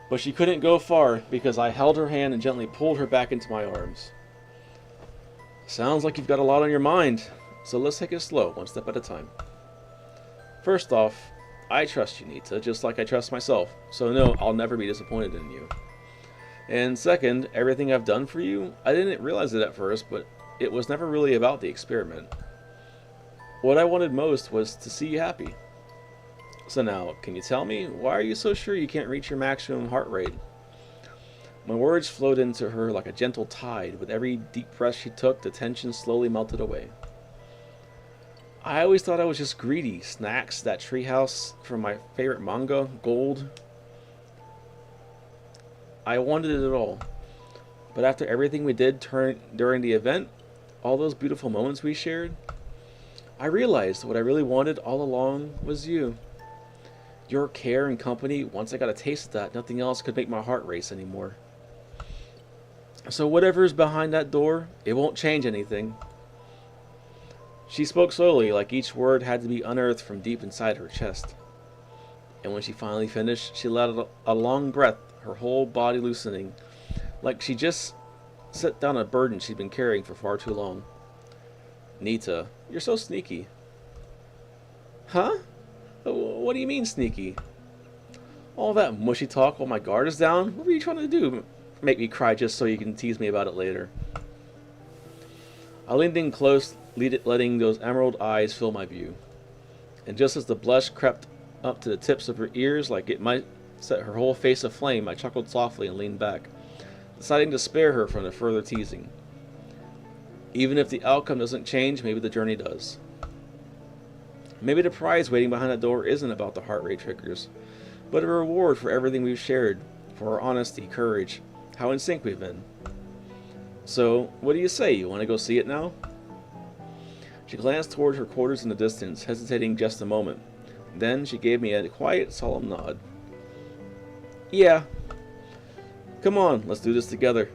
But she couldn't go far, because I held her hand and gently pulled her back into my arms. Sounds like you've got a lot on your mind, so let's take it slow, one step at a time. First off, I trust you, Nita, just like I trust myself, so no, I'll never be disappointed in you. And second, everything I've done for you, I didn't realize it at first, but it was never really about the experiment. What I wanted most was to see you happy. So now, can you tell me, why are you so sure you can't reach your maximum heart rate? My words flowed into her like a gentle tide. With every deep breath she took, the tension slowly melted away. I always thought I was just greedy. Snacks, that treehouse from my favorite manga, gold. I wanted it all. But after everything we did during the event, all those beautiful moments we shared, I realized what I really wanted all along was you. Your care and company. Once I got a taste of that, nothing else could make my heart race anymore. So whatever's behind that door, it won't change anything. She spoke slowly, like each word had to be unearthed from deep inside her chest. And when she finally finished, she let out a long breath, her whole body loosening, like she just set down a burden she'd been carrying for far too long. Nita, you're so sneaky. Huh? What do you mean sneaky? All that mushy talk while my guard is down? What were you trying to do? Make me cry just so you can tease me about it later. I leaned in close, letting those emerald eyes fill my view. And just as the blush crept up to the tips of her ears like it might set her whole face aflame, I chuckled softly and leaned back, deciding to spare her from the further teasing. Even if the outcome doesn't change, maybe the journey does. Maybe the prize waiting behind the door isn't about the heart rate triggers, but a reward for everything we've shared, for our honesty, courage, how in sync we've been. So, what do you say? You want to go see it now? She glanced toward her quarters in the distance, hesitating just a moment. Then she gave me a quiet, solemn nod. Yeah. Come on, let's do this together.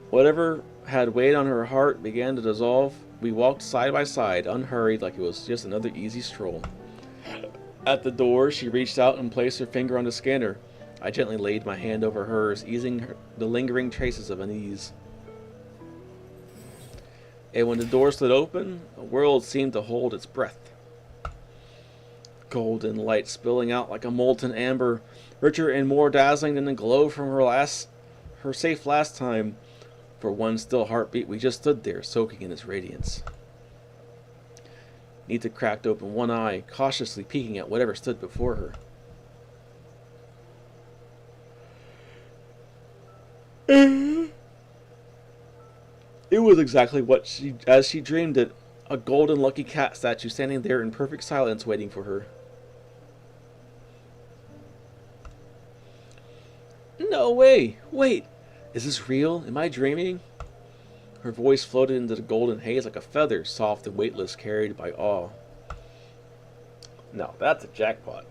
Whatever had weighed on her heart began to dissolve. We walked side by side, unhurried, like it was just another easy stroll. At the door, she reached out and placed her finger on the scanner. I gently laid my hand over hers, easing the lingering traces of unease. And when the door slid open, the world seemed to hold its breath. Golden light spilling out like a molten amber, richer and more dazzling than the glow from her safe last time. For one still heartbeat, we just stood there, soaking in its radiance. Nita cracked open one eye, cautiously peeking at whatever stood before her. It was exactly as she dreamed it, a golden lucky cat statue standing there in perfect silence waiting for her. No way! Wait! Is this real? Am I dreaming? Her voice floated into the golden haze like a feather, soft and weightless, carried by awe. Now, that's a jackpot.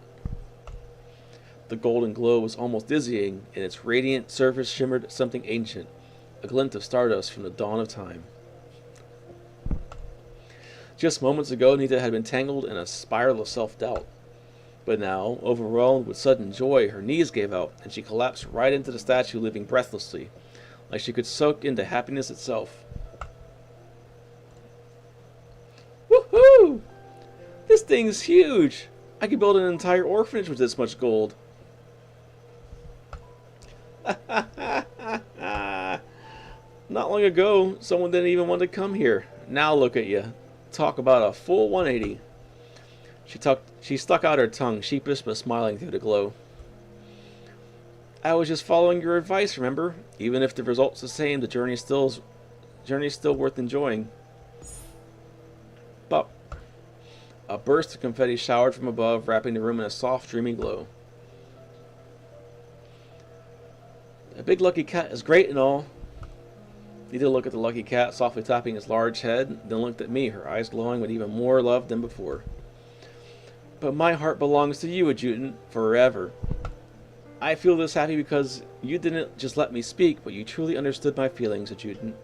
The golden glow was almost dizzying, and its radiant surface shimmered something ancient, a glint of stardust from the dawn of time. Just moments ago, Nita had been tangled in a spiral of self-doubt. But now, overwhelmed with sudden joy, her knees gave out, and she collapsed right into the statue, living breathlessly, like she could soak into happiness itself. Woohoo! This thing's huge! I could build an entire orphanage with this much gold. Not long ago, someone didn't even want to come here. Now look at you. Talk about a full 180. She stuck out her tongue, sheepish but smiling through the glow. I was just following your advice, remember? Even if the result's the same, the journey's still worth enjoying. But a burst of confetti showered from above, wrapping the room in a soft, dreamy glow. A big lucky cat is great and all. Nita looked at the lucky cat, softly tapping its large head, then looked at me, her eyes glowing with even more love than before. But my heart belongs to you, adjutant, forever. I feel this happy because you didn't just let me speak, but you truly understood my feelings, adjutant.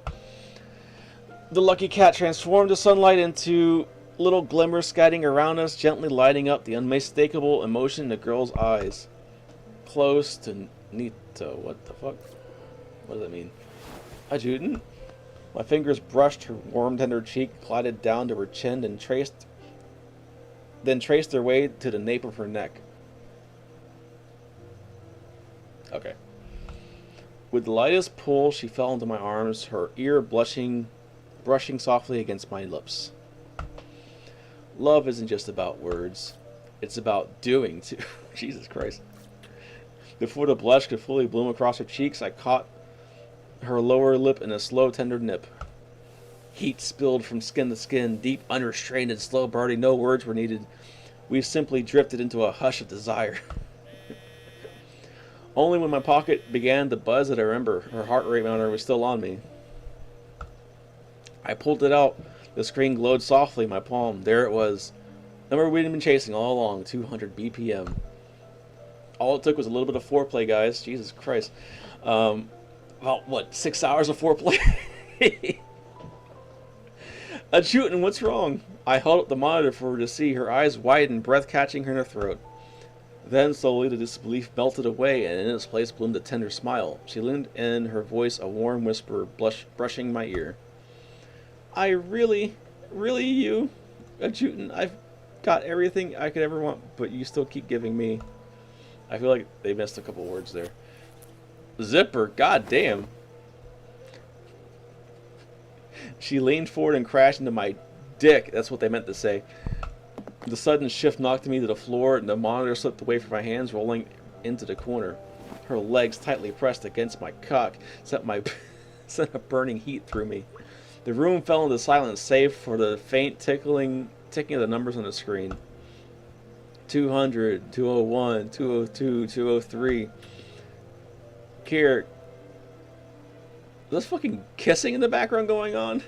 The lucky cat transformed the sunlight into little glimmers scattering around us, gently lighting up the unmistakable emotion in the girl's eyes. Close to Nita. What the fuck? What does that mean? Adjutant? My fingers brushed her warm, tender cheek, glided down to her chin, and traced their way to the nape of her neck. Okay. With the lightest pull, she fell into my arms, her ear brushing softly against my lips. Love isn't just about words. It's about doing, too. Jesus Christ. Before the blush could fully bloom across her cheeks, I caught her lower lip in a slow, tender nip. Heat spilled from skin to skin, deep, unrestrained, and slow burning. No words were needed. We simply drifted into a hush of desire. Only when my pocket began to buzz did I remember her heart rate monitor was still on me. I pulled it out. The screen glowed softly in my palm. There it was. Number we'd been chasing all along, 200 BPM. All it took was a little bit of foreplay, guys. Jesus Christ. About, what, 6 hours of foreplay? Adjutant, what's wrong? I held up the monitor for her to see, her eyes widen, breath catching her in her throat. Then, slowly, the disbelief melted away, and in its place bloomed a tender smile. She leaned in, her voice a warm whisper, brushing my ear. I really, you, adjutant, I've got everything I could ever want, but you still keep giving me. I feel like they missed a couple words there. Zipper, goddamn. She leaned forward and crashed into my dick. That's what they meant to say. The sudden shift knocked me to the floor, and the monitor slipped away from my hands, rolling into the corner. Her legs tightly pressed against my cock sent a burning heat through me. The room fell into silence, save for the faint ticking of the numbers on the screen. 200, 201, 202, 203. Kier, there's fucking kissing in the background going on.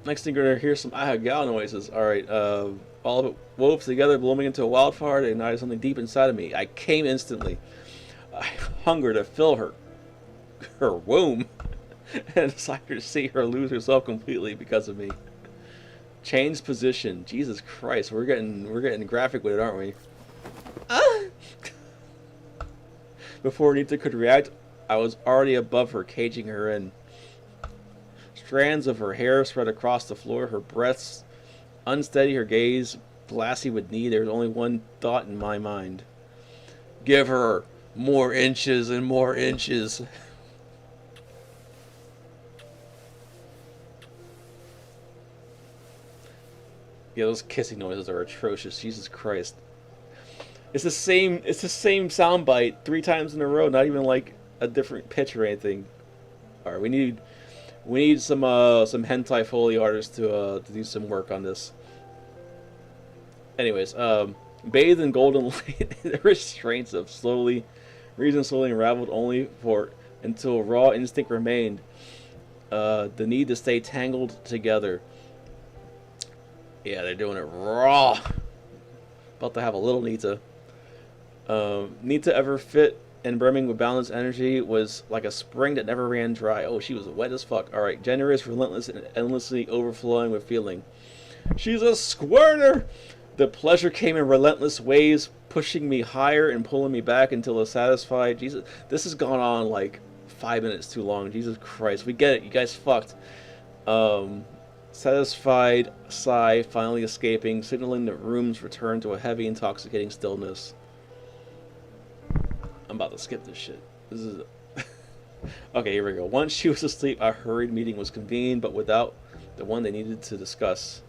Next thing you're gonna hear some gal noises. Alright, all of it wove together, blooming into a wildfire that ignited something deep inside of me. I came instantly. I hungered to fill her womb, and decided to see her lose herself completely because of me. Changed position. Jesus Christ, we're getting graphic with it, aren't we? Before Nita could react, I was already above her, caging her in. Strands of her hair spread across the floor, her breaths unsteady, her gaze glassy with need. There was only one thought in my mind. Give her more inches and more inches. Yeah, those kissing noises are atrocious. Jesus Christ. It's the same soundbite 3 times in a row, not even like a different pitch or anything. Alright, we need some hentai Foley artists to do some work on this. Anyways, bathed in golden light, the restraints of slowly Reason slowly unraveled only for until raw instinct remained. The need to stay tangled together. Yeah, they're doing it raw. About to have a little Nita. Nita, ever fit and brimming with boundless energy, was like a spring that never ran dry. Oh, she was wet as fuck. Alright, generous, relentless, and endlessly overflowing with feeling. She's a squirter! The pleasure came in relentless waves, pushing me higher and pulling me back until a satisfied... Jesus, this has gone on like 5 minutes too long. Jesus Christ, we get it. You guys fucked. Satisfied sigh finally escaping, signaling that rooms return to a heavy, intoxicating stillness. I'm about to skip this shit. This is... Okay, here we go. Once she was asleep, a hurried meeting was convened, but without the one they needed to discuss.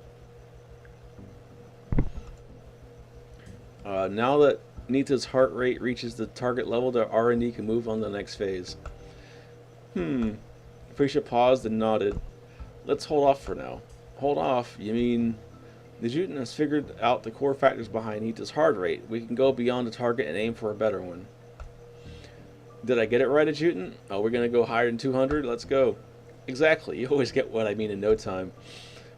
Now that Nita's heart rate reaches the target level, the R&D can move on to the next phase. Prisha paused and nodded. Let's hold off for now. Hold off? You mean... The Jutin has figured out the core factors behind Nita's heart rate. We can go beyond the target and aim for a better one. Did I get it right, Adjutant? Oh, we're gonna go higher than 200? Let's go. Exactly. You always get what I mean in no time.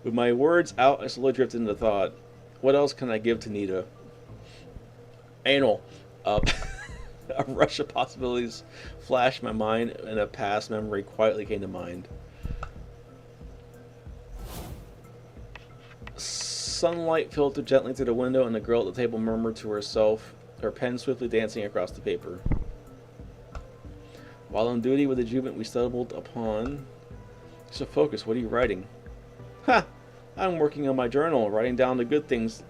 With my words out, I slowly drifted into thought. What else can I give to Nita? Anal. A rush of possibilities flashed my mind, and a past memory quietly came to mind. Sunlight filtered gently through the window, and the girl at the table murmured to herself, her pen swiftly dancing across the paper. While on duty with the Jubilant, we stumbled upon... So focus, what are you writing? Ha! I'm working on my journal, writing down the good things.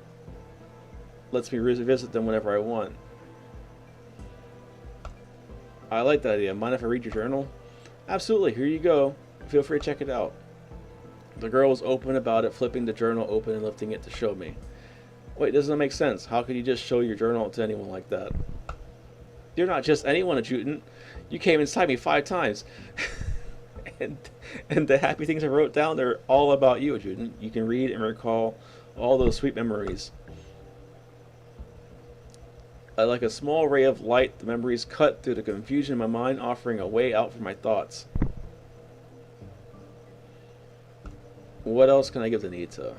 Lets me revisit them whenever I want. I like that idea. Mind if I read your journal? Absolutely, here you go. Feel free to check it out. The girl was open about it, flipping the journal open and lifting it to show me. Wait, doesn't that make sense? How could you just show your journal to anyone like that? You're not just anyone, Adjutant. You came inside me 5 times. and the happy things I wrote down, they're all about you, Adjutant. You can read and recall all those sweet memories. Like a small ray of light, the memories cut through the confusion in my mind, offering a way out for my thoughts. What else can I give to Nita?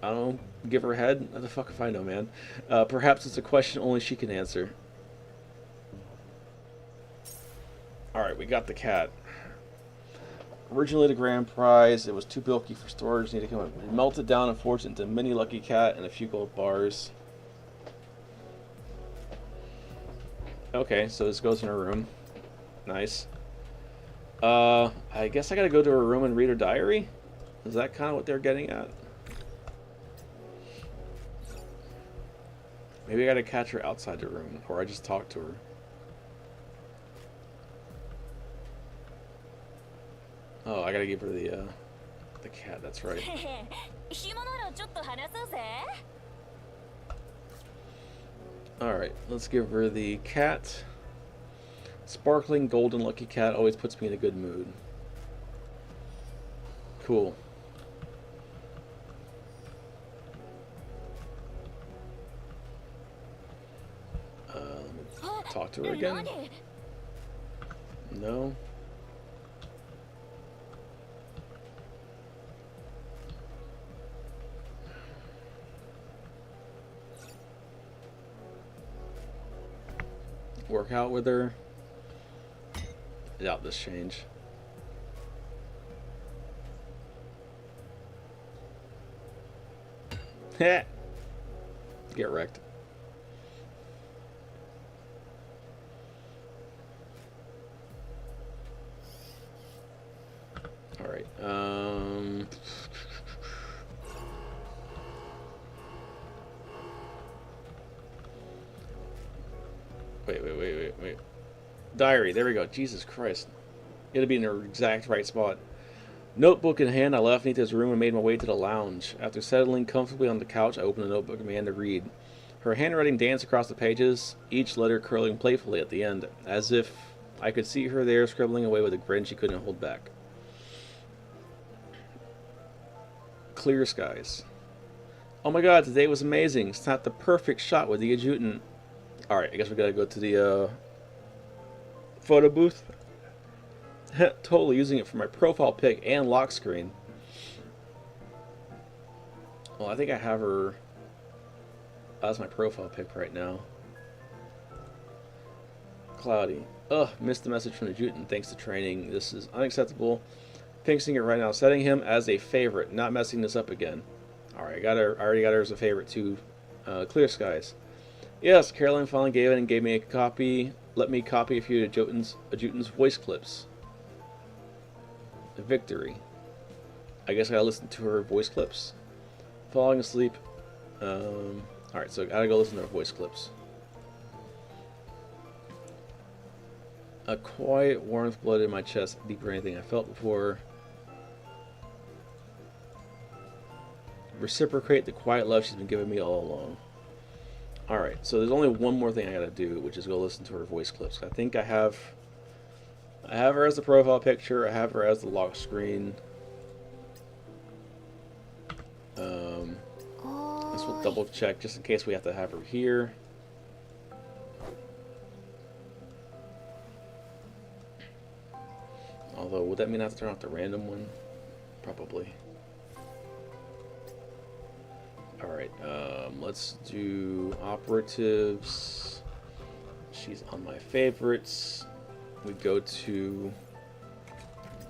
I don't know. Give her a head? What the fuck if I know, man? Perhaps it's a question only she can answer. Alright, we got the cat. Originally the grand prize, it was too bulky for storage. Need to come up. It melted down and forged into a mini lucky cat and a few gold bars. Okay, so this goes in her room. Nice. I guess I gotta go to her room and read her diary? Is that kind of what they're getting at? Maybe I gotta catch her outside the room, or I just talk to her. Oh, I gotta give her the cat, that's right. Alright, let's give her the cat. Sparkling golden lucky cat always puts me in a good mood. Cool. Let me talk to her again. No. Work out with her. I doubt this change. Heh. Get wrecked. Alright, Wait. Diary, there we go. Jesus Christ. It'll be in the exact right spot. Notebook in hand, I left Nita's room and made my way to the lounge. After settling comfortably on the couch, I opened the notebook and began to read. Her handwriting danced across the pages, each letter curling playfully at the end, as if I could see her there scribbling away with a grin she couldn't hold back. Clear skies. Oh my god, today was amazing. Snapped the perfect shot with the Adjutant. Alright, I guess we gotta go to the photo booth. Totally using it for my profile pic and lock screen. Well, I think I have her. That's my profile pic right now. Cloudy. Ugh, missed the message from the Juten. Thanks to training. This is unacceptable. Fixing it right now. Setting him as a favorite. Not messing this up again. Alright, I already got her as a favorite too. Clear Skies. Yes, Caroline finally gave it and gave me a copy. Let me copy a few of Juten's voice clips. Victory. I guess I gotta listen to her voice clips. Falling asleep. Alright, so I gotta go listen to her voice clips. A quiet warmth blood in my chest, deeper than anything I felt before. Reciprocate the quiet love she's been giving me all along. Alright, so there's only one more thing I gotta do, which is go listen to her voice clips. I think I have her as the profile picture, I have her as the lock screen. Let's double check just in case we have to have her here. Although, would that mean I have to turn off the random one? Probably. Alright, let's do operatives. She's on my favorites. We go to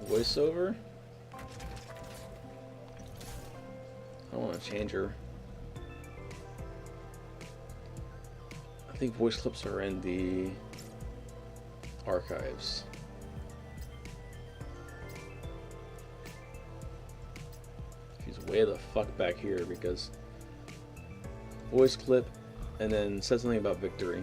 voiceover. I don't want to change her. I think voice clips are in the archives. She's way the fuck back here because voice clip and then said something about victory.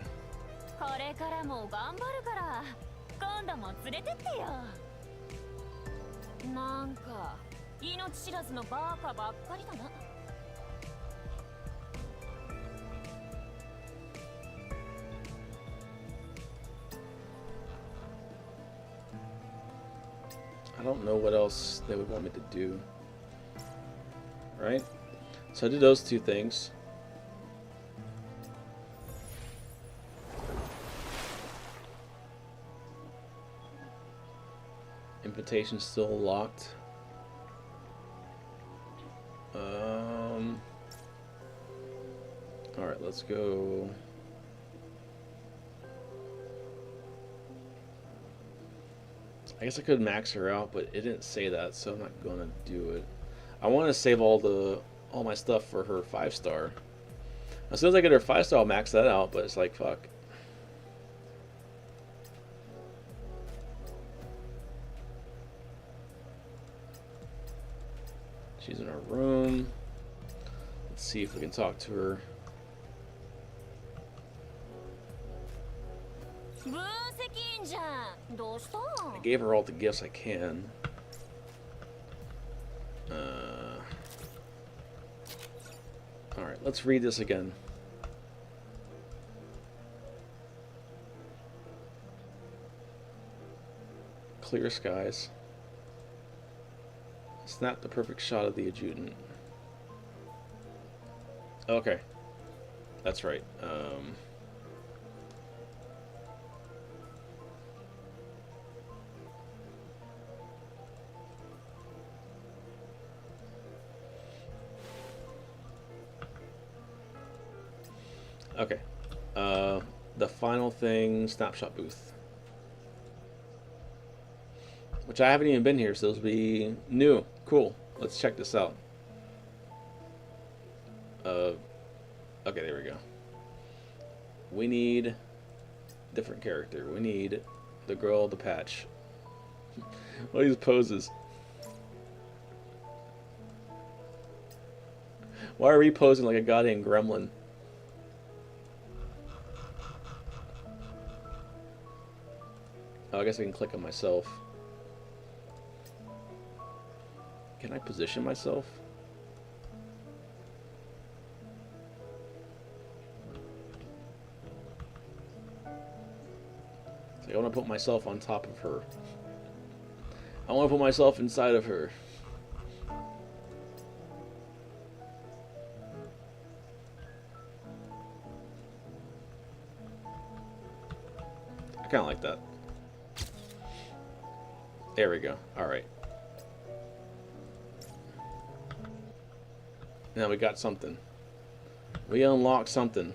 I don't know what else they would want me to do. Right? So I did those two things. Invitation still locked. Alright, let's go. I guess I could max her out, but it didn't say that, so I'm not gonna do it. I want to save all my stuff for her 5-star. As soon as I get her 5-star, I'll max that out, but it's like, fuck. She's in her room. Let's see if we can talk to her. I gave her all the gifts I can. Alright, let's read this again. Clear skies. Snap the perfect shot of the adjutant. Okay. That's right. Okay. The final thing, snapshot booth. Which I haven't even been here, so this will be new. Cool. Let's check this out. Okay, there we go. We need different character. We need the girl, the patch. What are these poses? Why are we posing like a goddamn gremlin? Oh, I guess I can click on myself. Can I position myself? I want to put myself on top of her. I want to put myself inside of her. kind of like that. There we go. Alright. Now we got something. We unlocked something.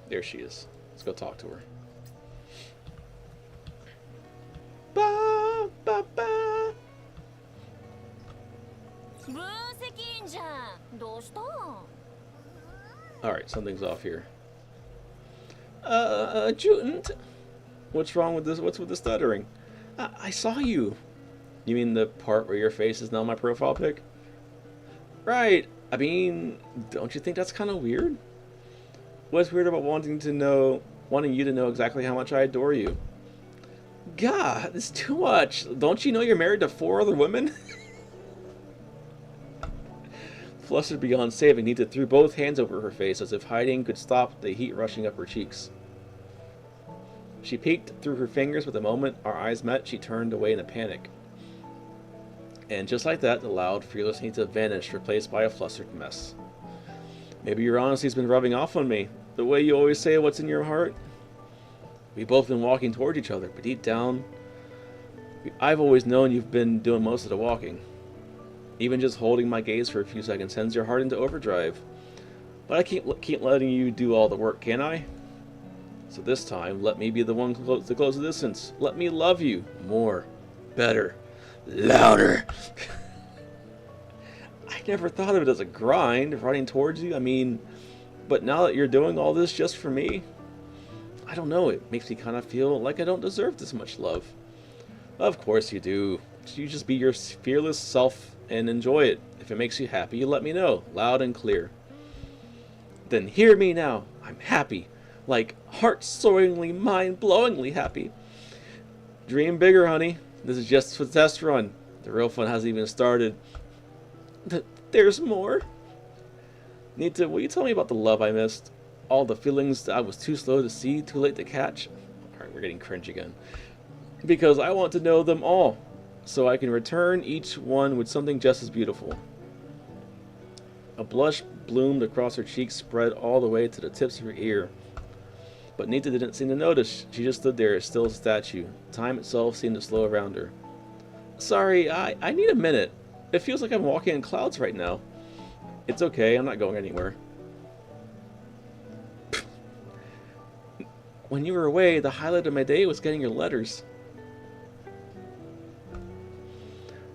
There she is. Let's go talk to her. Ba, ba, ba. Alright, something's off here. Adjutant. What's wrong with this? What's with the stuttering? I saw you. You mean the part where your face is now my profile pic? Right. I mean, don't you think that's kind of weird? What's weird about wanting you to know exactly how much I adore you? God, it's too much. Don't you know you're married to 4 other women? Flustered beyond saving, Nita threw both hands over her face as if hiding could stop the heat rushing up her cheeks. She peeked through her fingers, but the moment our eyes met, she turned away in a panic. And just like that, the loud, fearless Nita vanished, replaced by a flustered mess. Maybe your honesty's been rubbing off on me, the way you always say what's in your heart. We've both been walking toward each other, but deep down, I've always known you've been doing most of the walking. Even just holding my gaze for a few seconds sends your heart into overdrive. But I can't letting you do all the work, can I? So this time, let me be the one to close the distance. Let me love you more, better, louder. I never thought of it as a grind, running towards you. I mean, but now that you're doing all this just for me, I don't know, it makes me kind of feel like I don't deserve this much love. Of course you do. You just be your fearless self and enjoy it. If it makes you happy, you let me know, loud and clear. Then hear me now. I'm happy. Like, heart-soaringly, mind-blowingly happy. Dream bigger, honey. This is just a test run. The real fun hasn't even started. There's more? Nita, will you tell me about the love I missed? All the feelings that I was too slow to see, too late to catch? Alright, we're getting cringe again. Because I want to know them all, so I can return each one with something just as beautiful. A blush bloomed across her cheeks, spread all the way to the tips of her ear. But Nita didn't seem to notice. She just stood there, still as a statue. Time itself seemed to slow around her. Sorry, I need a minute. It feels like I'm walking in clouds right now. It's okay, I'm not going anywhere. When you were away, the highlight of my day was getting your letters.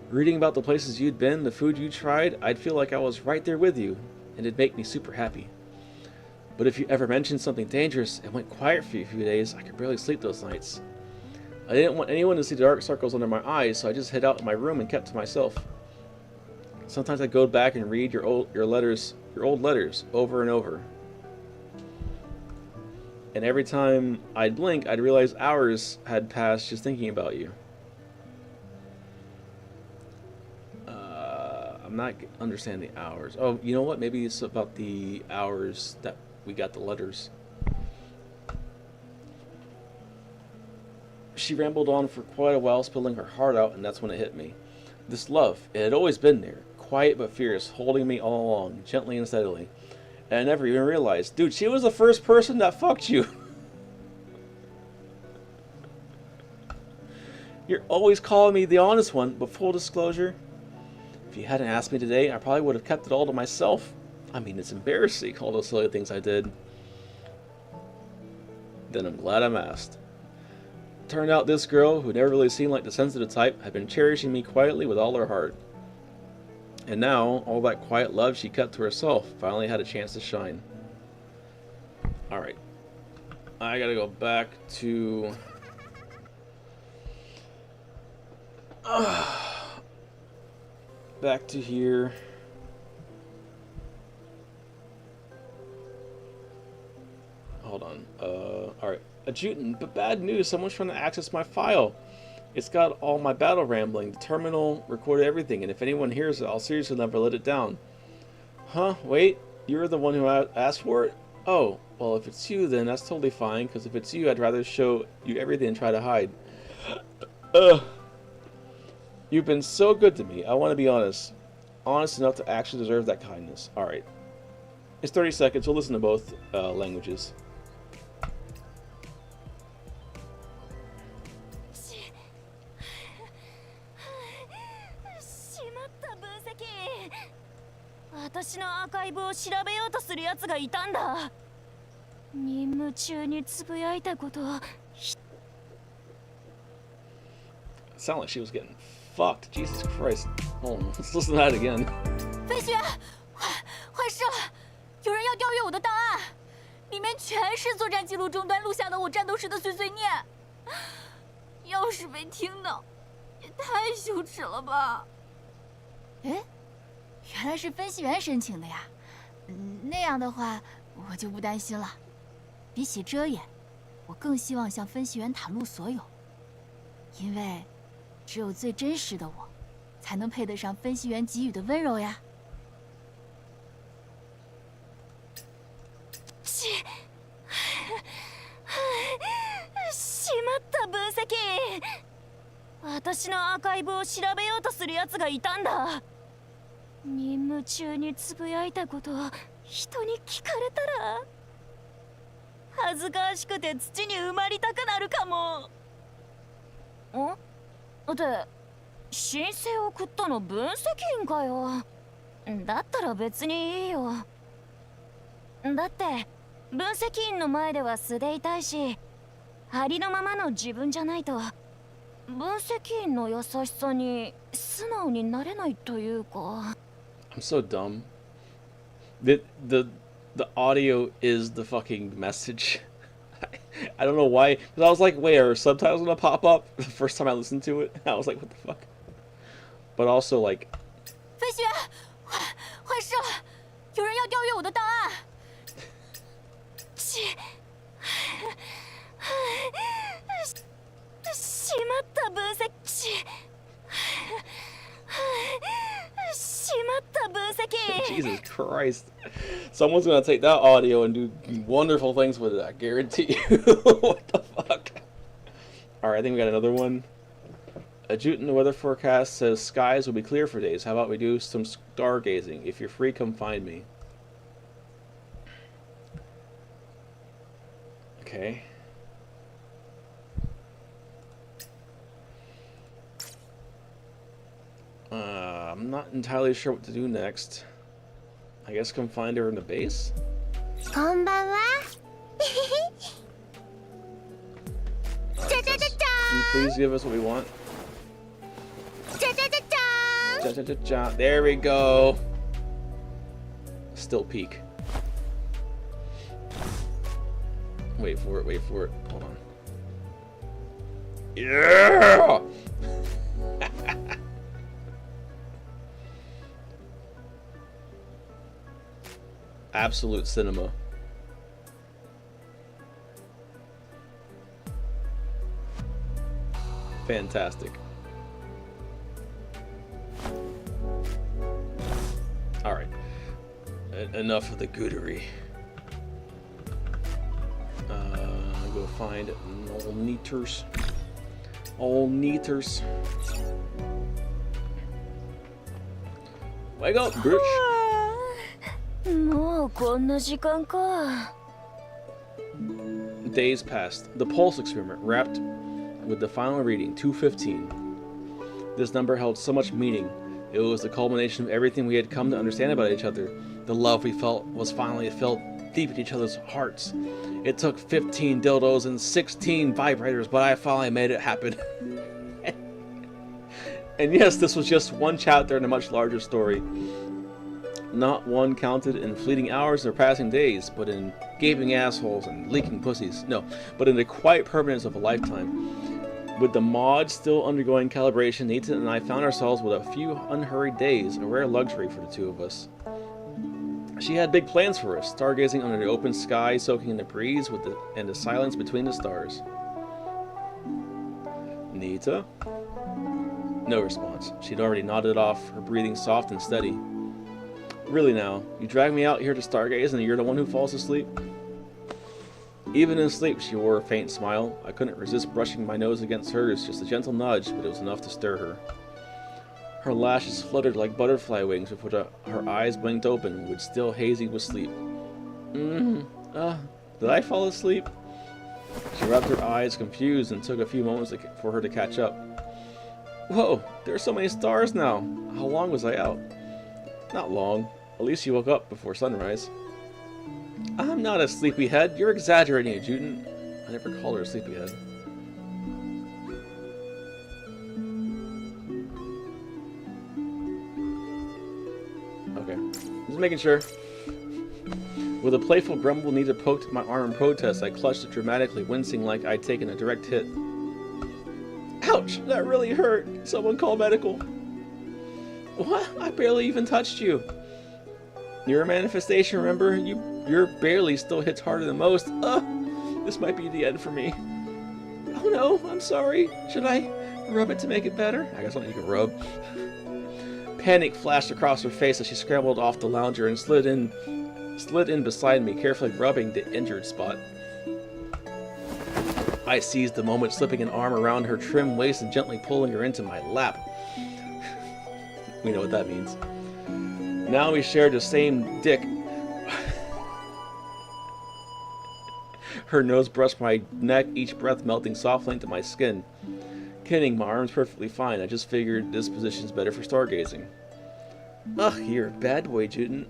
Reading about the places you'd been, the food you tried, I'd feel like I was right there with you, and it'd make me super happy. But if you ever mentioned something dangerous and went quiet for a few days, I could barely sleep those nights. I didn't want anyone to see the dark circles under my eyes, so I just hid out in my room and kept to myself. Sometimes I'd go back and read your old letters over and over. And every time I'd blink, I'd realize hours had passed just thinking about you. I'm not understanding the hours. Oh, you know what? Maybe it's about the hours that we got the letters. She rambled on for quite a while, spilling her heart out, and that's when it hit me. This love, it had always been there, quiet but fierce, holding me all along, gently and steadily. And I never even realized, dude, she was the first person that fucked you. You're always calling me the honest one, but full disclosure, if you hadn't asked me today, I probably would have kept it all to myself. I mean, it's embarrassing, all those silly things I did. Then I'm glad I'm asked. Turned out this girl, who never really seemed like the sensitive type, had been cherishing me quietly with all her heart. And now, all that quiet love she kept to herself finally had a chance to shine. Alright. I gotta go back to... back to here. Hold on. Alright. Adjutant, but bad news. Someone's trying to access my file. It's got all my battle rambling. The terminal recorded everything, and if anyone hears it, I'll seriously never let it down. Huh? Wait? You're the one who asked for it? Oh, well, if it's you, then that's totally fine, because if it's you, I'd rather show you everything and try to hide. You've been so good to me. I want to be honest. Honest enough to actually deserve that kindness. Alright. It's 30 seconds. We'll listen to both languages.
った分析。私のアーカイブを調べようとするやつがいたんだ。任務中につぶやいたことを
Sound like she was getting fucked. Jesus Christ. Oh, let's listen to that again.
飞雪，坏事了！有人要调阅我的档案，里面全是作战记录终端录下的我战斗时的碎碎念。要是被听到，也太羞耻了吧！
哎，原来是分析员申请的呀。那样的话，我就不担心了。比起遮掩，我更希望向分析员袒露所有，因为只有最真实的我，才能配得上分析员给予的温柔呀。
しまった分析。私のアーカイブを調べようとするやつがいたんだ。任務中につぶやいたことを人に聞かれたら恥ずかしくて土に埋まりたくなるかも。ん？で、申請を送ったの分析員かよ。だったら別にいいよ。だって分析員の前では素でいたいし、ありのままの自分じゃないと分析員の優しさに素直になれないというか。
I'm so dumb. The audio is the fucking message. I don't know why. Because I was like, wait, are subtitles gonna pop up? The first time I listened to it, I was like, what the fuck? But also like.
飞雪，坏事了！有人要调阅我的档案。しまった分析。しまった分析。
Jesus Christ. Someone's gonna take that audio and do wonderful things with it, I guarantee you. What the fuck? Alright, I think we got another one. A Jute in the weather forecast says skies will be clear for days. How about we do some stargazing? If you're free, come find me. Okay. I'm not entirely sure what to do next. I guess come find her in the base?
こんばんは。じゃじゃじゃじ
Can you please give us what we want?
ゃん。じゃじゃじゃじゃん。
Ja, ja, ja, ja. There we go. Still peak. Wait for it, wait for it. Hold on. Yeah! Absolute cinema. Fantastic. Alright. Enough of the goodery. Go find old Neaters. Old Neaters. Wake up, bitch!
もうこんな時間か。
Days passed. The Pulse experiment wrapped with the final reading, 215. This number held so much meaning. It was the culmination of everything we had come to understand about each other. The love we felt was finally felt deep in each other's hearts. It took 15 dildos and 16 vibrators, but I finally made it happen. And yes, this was just one chapter in a much larger story. Not one counted in fleeting hours or passing days, but in gaping assholes and leaking pussies. No, but in the quiet permanence of a lifetime. With the mod still undergoing calibration, Nita and I found ourselves with a few unhurried days, a rare luxury for the two of us. She had big plans for us, stargazing under the open sky, soaking in the breeze and the silence between the stars. Nita? No response. She'd already nodded off, her breathing soft and steady. Really now, you drag me out here to stargaze and you're the one who falls asleep? Even in sleep, she wore a faint smile. I couldn't resist brushing my nose against hers, just a gentle nudge, but it was enough to stir her. Her lashes fluttered like butterfly wings before her eyes blinked open, which still hazy with sleep. Did I fall asleep? She rubbed her eyes, confused, and took a few moments for her to catch up. Whoa, there are so many stars now. How long was I out? Not long. At least you woke up before sunrise. I'm not a sleepyhead. You're exaggerating, Juden. I never called her a sleepyhead. Okay. Just making sure. With a playful grumble, Nita poked my arm in protest. I clutched it dramatically, wincing like I'd taken a direct hit. Ouch! That really hurt! Someone call medical. What? I barely even touched you. You're a manifestation, remember? Your barely still hits harder than most. This might be the end for me. Oh no, I'm sorry. Should I rub it to make it better? I guess I need to rub. Panic flashed across her face as she scrambled off the lounger and slid in beside me, carefully rubbing the injured spot. I seized the moment, slipping an arm around her trim waist and gently pulling her into my lap. We know what that means. Now we shared the same dick. Her nose brushed my neck, each breath melting softly into my skin. Kidding, my arm's perfectly fine. I just figured this position's better for stargazing. Ugh, you're a bad boy, Juden.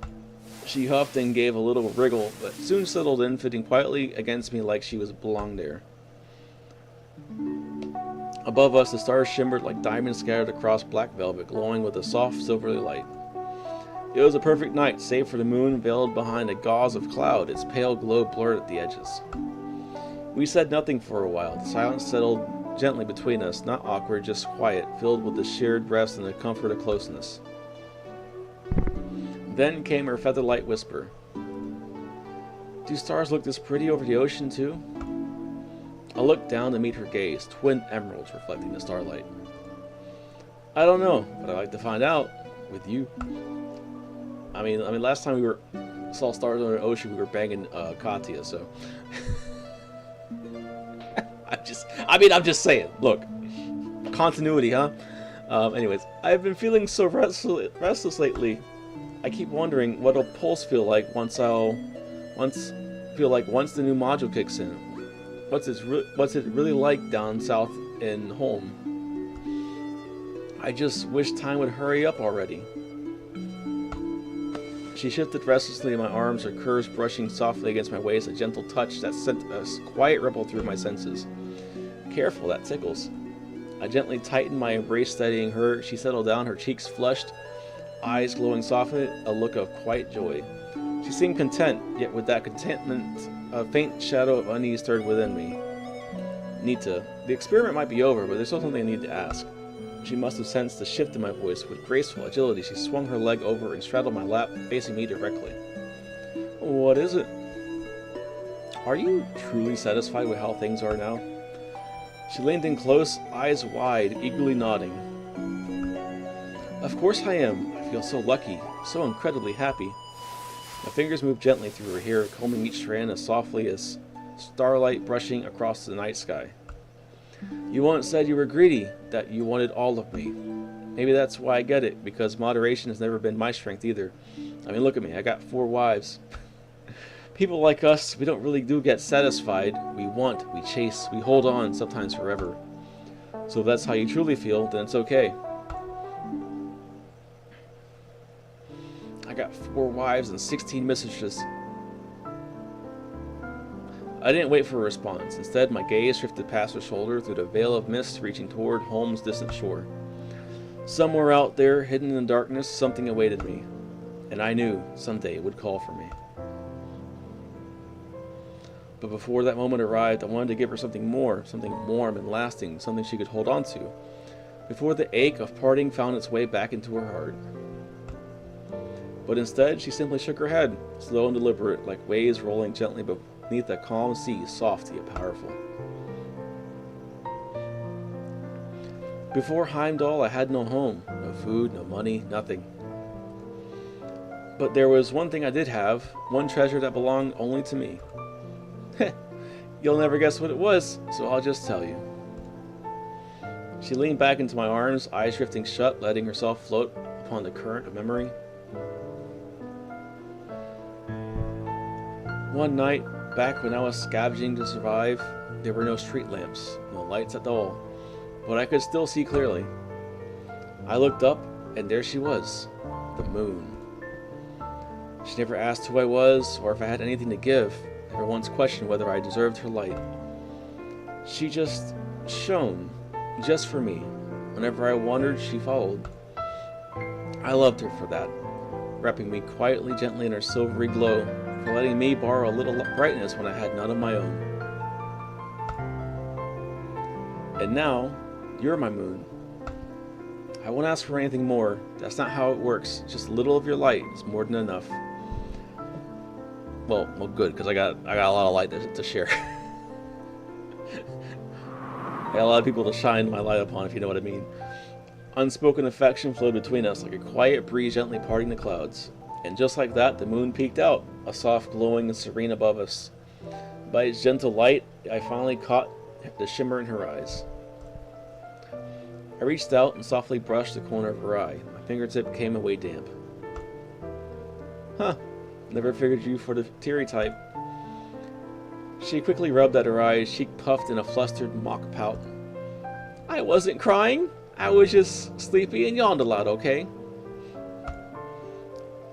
She huffed and gave a little wriggle, but soon settled in, fitting quietly against me like she belonged there. Above us, the stars shimmered like diamonds scattered across black velvet, glowing with a soft, silvery light. It was a perfect night, save for the moon veiled behind a gauze of cloud, its pale glow blurred at the edges. We said nothing for a while. The silence settled gently between us, not awkward, just quiet, filled with the shared rest and the comfort of closeness. Then came her feather-light whisper. Do stars look this pretty over the ocean, too? I looked down to meet her gaze, twin emeralds reflecting the starlight. I don't know, but I'd like to find out with you. I mean, last time we saw stars over the ocean, we were banging Katya, so. I'm just saying. Look, continuity, huh? Anyways, I've been feeling so restless lately. I keep wondering what'll Pulse feel like once the new module kicks in. What's it really like down south in home? I just wish time would hurry up already. She shifted restlessly in my arms, her curves brushing softly against my waist, a gentle touch that sent a quiet ripple through my senses. Careful, that tickles. I gently tightened my embrace, steadying her. She settled down, her cheeks flushed, eyes glowing softly, a look of quiet joy. She seemed content, yet with that contentment, a faint shadow of unease stirred within me. Nita, the experiment might be over, but there's still something I need to ask. She must have sensed the shift in my voice. With graceful agility, she swung her leg over and straddled my lap, facing me directly. What is it? Are you truly satisfied with how things are now? She leaned in close, eyes wide, eagerly nodding. Of course I am. I feel so lucky, so incredibly happy. My fingers moved gently through her hair, combing each strand as softly as starlight brushing across the night sky. You once said you were greedy, that you wanted all of me. Maybe that's why I get it, because moderation has never been my strength either. I mean, look at me, I got 4 wives. People like us, we don't really do get satisfied. We want, we chase, we hold on, sometimes forever. So if that's how you truly feel, then it's okay. I got 4 wives and 16 mistresses. I didn't wait for a response. Instead, my gaze drifted past her shoulder through the veil of mist, reaching toward home's distant shore. Somewhere out there, hidden in the darkness, something awaited me. And I knew someday it would call for me. But before that moment arrived, I wanted to give her something more, something warm and lasting, something she could hold on to, before the ache of parting found its way back into her heart. But instead, she simply shook her head, slow and deliberate, like waves rolling gently beneath a calm sea, soft yet powerful. Before Heimdall, I had no home, no food, no money, nothing. But there was one thing I did have, one treasure that belonged only to me. You'll never guess what it was, so I'll just tell you. She leaned back into my arms, eyes drifting shut, letting herself float upon the current of memory. One night, back when I was scavenging to survive, there were no street lamps, no lights at all, but I could still see clearly. I looked up, and there she was, the moon. She never asked who I was, or if I had anything to give, never once questioned whether I deserved her light. She just shone, just for me. Whenever I wandered, she followed. I loved her for that, wrapping me quietly, gently in her silvery glow, for letting me borrow a little brightness when I had none of my own. And now, you're my moon. I won't ask for anything more. That's not how it works. Just a little of your light is more than enough. Well, good, because I got a lot of light to share. I got a lot of people to shine my light upon, if you know what I mean. Unspoken affection flowed between us like a quiet breeze gently parting the clouds. And just like that, the moon peeked out, a soft glowing and serene above us. By its gentle light, I finally caught the shimmer in her eyes. I reached out and softly brushed the corner of her eye. My fingertip came away damp. Huh, never figured you for the teary type. She quickly rubbed at her eyes, cheek puffed in a flustered mock pout. I wasn't crying. I was just sleepy and yawned a lot, okay?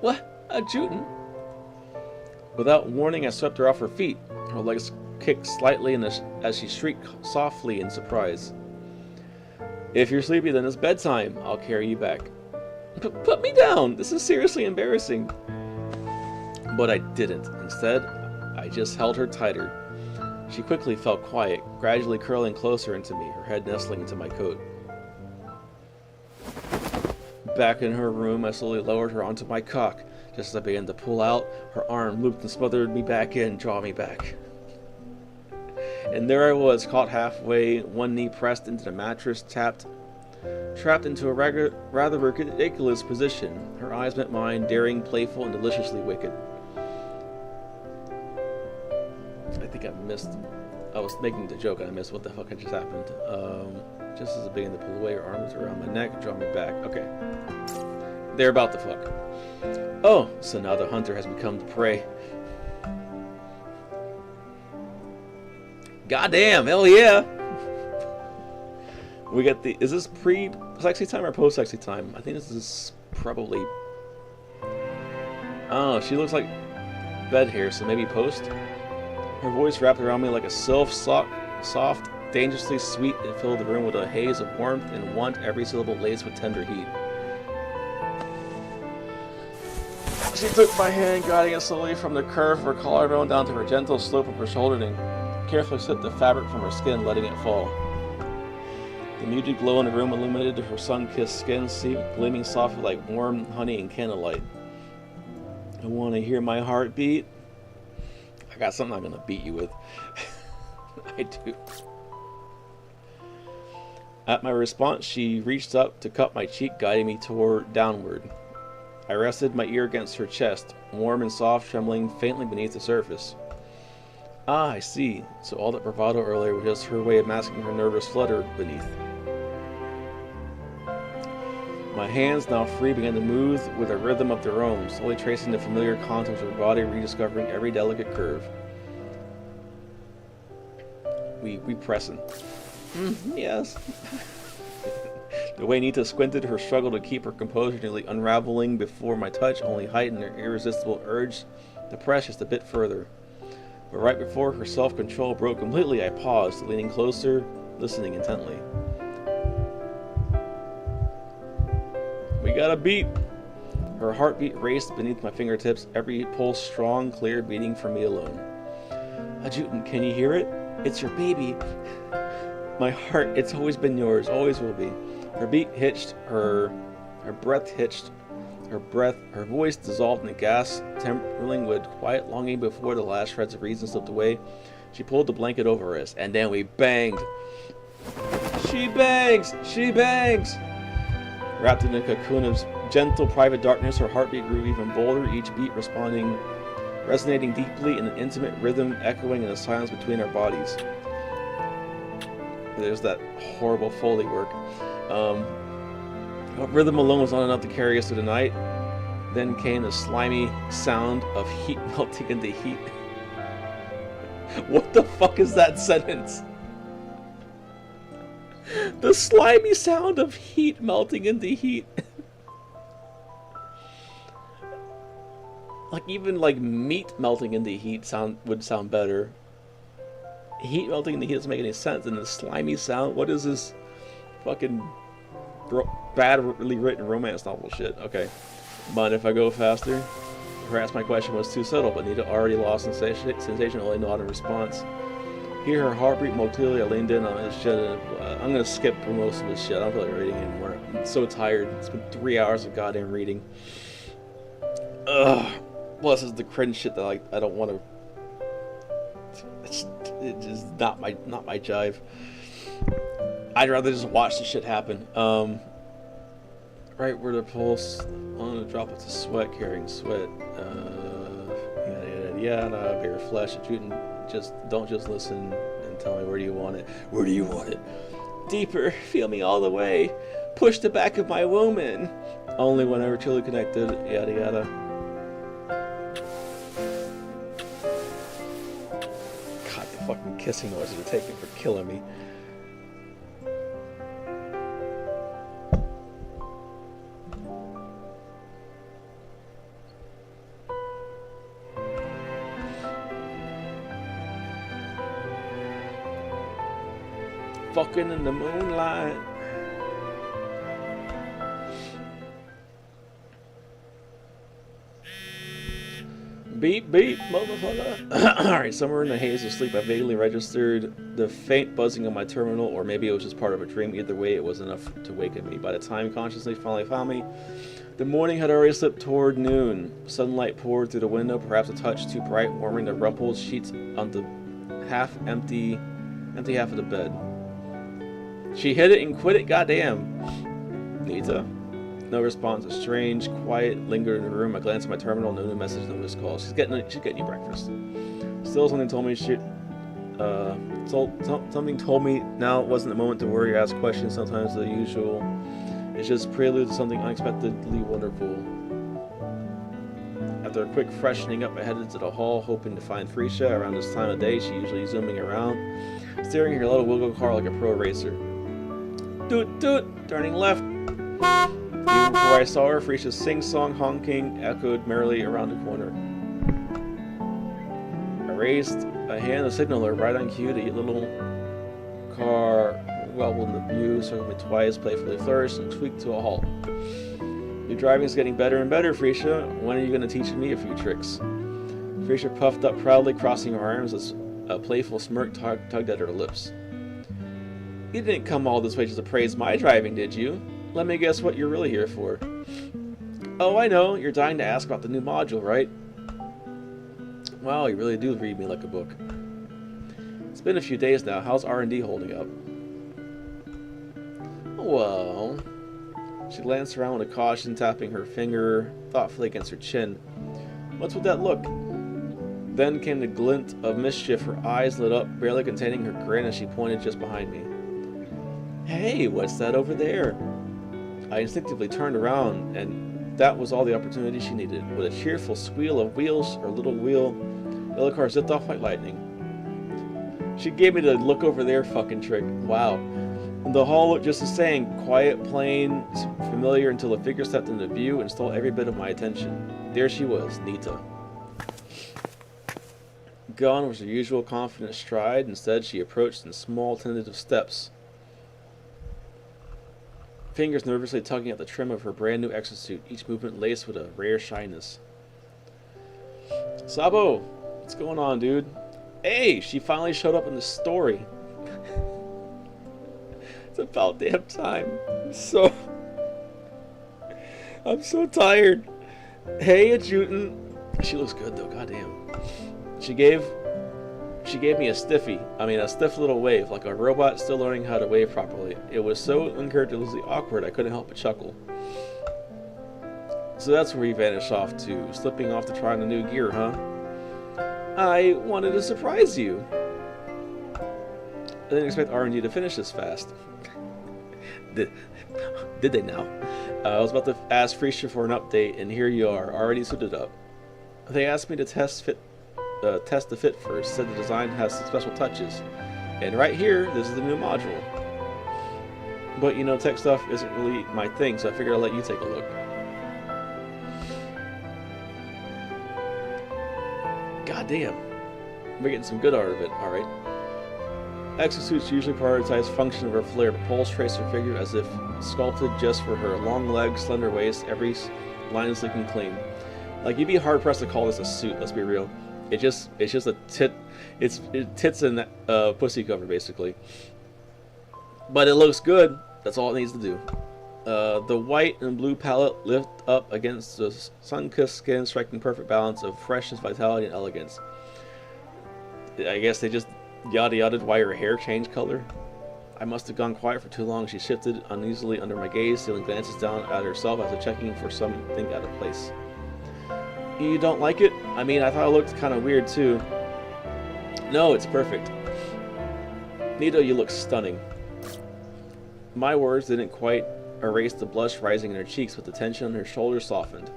What? A Juten? Without warning, I swept her off her feet. Her legs kicked slightly as she shrieked softly in surprise. If you're sleepy, then it's bedtime. I'll carry you back. Put me down! This is seriously embarrassing. But I didn't. Instead, I just held her tighter. She quickly fell quiet, gradually curling closer into me, her head nestling into my coat. Back in her room, I slowly lowered her onto my cock. Just as I began to pull out, her arm looped and smothered me back in, drawing me back. And there I was, caught halfway, one knee pressed into the mattress, trapped into a rather ridiculous position. Her eyes met mine, daring, playful, and deliciously wicked. I think I was making the joke and I missed what the fuck had just happened. Just as I began to pull away, her arms around my neck, draw me back. Okay. They're about to fuck. Oh, so now the hunter has become the prey. Goddamn, hell yeah! We got the... Is this pre-sexy time or post-sexy time? I think this is probably... Oh, she looks like bed hair, so maybe post? Her voice wrapped around me like a soft, dangerously sweet. It filled the room with a haze of warmth and want, every syllable laced with tender heat. She took my hand, guiding it slowly from the curve of her collarbone down to her gentle slope of her shouldering. Carefully slipped the fabric from her skin, letting it fall. The muted glow in the room illuminated her sun-kissed skin, gleaming softly like warm honey and candlelight. I want to hear my heart beat. I got something I'm gonna beat you with. I do. At my response, she reached up to cup my cheek, guiding me downward. I rested my ear against her chest, warm and soft, trembling faintly beneath the surface. Ah, I see. So all that bravado earlier was just her way of masking her nervous flutter beneath. My hands, now free, began to move with a rhythm of their own, slowly tracing the familiar contours of her body, rediscovering every delicate curve. We pressing. Yes. The way Nita squinted, her struggle to keep her composure nearly unraveling before my touch only heightened her irresistible urge to press just a bit further. But right before her self-control broke completely, I paused, leaning closer, listening intently. We got a beat! Her heartbeat raced beneath my fingertips, every pulse strong, clear, beating for me alone. Adjutant, can you hear it? It's your baby. My heart, it's always been yours, always will be. Her beat hitched, her breath hitched, her voice dissolved in a gasp, trembling with quiet longing before the last shreds of reason slipped away. She pulled the blanket over us, and then we banged. She bangs! She bangs! Wrapped in a cocoon of gentle private darkness, her heartbeat grew even bolder, each beat resonating deeply in an intimate rhythm, echoing in the silence between our bodies. There's that horrible Foley work. Rhythm alone was not enough to carry us through the night. Then came the slimy sound of heat melting into heat. What the fuck is that sentence? The slimy sound of heat melting into heat. Like even like meat melting into heat would sound better. Heat melting into heat doesn't make any sense. And the slimy sound, what is this fucking badly written romance novel shit? Okay, mind if I go faster? Perhaps my question was too subtle, but Nita already lost sensation, only nodded in response. Hear her heartbeat more clearly. I leaned in on this shit. And, I'm gonna skip most of this shit. I don't feel like reading anymore. I'm so tired. It's been 3 hours of goddamn reading. Ugh. Plus, it's the cringe shit that I don't want to. It's just not my jive. I'd rather just watch the shit happen. Right where the pulse on a drop of the sweat, carrying sweat. Yada yada yada. Bare flesh. Don't just listen and tell me where do you want it. Where do you want it? Deeper. Feel me all the way. Push the back of my womb in. Only when we're truly connected. Yada yada. God, the fucking kissing noises are taking for killing me. Fucking in the moonlight. Beep beep, motherfucker. Alright, somewhere in the haze of sleep I vaguely registered the faint buzzing of my terminal, or maybe it was just part of a dream. Either way, it was enough to waken me. By the time consciousness finally found me, the morning had already slipped toward noon. Sunlight poured through the window, perhaps a touch too bright, warming the rumpled sheets on the empty half of the bed. She hit it and quit it, goddamn. Nita? No response. A strange quiet lingered in the room. I glanced at my terminal. No new message, no missed call. She's getting you breakfast. Still, something told me something told me now wasn't the moment to worry or ask questions. Sometimes the usual. It's just prelude to something unexpectedly wonderful. After a quick freshening up, I headed to the hall, hoping to find Freesia. Around this time of day, she's usually zooming around, steering her little wiggle car like a pro racer. Toot toot, turning left. Even before I saw her, Freesia's sing-song honking echoed merrily around the corner. I raised a hand to signal her right on cue. The little car wobbled in the view, circled me twice, playfully flourished, and tweaked to a halt. Your driving is getting better and better, Freesia. When are you going to teach me a few tricks? Freesia puffed up proudly, crossing her arms as a playful smirk tugged at her lips. You didn't come all this way just to praise my driving, did you? Let me guess what you're really here for. Oh, I know. You're dying to ask about the new module, right? Wow, you really do read me like a book. It's been a few days now. How's R&D holding up? Well... She glanced around with a caution, tapping her finger thoughtfully against her chin. What's with that look? Then came the glint of mischief. Her eyes lit up, barely containing her grin as she pointed just behind me. Hey, what's that over there? I instinctively turned around, and that was all the opportunity she needed. With a cheerful squeal of wheels, her little yellow car zipped off like lightning. She gave me the look over there fucking trick. Wow. And the hall looked just the same, quiet, plain, familiar, until a figure stepped into view and stole every bit of my attention. There she was, Nita. Gone was her usual confident stride. Instead, she approached in small, tentative steps, fingers nervously tugging at the trim of her brand new exosuit, each movement laced with a rare shyness. Sabo, what's going on, dude? Hey, she finally showed up in the story. It's about damn time. I'm so tired. Hey, adjutant. She looks good though, goddamn. She gave me a stiff little wave, like a robot still learning how to wave properly. It was so uncharacteristically awkward I couldn't help but chuckle. So that's where he vanished off to, slipping off to try on the new gear, huh? I wanted to surprise you. I didn't expect R&D to finish this fast. Did they now? I was about to ask Freesia for an update, and here you are, already suited up. They asked me to test the fit first, said the design has some special touches. And right here, this is the new module. But you know, tech stuff isn't really my thing, so I figured I'll let you take a look. God damn. We're getting some good art of it. Alright. Exosuits usually prioritize function over flair, but Pulse traced her figure as if sculpted just for her. Long legs, slender waist, every line is looking clean. Like, you'd be hard pressed to call this a suit, let's be real. It's just a tit, tits and pussy cover, basically. But it looks good, that's all it needs to do. The white and blue palette lift up against the sun-kissed skin, striking perfect balance of freshness, vitality, and elegance. I guess they just yada-yada'd why her hair changed color. I must have gone quiet for too long. She shifted uneasily under my gaze, stealing glances down at herself as if checking for something out of place. You don't like it? I mean, I thought it looked kind of weird too. No, it's perfect. Nita, you look stunning. My words didn't quite erase the blush rising in her cheeks, but the tension on her shoulders softened.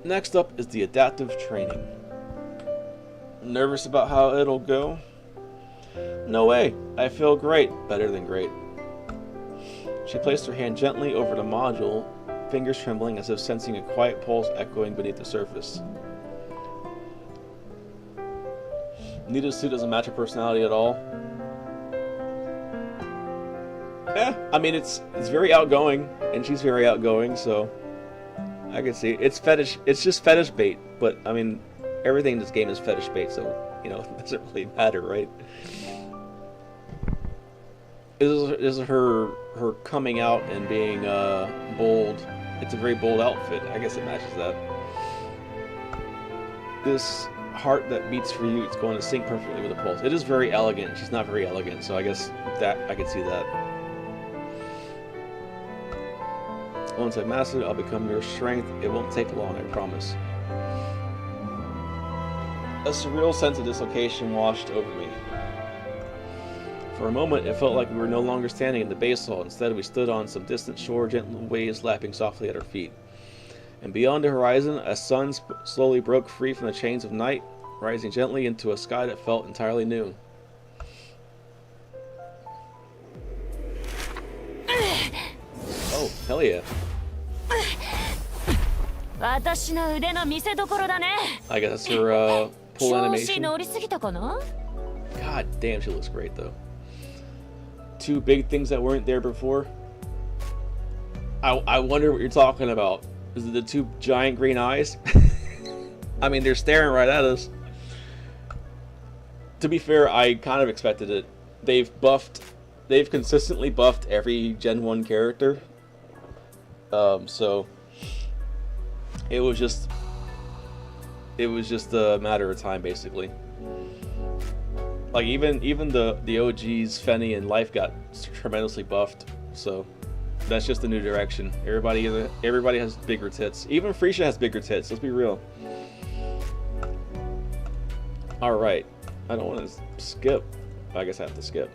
Next up is the adaptive training. Nervous about how it'll go? No way. I feel great. Better than great. She placed her hand gently over the module, fingers trembling as if sensing a quiet pulse echoing beneath the surface. Nita's suit doesn't match her personality at all. I mean, it's very outgoing, and she's very outgoing, so I can see it's fetish. It's just fetish bait, but I mean, everything in this game is fetish bait, so you know, it doesn't really matter, right? This is her coming out and being bold. It's a very bold outfit. I guess it matches that. This heart that beats for you, it's going to sync perfectly with the pulse. It is very elegant. She's not very elegant, so I guess that I can see that. Once I've mastered it, I'll become your strength. It won't take long, I promise. A surreal sense of dislocation washed over me. For a moment, it felt like we were no longer standing in the base hall. Instead, we stood on some distant shore, gentle waves lapping softly at our feet. And beyond the horizon, a sun slowly broke free from the chains of night, rising gently into a sky that felt entirely new. Oh, hell yeah. I guess that's her pull animation. God damn, she looks great though. Two big things that weren't there before. I wonder what you're talking about. Is it the two giant green eyes? I mean, they're staring right at us. To be fair, I kind of expected it. They've consistently buffed every Gen 1 character. So it was just a matter of time, basically. Like even the OGs, Fenny and Life got tremendously buffed. So that's just a new direction. Everybody has bigger tits. Even Freesia has bigger tits. Let's be real. All right, I don't want to skip. I guess I have to skip.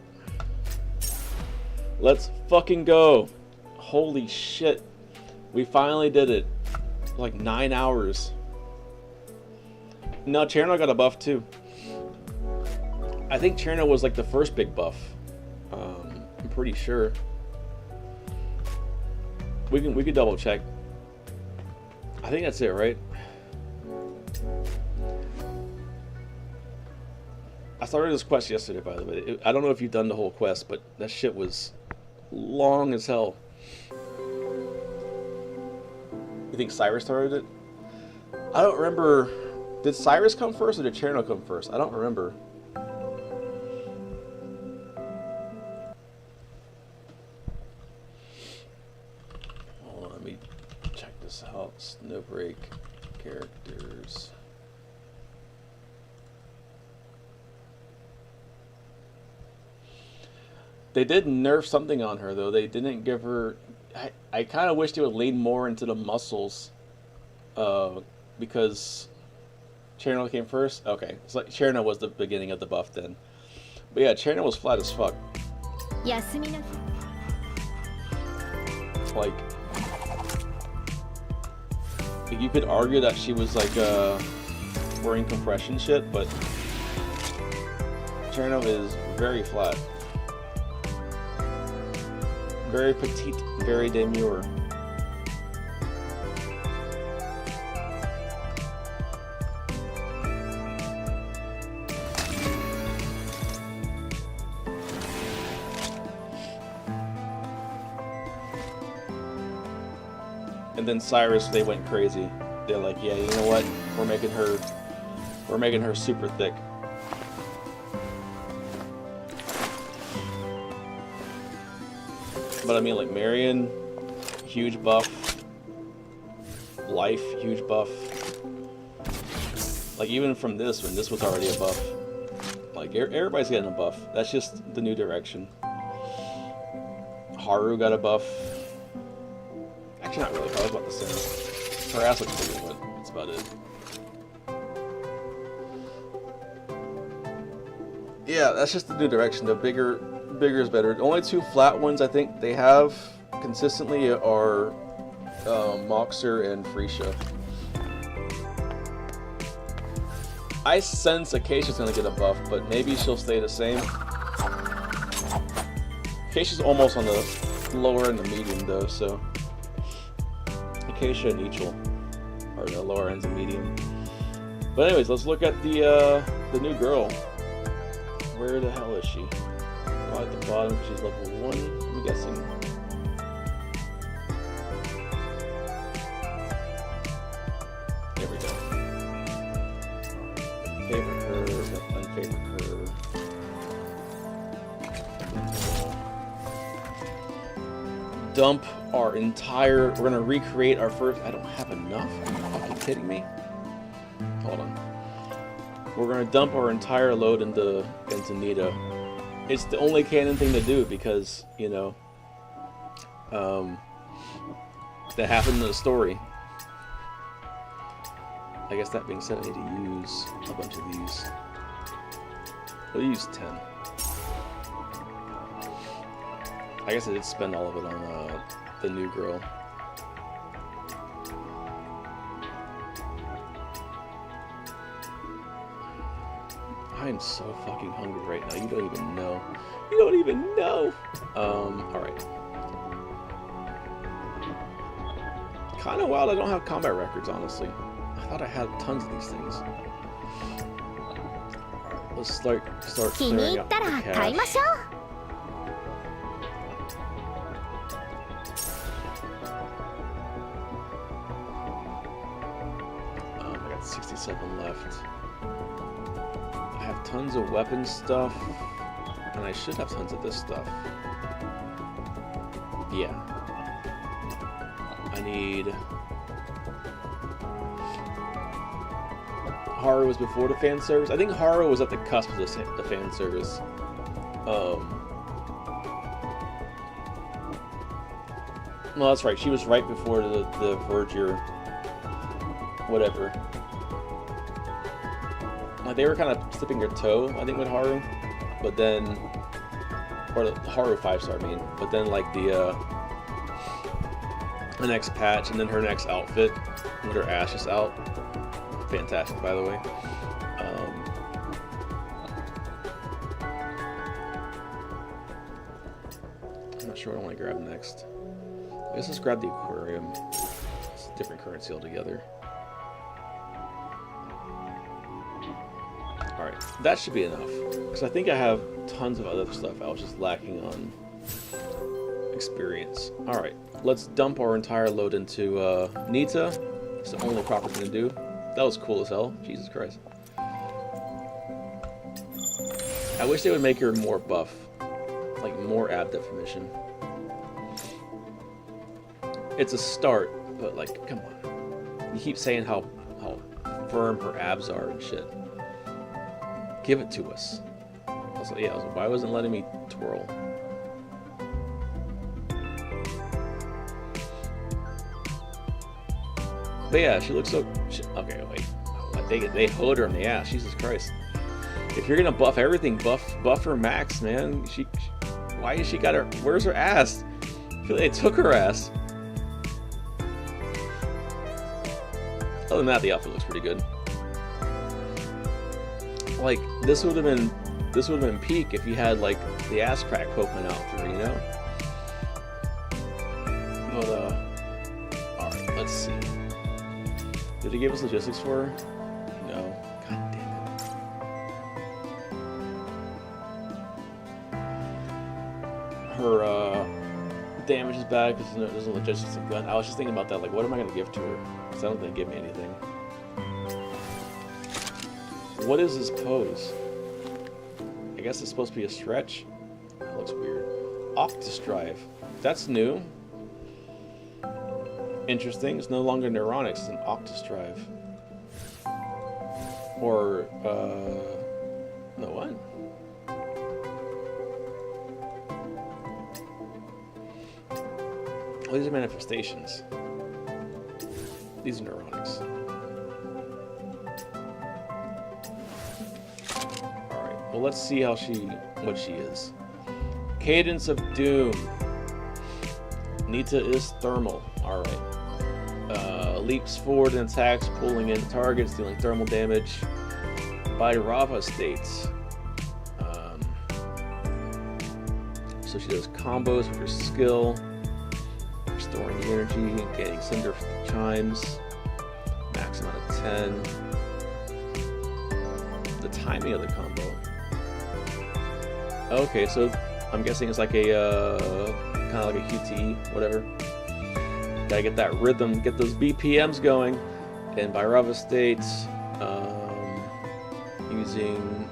Let's fucking go! Holy shit! We finally did it. Like 9 hours. No, Cherno got a buff too. I think Cherno was like the first big buff. I'm pretty sure. We can double check. I think that's it, right? I started this quest yesterday, by the way. I don't know if you've done the whole quest, but that shit was long as hell. You think Cyrus started it? I don't remember. Did Cyrus come first or did Cherno come first? I don't remember. Hold on, let me check this out. Snowbreak characters. They did nerf something on her though. They didn't give her. I kind of wish they would lean more into the muscles, because Cherno came first. Okay, it's like Cherno was the beginning of the buff then. But yeah, Cherno was flat as fuck. Like you could argue that she was like wearing compression shit, but Cherno is very flat. Very petite, very demure. And then Cyrus, they went crazy. They're like, yeah, you know what? We're making her super thick. But I mean, like Marion, huge buff. Life, huge buff. Like even from this one, this was already a buff. Like everybody's getting a buff. That's just the new direction. Haru got a buff. Actually, not really. I was about to say her ass looks bigger, but that's about it. Yeah, that's just the new direction. The bigger is better. The only two flat ones I think they have consistently are Moxer and Freesia. I sense Acacia's gonna get a buff, but maybe she'll stay the same. Acacia's almost on the lower end of medium though, so Acacia and Ichil are the lower ends of medium. But anyways, let's look at the new girl. Where the hell is she? Right at the bottom, she's level 1, I'm guessing. There we go. Favorite her, unfavorite her. Dump our entire, we're gonna recreate our first, I don't have enough? Are you fucking kidding me? Hold on. We're gonna dump our entire load into Nita. It's the only canon thing to do because, you know, that happened in the story. I guess that being said, I need to use a bunch of these. We'll use 10. I guess I did spend all of it on the new girl. I'm so fucking hungry right now. You don't even know. You don't even know. Alright. Kind of wild I don't have combat records, honestly. I thought I had tons of these things. Alright, let's start clearing out the cache. I got 67 left. I have tons of weapon stuff, and I should have tons of this stuff. Yeah. I need... Haru was before the fan service. I think Haru was at the cusp of the fan service. No, that's right. She was right before the Verger. Whatever. Like they were kind of slipping their toe, I think, with Haru, but then, or the Haru 5-star, I mean, but then like the next patch and then her next outfit with her ass just out, fantastic, by the way. I'm not sure what I want to grab next. I guess let's grab the aquarium. It's a different currency altogether. Alright, that should be enough. Because I think I have tons of other stuff. I was just lacking on experience. Alright, let's dump our entire load into Nita. It's the only proper thing to do. That was cool as hell. Jesus Christ. I wish they would make her more buff. Like more ab definition. It's a start, but like, come on. You keep saying how firm her abs are and shit. Give it to us. Also, yeah, why wasn't it letting me twirl? But yeah, she looks so... okay, wait. They hoed her in the ass. Jesus Christ. If you're gonna buff everything, buff her max, man. Why is she got her... Where's her ass? I feel like they took her ass. Other than that, the outfit looks pretty good. Like, this would have been peak if you had like the ass crack poking out through, you know? But alright, let's see. Did he give us logistics for her? No. God damn it. Her damage is bad because there's no logistics of gun. I was just thinking about that, like what am I gonna give to her? Because I don't think they give me anything. What is this pose? I guess it's supposed to be a stretch. That looks weird. Octus drive. That's new. Interesting. It's no longer neuronics, it's an Octus drive. Or, no, what? Oh, these are manifestations. These are neuronics. Alright, well let's see how what she is. Cadence of Doom. Nita is thermal. Alright. Leaps forward and attacks, pulling in targets, dealing thermal damage. Bhairava states. So she does combos with her skill, restoring energy, getting cinder chimes, max amount of 10. The timing of the combo. Okay, so I'm guessing it's like a kind of like a QTE, whatever. Gotta get that rhythm, get those BPMs going. And Bhairava states, using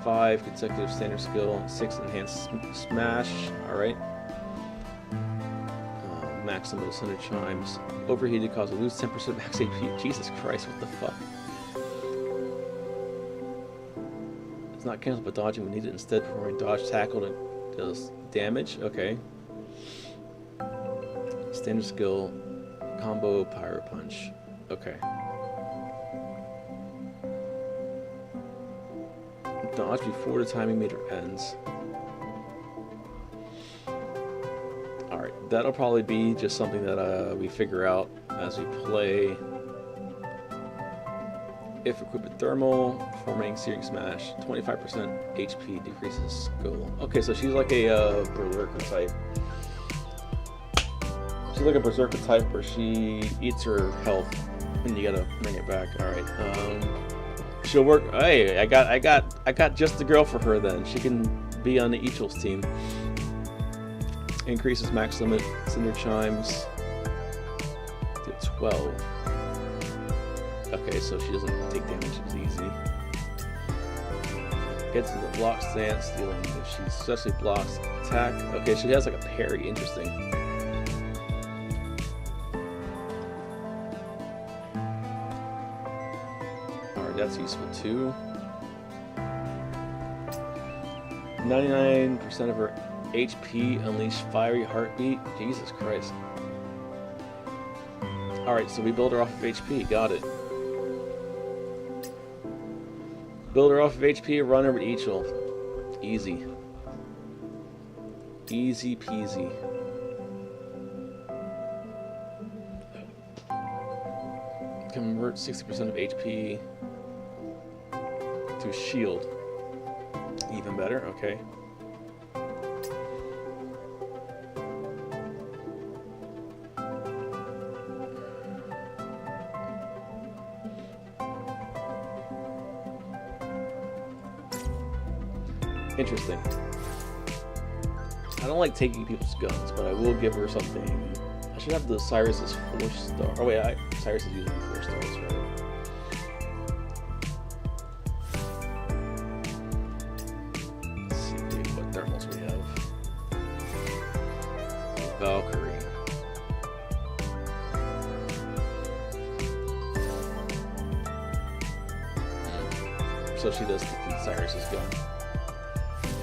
5 consecutive standard skill, 6 enhanced smash. All right. Maximum cinder chimes. Overheated cause lose 10% max AP. Jesus Christ, what the fuck? It's not canceled but dodging. We need it instead performing dodge tackle and it does damage. Okay. Standard skill, combo, pyro punch. Okay. Dodge before the timing meter ends. Alright, that'll probably be just something that we figure out as we play. If equipped with thermal, performing searing smash, 25% HP decreases skill. Okay, so she's like a berserker type. She's like a berserker type where she eats her health and you gotta bring it back. Alright, she'll work. Hey, I got just the girl for her then. She can be on the Ichel's team. Increases max limit cinder chimes to 12. Okay, so she doesn't take damage as easy. Gets to the block stance, dealing if she successfully blocks attack. Okay, she has like a parry. Interesting. Alright, that's useful too. 99% of her HP, unleash fiery heartbeat. Jesus Christ. Alright, so we build her off of HP. Got it. Build her off of HP, run her with Ichel. Easy. Easy peasy. Convert 60% of HP to shield. Even better, okay. Interesting. I don't like taking people's guns, but I will give her something. I should have the Cyrus's 4-star. Oh wait, Cyrus is using 4 stars, right? Let's see what thermals we have. Valkyrie. So she does Cyrus's gun.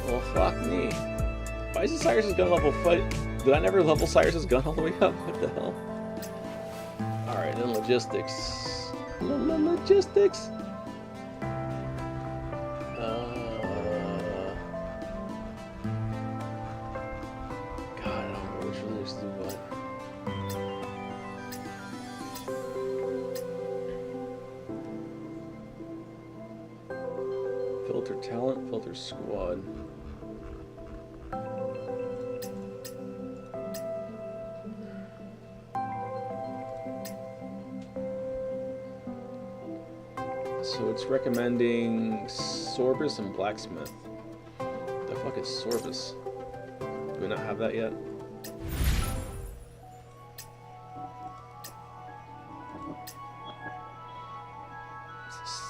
Well, fuck me. Why is Cyrus's gun level 5? Did I never level Cyrus's gun all the way up? What the hell? Alright, then logistics. Logistics! God, I don't know which logistics do what. Filter talent, filter squad. So it's recommending Sorbus and Blacksmith. The fuck is Sorbus? Do we not have that yet?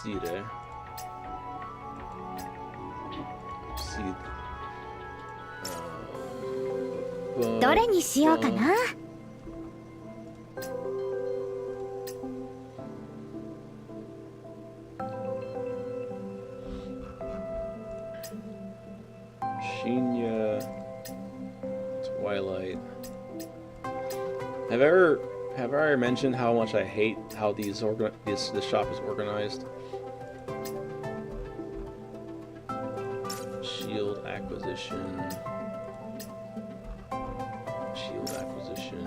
Seed. Seed.
どれにしようかな。
Shinya, Twilight. Have I ever mentioned how much I hate how this shop is organized? Shield acquisition. Shield acquisition.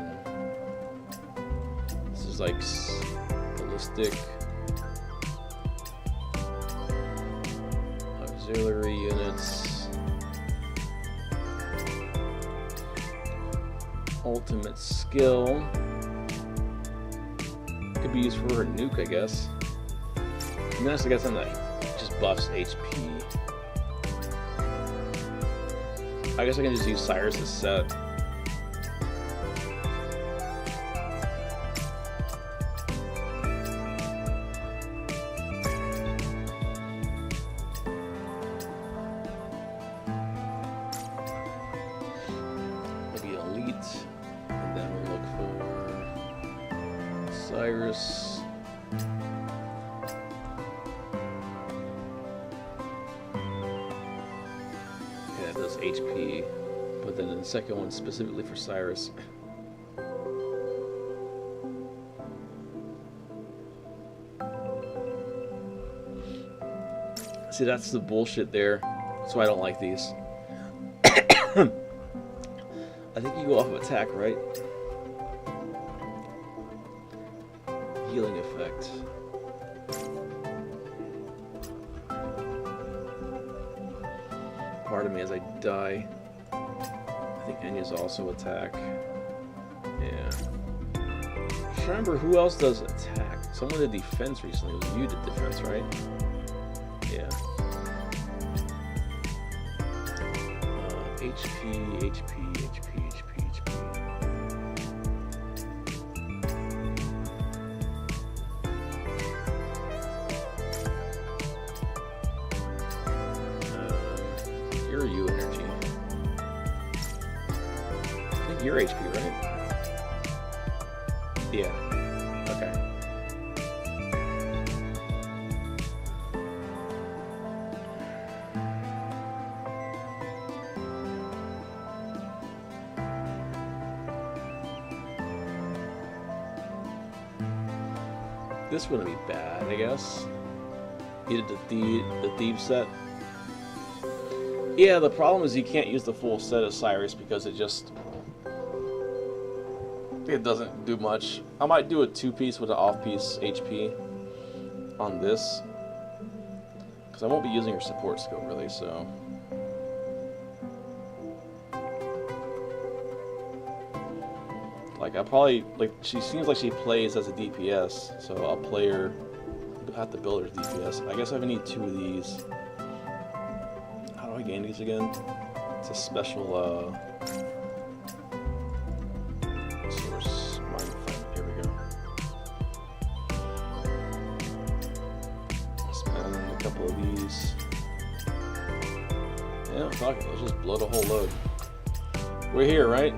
This is like ballistic. Auxiliary units. Ultimate skill. Could be used for a nuke, I guess. And then I guess something that just buffs HP. I guess I can just use Cyrus's set. Maybe elite, and then we'll look for Cyrus. Yeah, it does HP, but then the second one specifically for Cyrus. See, that's the bullshit there. That's why I don't like these. I think you go off of attack, right? Healing effect. Pardon me as I die. I think Enya's also attack. Yeah. I'm trying to remember who else does attack. Someone did defense recently. It was you did defense, right? Yeah. HP, HP, HP, HP, HP. You're you energy. I think you're HP, right? Yeah. Okay. This wouldn't be bad, I guess. You did the thief set. Yeah, the problem is you can't use the full set of Cyrus because it doesn't do much. I might do a 2-piece with an off-piece HP on this, because I won't be using her support skill really, so. Like, she seems like she plays as a DPS, so I'll play her, have to build her DPS. I guess I need 2 of these. How do I gain these again? It's a special, source, mind frame, here we go. Spend a couple of these. Yeah, fuck it, let's just blow the whole load. We're here, right?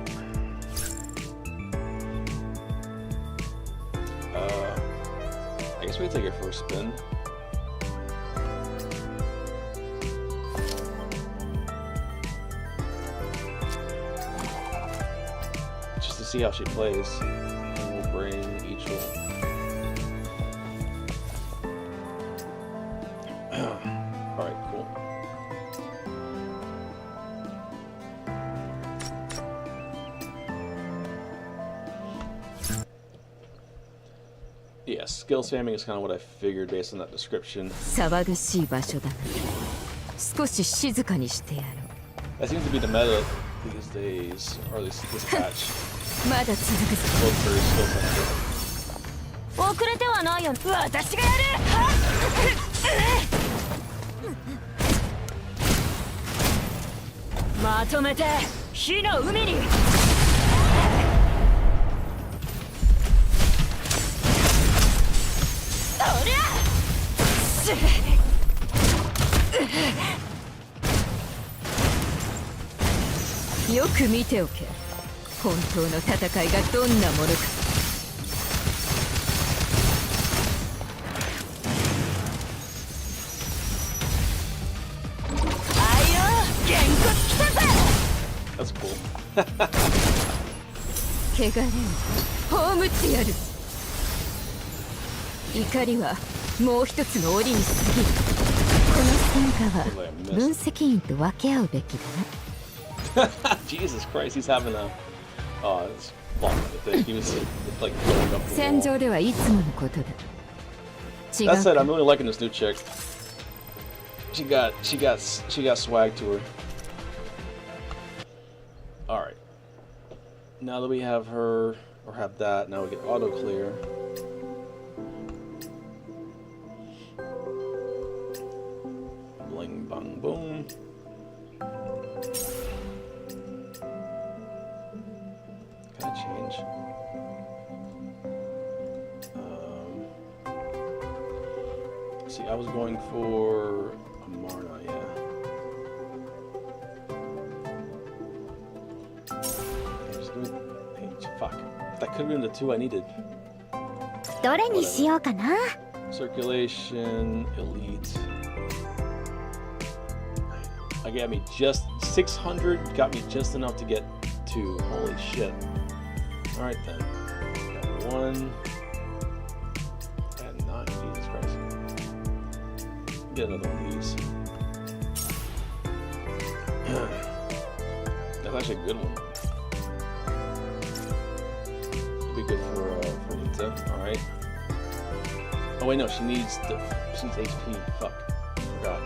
I guess we can take it for a spin. Just to see how she plays. And we'll bring each one. Alright, cool. Yeah, skill spamming is kind of what I figured based on that description.
騒がしい場所だな。少し静かにしてやろう。
That seems to be the meta these days, or at least this patch.
まだ続くぞ。
Both for skill set.
遅れてはないよ。私がやる。まとめて火の海に。そりゃよく見ておけ。本当の戦いがどんなものか。
That's cool.
汚れを葬ってやる。怒りはもう一つの檻に過ぎる。この戦果は分析員と分け合うべきだな。
Jesus Christ, he's having a it's long thing. He was like going up the
戦
wall.
場ではいつものことだ。違
That
う
said,
か。
I'm really liking this new chick. She got swag to her. All right. Now that we have her or have that, now we get auto clear. Bling bang boom. Can I change? See, I was going for a Marna, yeah. Just do H. Fuck. That could have been the two I needed.
どれにしようかな。
Circulation, elite. I got me just 600, got me just enough to get 2. Holy shit. Alright then. Got 1. And 9. Jesus Christ. Get another one of these. That's actually a good one. It'll be good for Nita. Alright. Oh wait, no, she needs HP. Fuck. Forgot.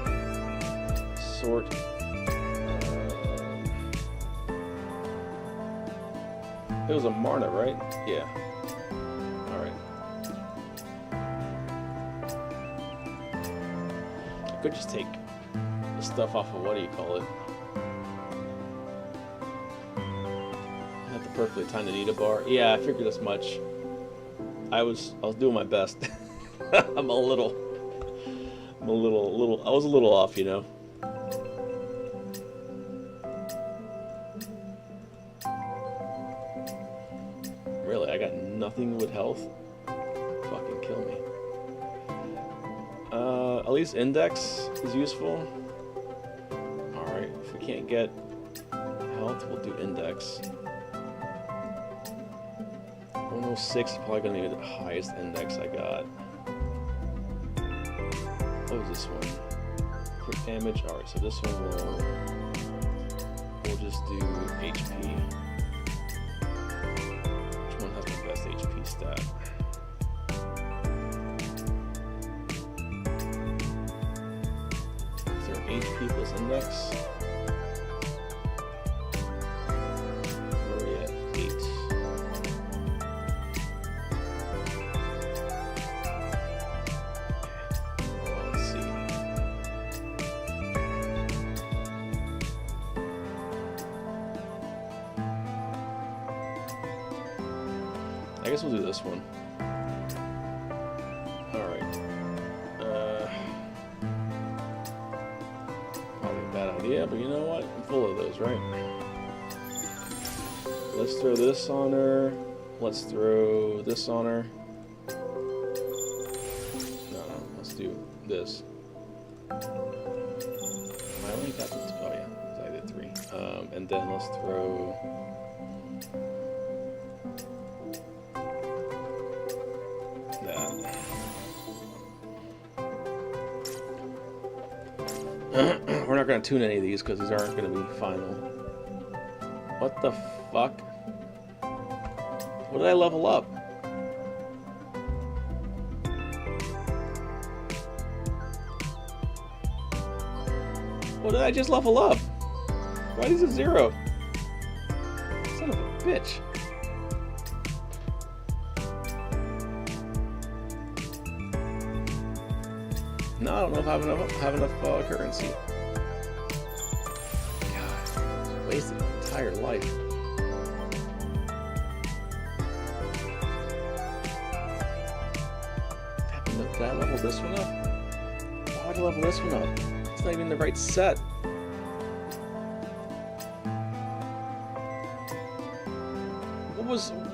Sort. It was a Marna, right? Yeah. Alright. I could just take the stuff off of what do you call it? Not the perfectly timed Nita bar. Yeah, I figured as much. I was doing my best. I was a little off, you know. Really, I got nothing with health. Fucking kill me. At least index is useful. Alright, if we can't get health, we'll do index. 106 is probably gonna be the highest index I got. What was this one? Crit damage. Alright, so this one we'll just do HP. Which one has the best HP stat? Is there an HP plus index? Where are we at? 8. Let's see. I guess we'll do this one. Alright. Probably a bad idea, but you know what? I'm full of those, right? Let's throw this on her. Let's throw this on her. No, let's do this. I only got the two. Oh yeah, I did 3. And then let's throw that. We're not going to tune any of these because these aren't going to be final. What the fuck? What did I level up? What did I just level up? Why is it 0? Son of a bitch. No, I don't know if I have enough currency. God, I wasted my entire life. Did I level this one up? Why would I level this one up? It's not even the right set.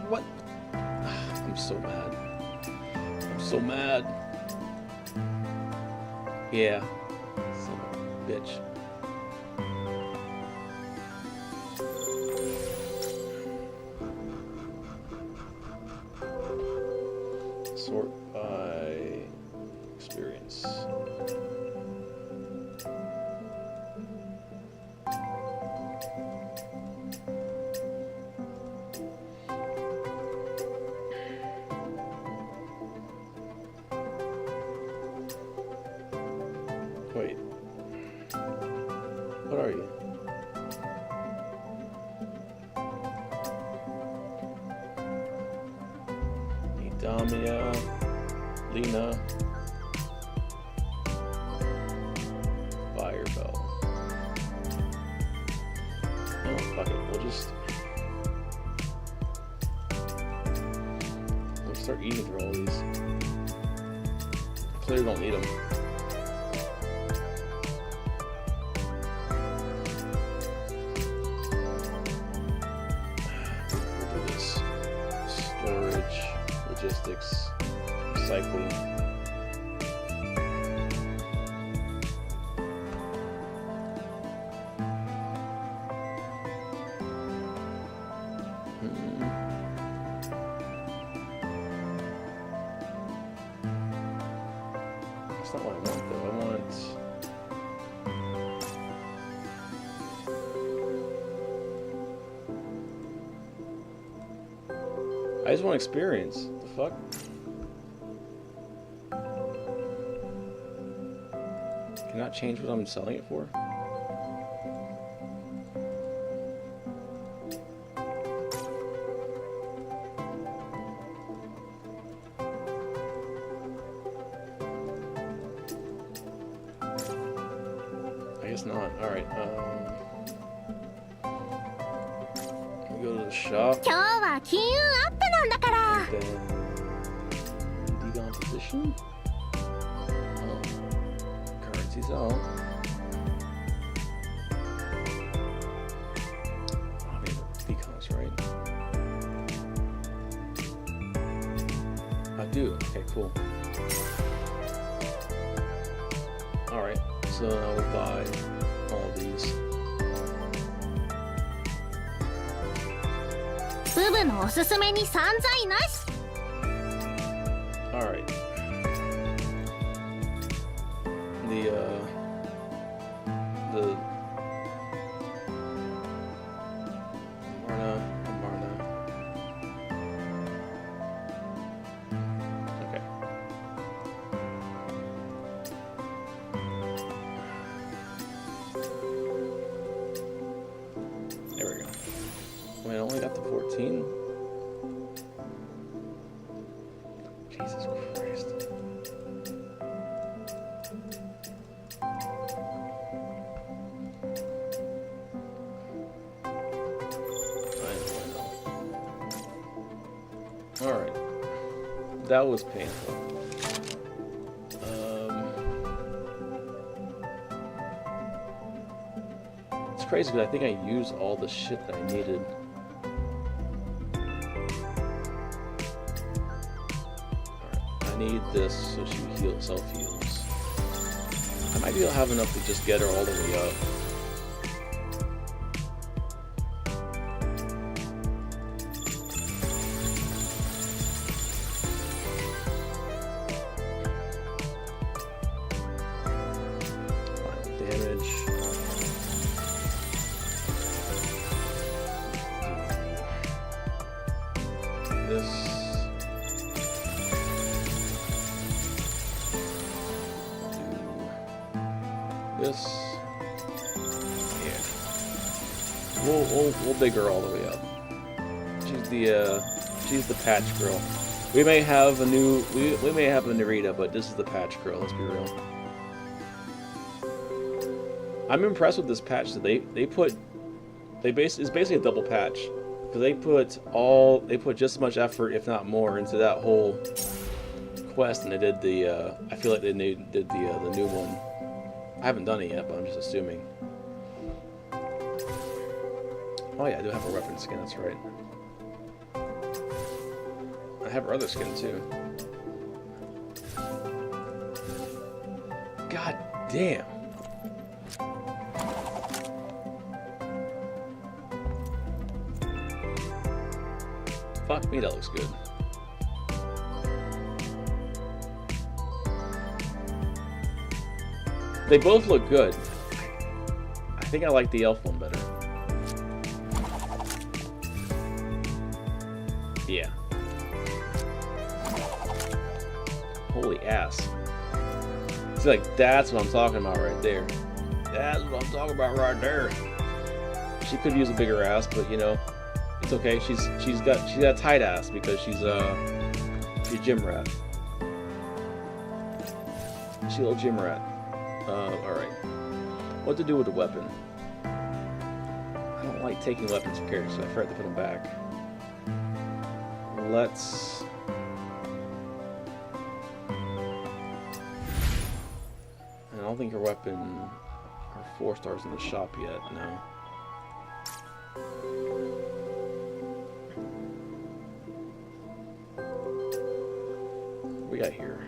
What? I'm so mad. I'm so mad. Yeah. Son of a bitch. Sort by experience. Wait. What are you? Damia, Lena, Firebell. Oh, fuck it. We'll start eating through all these. Clearly don't need them. We'll do this. Storage. Logistics, recycle. That's not what I want though. I just want experience. The fuck? Can I change what I'm selling it for? I guess not. Alright, we go to the shop. And then decomposition? Currency's out. Oh, I mean, decoms, right? I do. Okay, cool. Alright, so I will buy all of these. Alright. The Marna. Okay. There we go. Wait, I only got the 14? Jesus Christ. Alright. That was painful. It's crazy because I think I used all the shit that I needed. Alright. I need this so she self-heals. I might be able to have enough to just get her all the way up. This, yeah, we'll dig her all the way up. She's the patch girl. We may have a new Rita, but this is the patch girl. Let's be real. I'm impressed with this patch that it's basically a double patch, because they put just as much effort, if not more, into that whole quest than they did the I feel like they did the new one. I haven't done it yet, but I'm just assuming. Oh yeah, I do have a weapon skin, that's right. I have her other skin too. God damn. Fuck me, that looks good. They both look good. I think I like the elf one better. Yeah. Holy ass. It's like, that's what I'm talking about right there. That's what I'm talking about right there. She could use a bigger ass, but you know, it's okay. She's got a tight ass because she's gym rat. She's a little gym rat. Alright. What to do with the weapon? I don't like taking weapons from characters, so I forgot to put them back. Let's... I don't think her weapon... Her 4 stars in the shop yet, no. What we got here?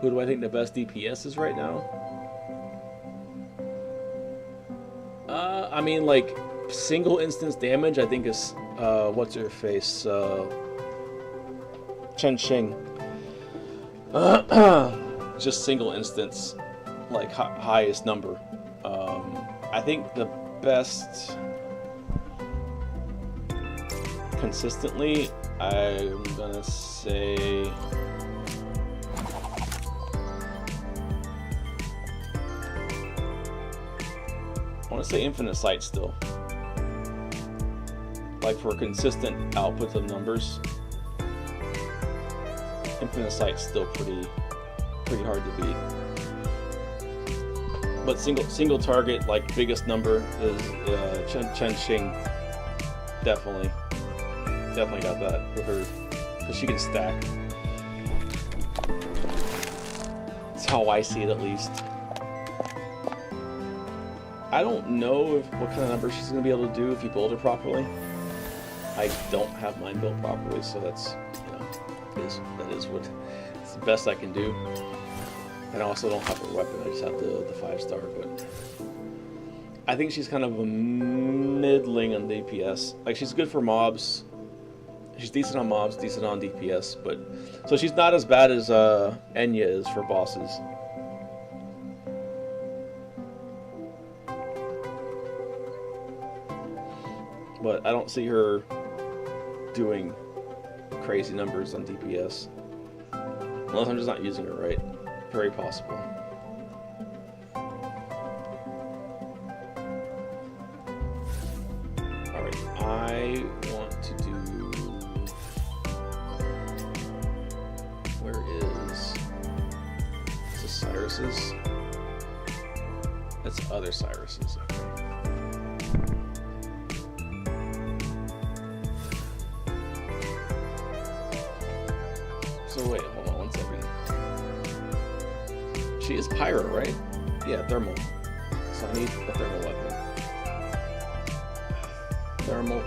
Who do I think the best DPS is right now? I mean, like, single instance damage, I think is, what's her face? Chen Xing. Just single instance, like, highest number. I think the best... consistently, I'm gonna say... I want to say Infinite Sight still. Like for a consistent output of numbers, Infinite Sight's still pretty hard to beat. But single target, like biggest number is Chen Xing. Definitely got that with her, because she can stack. That's how I see it, at least. I don't know what kind of number she's going to be able to do if you build her properly. I don't have mine built properly, so that's, you know, that is what it's the best I can do. And I also don't have a weapon, I just have the 5-star, but I think she's kind of a middling on DPS. Like, she's good for mobs. She's decent on mobs, decent on DPS, but so she's not as bad as Enya is for bosses. But I don't see her doing crazy numbers on DPS. Unless I'm just not using her right. Very possible. Alright, I want to do... Where is this Cyrus's? That's other Cyrus's, okay. So wait, hold on 1 second. She is Pyro, right? Yeah, thermal. So I need a thermal weapon. Thermal.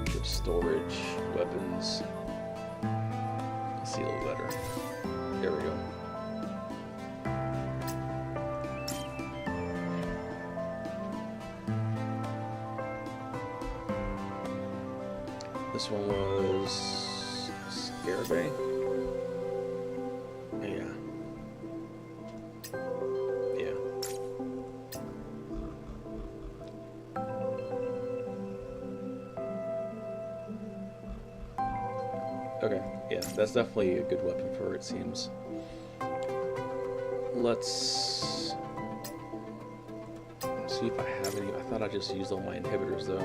Good storage, weapons. See a little better. There we go. This one was Scarabée. Yeah. Okay, yeah, that's definitely a good weapon for her, it seems. Let's see if I have any. I thought I just used all my inhibitors though.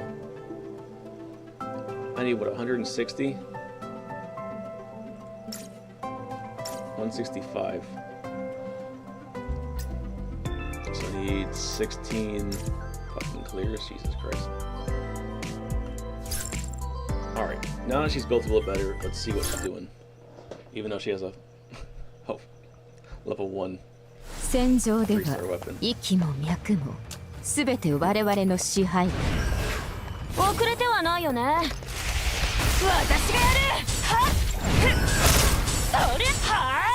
I need, what, 160? 165. So I need 16 fucking clears. Jesus Christ. Alright, now that she's built a little better, let's see what she's doing. Even though she has a oh, level 1 3-star weapon.
息も脈も全て我々の支配。遅れてはないよね。私がやる。はっ。それはあ。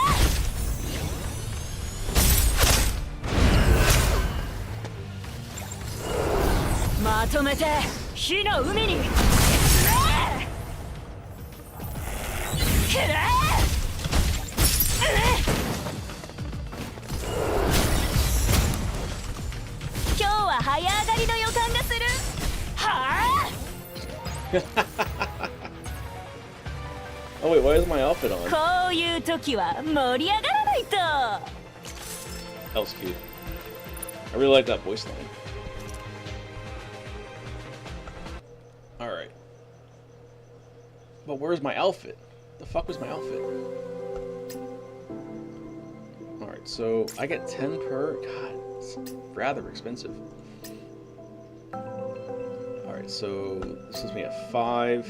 まとめて火の海に。今日は早上がりの予感がする。はあ。
Oh wait, why is my outfit on?
こういう時は盛り上がらないと。
That was cute. I really like that voice line. Alright. But where's my outfit? The fuck was my outfit? Alright, so I get 10 per. God, it's rather expensive. Alright, so this is me at 5.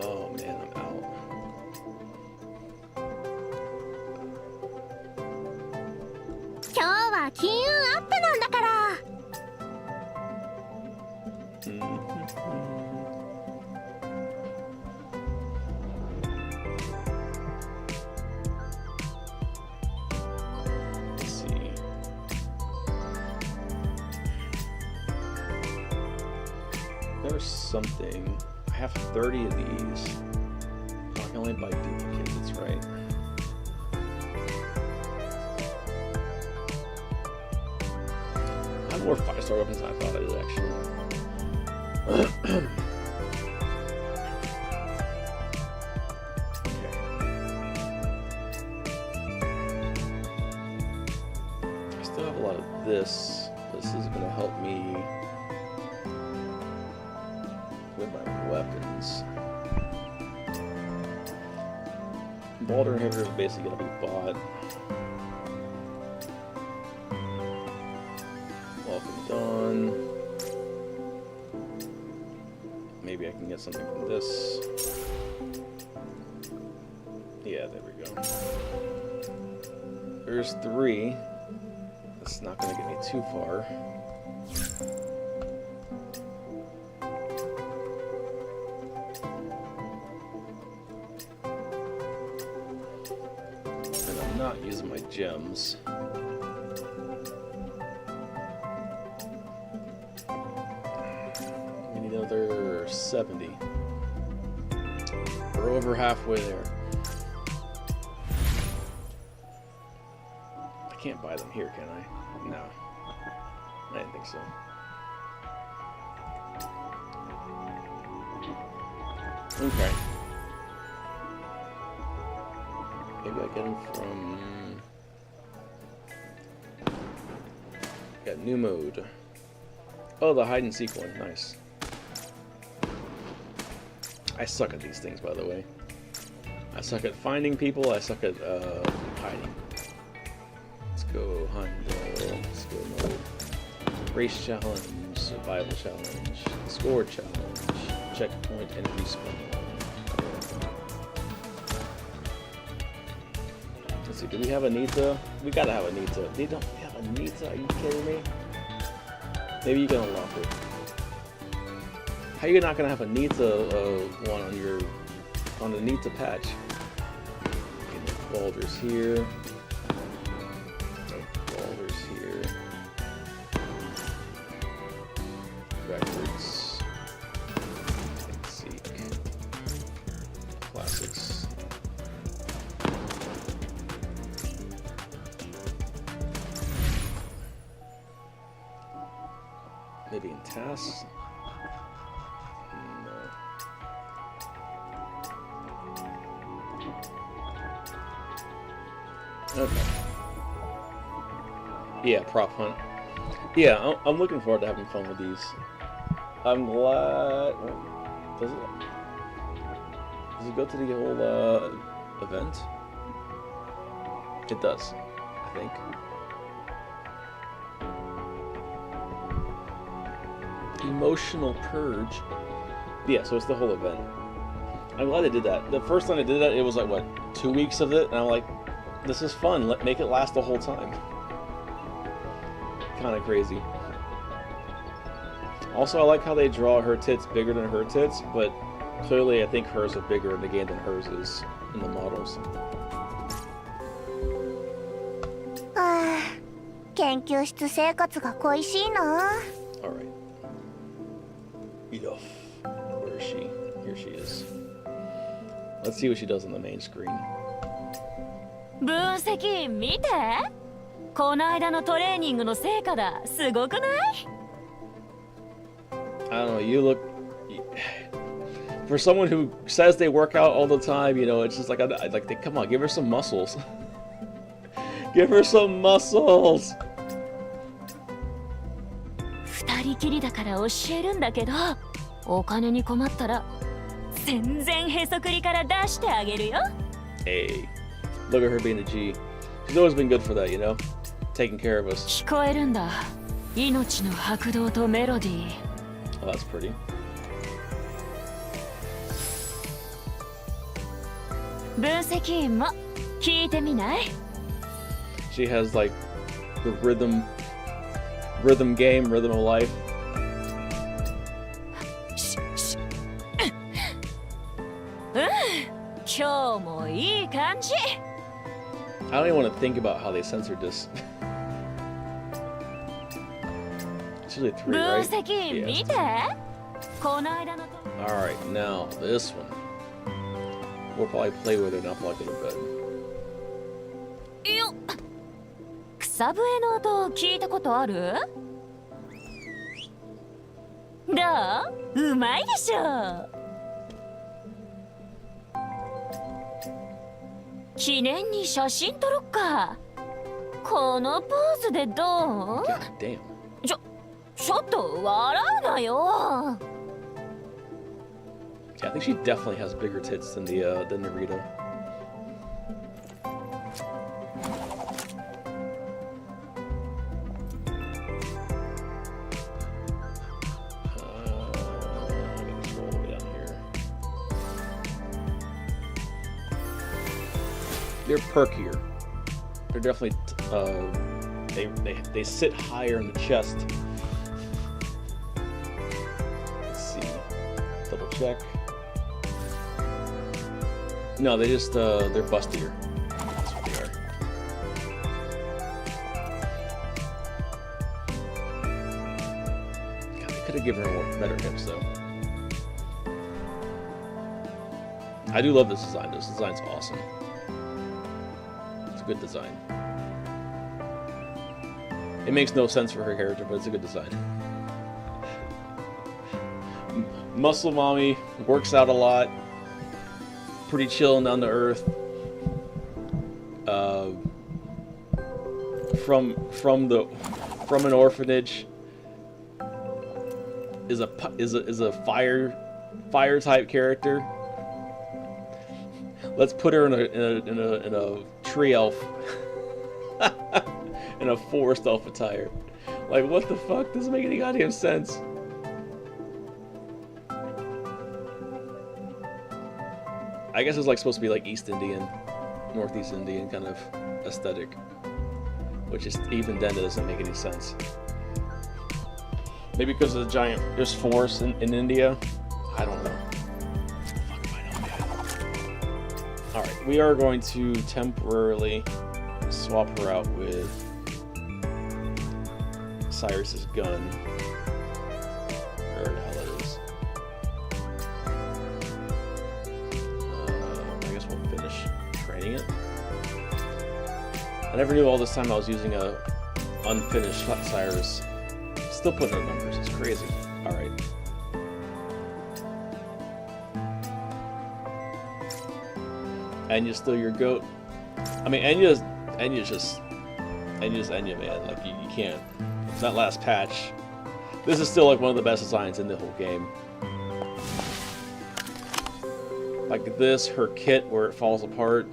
Oh man, I'm out. Let's see. There's something. I have 30 of these. I can only buy duplicates, that's right. I have more 5-star weapons than I thought I did, actually. Okay. I still have a lot of this. This is going to help me with my weapons. Boulder inhibitor is basically going to be bought. Welcome done. Maybe I can get something from this. Yeah, there we go. There's 3. That's not going to get me too far. And I'm not using my gems. We need another 70. We're over halfway there. I can't buy them here, can I? No. I didn't think so. Okay. Maybe I get them from... Got new mode. Oh, the hide and seek one. Nice. I suck at these things, by the way. I suck at finding people. I suck at hiding. Let's go hunt. Let's go mode. Race challenge. Survival challenge. Score challenge. Checkpoint and respawn. Let's see. Do we have a Nita? We gotta have a Nita. They don't have a Nita. Are you kidding me? Maybe you can unlock it. How are you not gonna have a Nita one on your the Nita patch? Okay, boulders here. Boulders here. Records. And seek. Classics. Maybe in tasks. Okay. Yeah, prop hunt. Yeah, I'm looking forward to having fun with these. I'm glad... Does it go to the whole event? It does, I think. Emotional purge. Yeah, so it's the whole event. I'm glad they did that. The first time I did that, it was like, what, 2 weeks of it? And I'm like, this is fun. Make it last the whole time. Kind of crazy. Also, I like how they draw her tits bigger than her tits, but clearly I think hers are bigger in the game than hers is in the models.
ああ、研究室生活が恋しいな。
Alright. Enough. Where is she? Here she is. Let's see what she does on the main screen.
分析見て。この間のトレーニングの成果だ。すごくない？
I don't know, you look... For someone who says they work out all the time, you know, it's just like, come on, give her some muscles. Give her some muscles!
二人きりだから教えるんだけど、お金に困ったら全然へそくりから出してあげるよ。
Hey, look at her being a G. She's always been good for that, you know? Taking care of us.
聞こえるんだ。命の拍動とメロディー。
Oh, that's pretty.
分析員も聞いてみない？
She has like the rhythm game, rhythm of life.
うん、今日もいい感じ。
I don't even want to think about how they censored this. It's usually 3,
分
right?
析員見て。この間のと。
Alright, now this one. We'll probably play with it and I'll probably go to bed.
よっ。草笛の音聞いたことある？どう？うまいでしょ。記念に写真撮ろっか。このポーズでどう？
God damn.
ちょっと笑うなよ。
Yeah, I think she definitely has bigger tits than than Narita. They're perkier. They're definitely they sit higher in the chest. Let's see. Double check. No, they just they're bustier. That's what they are. God, they could have given her more better hips though. I do love this design. This design's awesome. It's a good design. It makes no sense for her character, but it's a good design. Muscle mommy works out a lot. Pretty chill and down to earth. From an orphanage. Is a fire type character. Let's put her in a tree elf. In a forest elf attire. Like, what the fuck? Doesn't make any goddamn sense. I guess it's like supposed to be like East Indian, Northeast Indian kind of aesthetic. Which is, even then, it doesn't make any sense. Maybe because of the giant, there's forests in India? I don't know. Fuck if I know, man. Alright, we are going to temporarily swap her out with Cyrus's gun. Where the hell it is. I guess we'll finish training it. I never knew all this time I was using a unfinished Cyrus. Still putting in numbers, it's crazy. Alright. Enya's still your goat. I mean, Enya's just Enya, man. Like, you can't. It's that last patch. This is still like one of the best designs in the whole game. like this, her kit where it falls apart,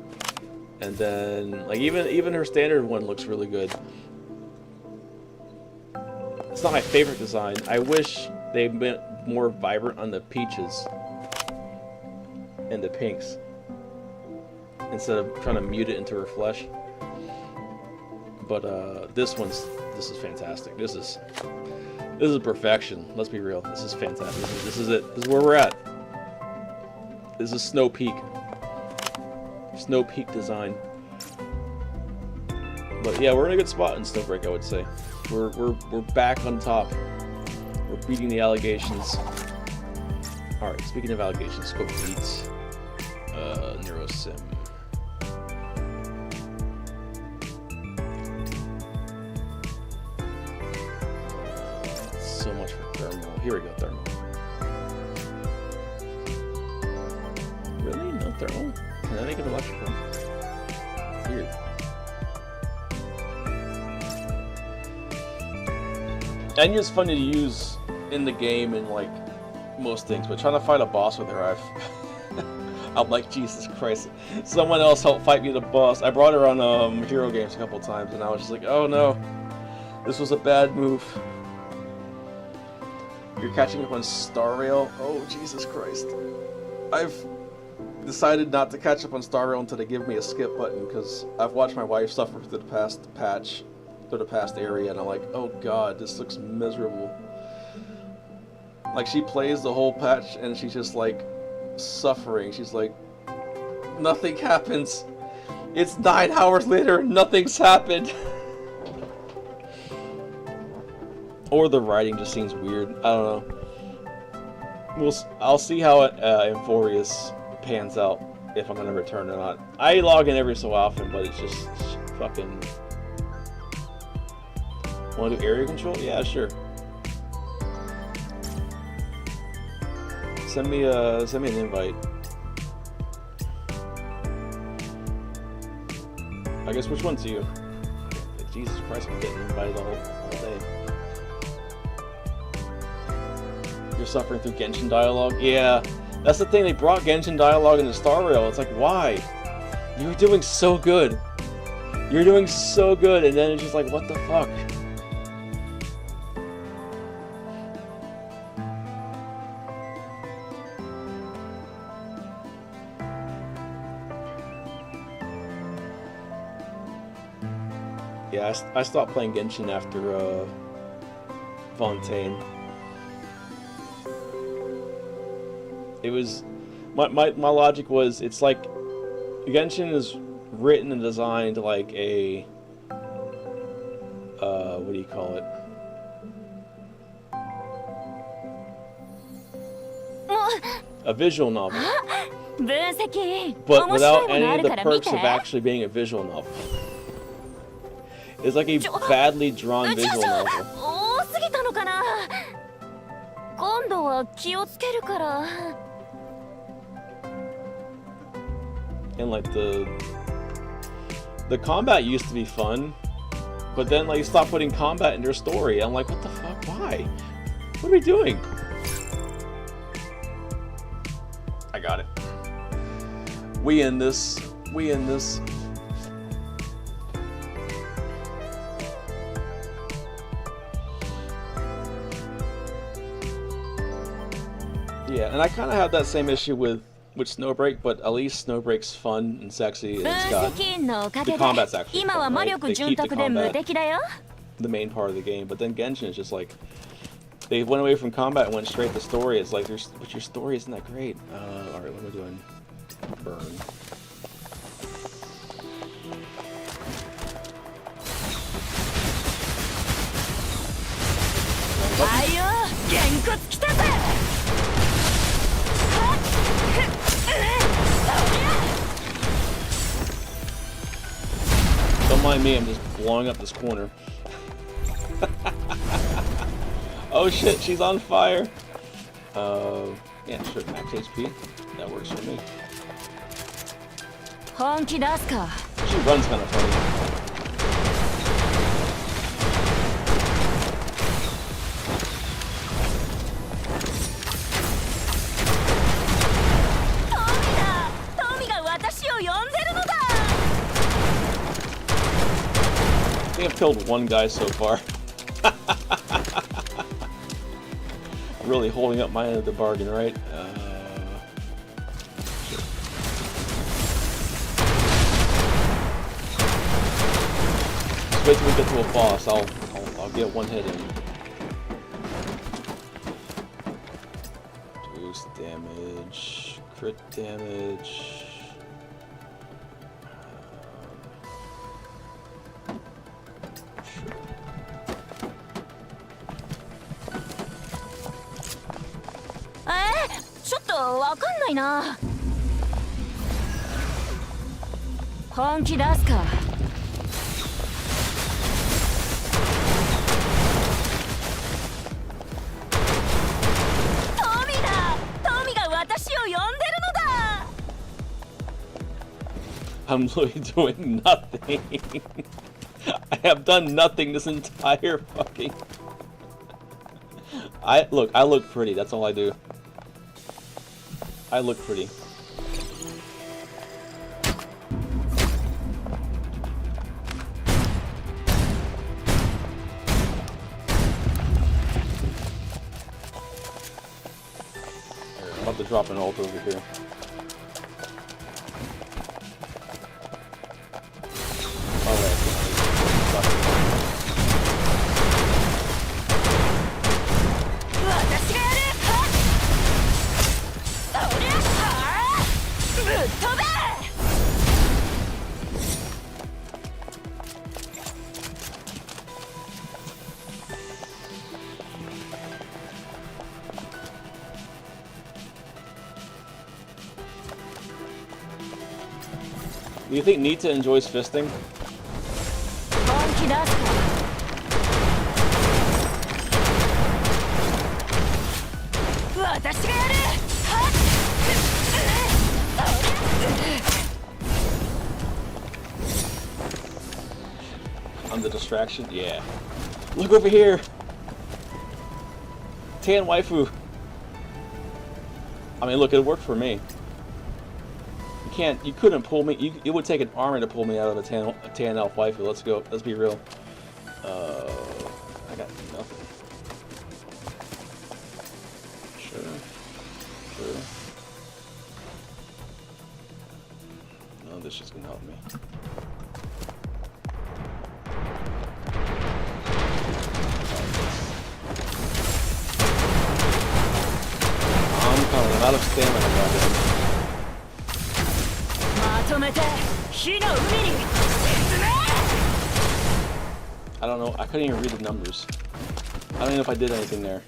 and then like even her standard one looks really good. It's not my favorite design. I wish they went more vibrant on the peaches and the pinks instead of trying to mute it into her flesh. But this is fantastic. This is perfection. Let's be real. This is fantastic. This is it. This is where we're at. This is Snow Peak. Snow Peak design. But yeah, we're in a good spot in Snowbreak, I would say. We're back on top. We're beating the allegations. All right. Speaking of allegations, go beat Neurosim. So much for thermal. Here we go, thermal. Really? No thermal? Can I make it electrical? Weird. Enya's funny to use in the game and like most things, but trying to fight a boss with her, I'm like, Jesus Christ. Someone else help fight me the boss. I brought her on hero games a couple times and I was just like, oh no. This was a bad move. You're catching up on Star Rail? Oh, Jesus Christ. I've decided not to catch up on Star Rail until they give me a skip button, because I've watched my wife suffer through the past patch, through the past area, and I'm like, oh god, this looks miserable. Like, she plays the whole patch, and she's just, like, suffering. She's like, nothing happens. It's 9 hours later, and nothing's happened. Or the writing just seems weird. I don't know. I'll see how Euphorius pans out, if I'm gonna return or not. I log in every so often, but it's just fucking. Want to do area control? Yeah, sure. Send me an invite. I guess which one's you? Jesus Christ, I'm getting invited all day. You're suffering through Genshin dialogue? Yeah, that's the thing. They brought Genshin dialogue into Star Rail. It's like, why? You were doing so good. You're doing so good, and then it's just like, what the fuck? Yeah, I stopped playing Genshin after Fontaine. It was my logic was, it's like Genshin is written and designed like a what do you call it? A visual novel. But without any of the perks of actually being a visual novel. It's like a badly drawn visual novel. And like the combat used to be fun, but then like you stop putting combat in your story. I'm like, what the fuck? Why? What are we doing? I got it. We in this. We in this. Yeah, and I kind of have that same issue with Snowbreak, but at least Snowbreak's fun and sexy, and it's got the combat's actually fun, right? They keep the combat the main part of the game, but then Genshin is just like they went away from combat and went straight to story. It's like, but your story isn't that great. All right, what am I doing? Burn. Don't mind me, I'm just blowing up this corner. Oh shit, she's on fire. Yeah, sure, max HP. That works for me. She runs kind of funny. think I've killed one guy so far. I'm really holding up my end of the bargain, right? Just wait till we get to a boss. I'll get one hit in. Boost damage, crit damage.
ちょっとわかんないな。本気出すか。トミだ。トミが私を呼んでるのだ。
I'm literally doing nothing. I have done nothing this entire fucking. I look pretty. That's all I do. I look pretty. I'm about to drop an ult over here. Do you think Nita enjoys fisting? I'm the distraction? Yeah. Look over here! Tan waifu! I mean, look, it worked for me. You couldn't pull me. It would take an army to pull me out of a tan elf waifu. Let's go. Let's be real. I got nothing. Sure. No, this is gonna help me. I'm coming. I'm out of stamina, goddamn. I don't know. I couldn't even read the numbers. I don't even know if I did anything there.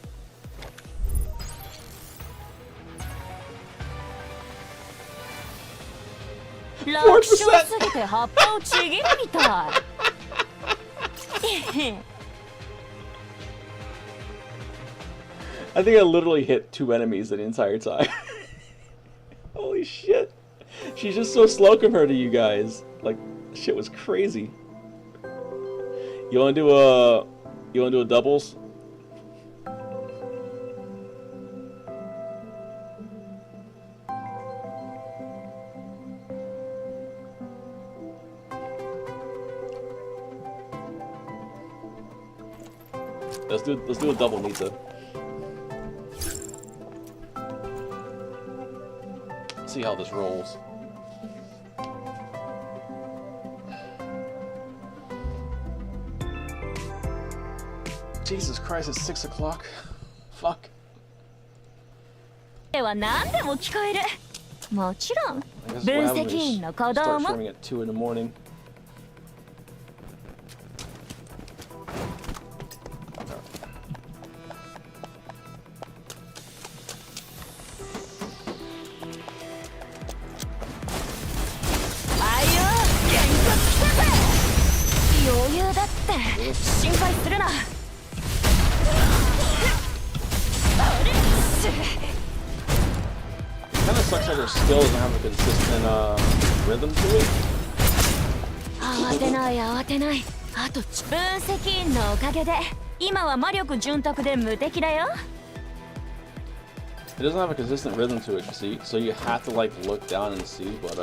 I think I literally hit 2 enemies the entire time. Holy shit. She's just so slow compared to you guys. Like, shit was crazy. You wanna do a doubles? Let's do a double, Nita. See how this rolls. Jesus Christ, it's 6 o'clock. Fuck.
では何でも聞こえる。もちろん
I guess
分
what happens
析
is
員の子
start
供。
streaming at 2 in the morning. Kind of sucks that her skill doesn't have a consistent rhythm to it.
慌てない慌てない。あと分析員のおかげで今は魔力潤沢で無敵だよ。
It doesn't have a consistent rhythm to it, so you have to like look down and see, but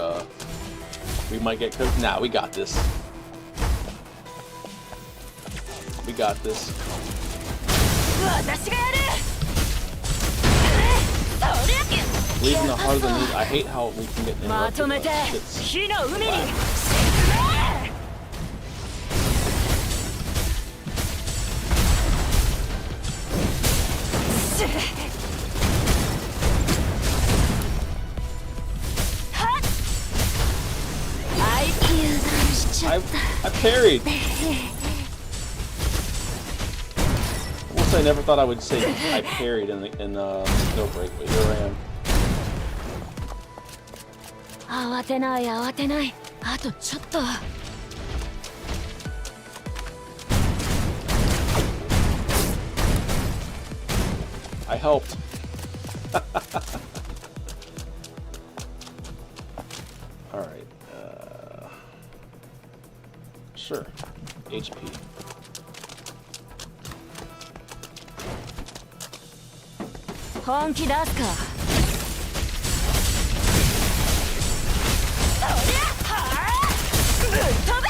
we might get cooked. Nah, we got this. We got this. Leaving the heart of the need. I hate how we can get interrupted by shit. I parried. I never thought I would say I parried in Snow Break, but here I am.
慌てない慌てない。あとちょっと。
I helped. All right. Sure. HP.
本気出すか。ぶっ飛べ！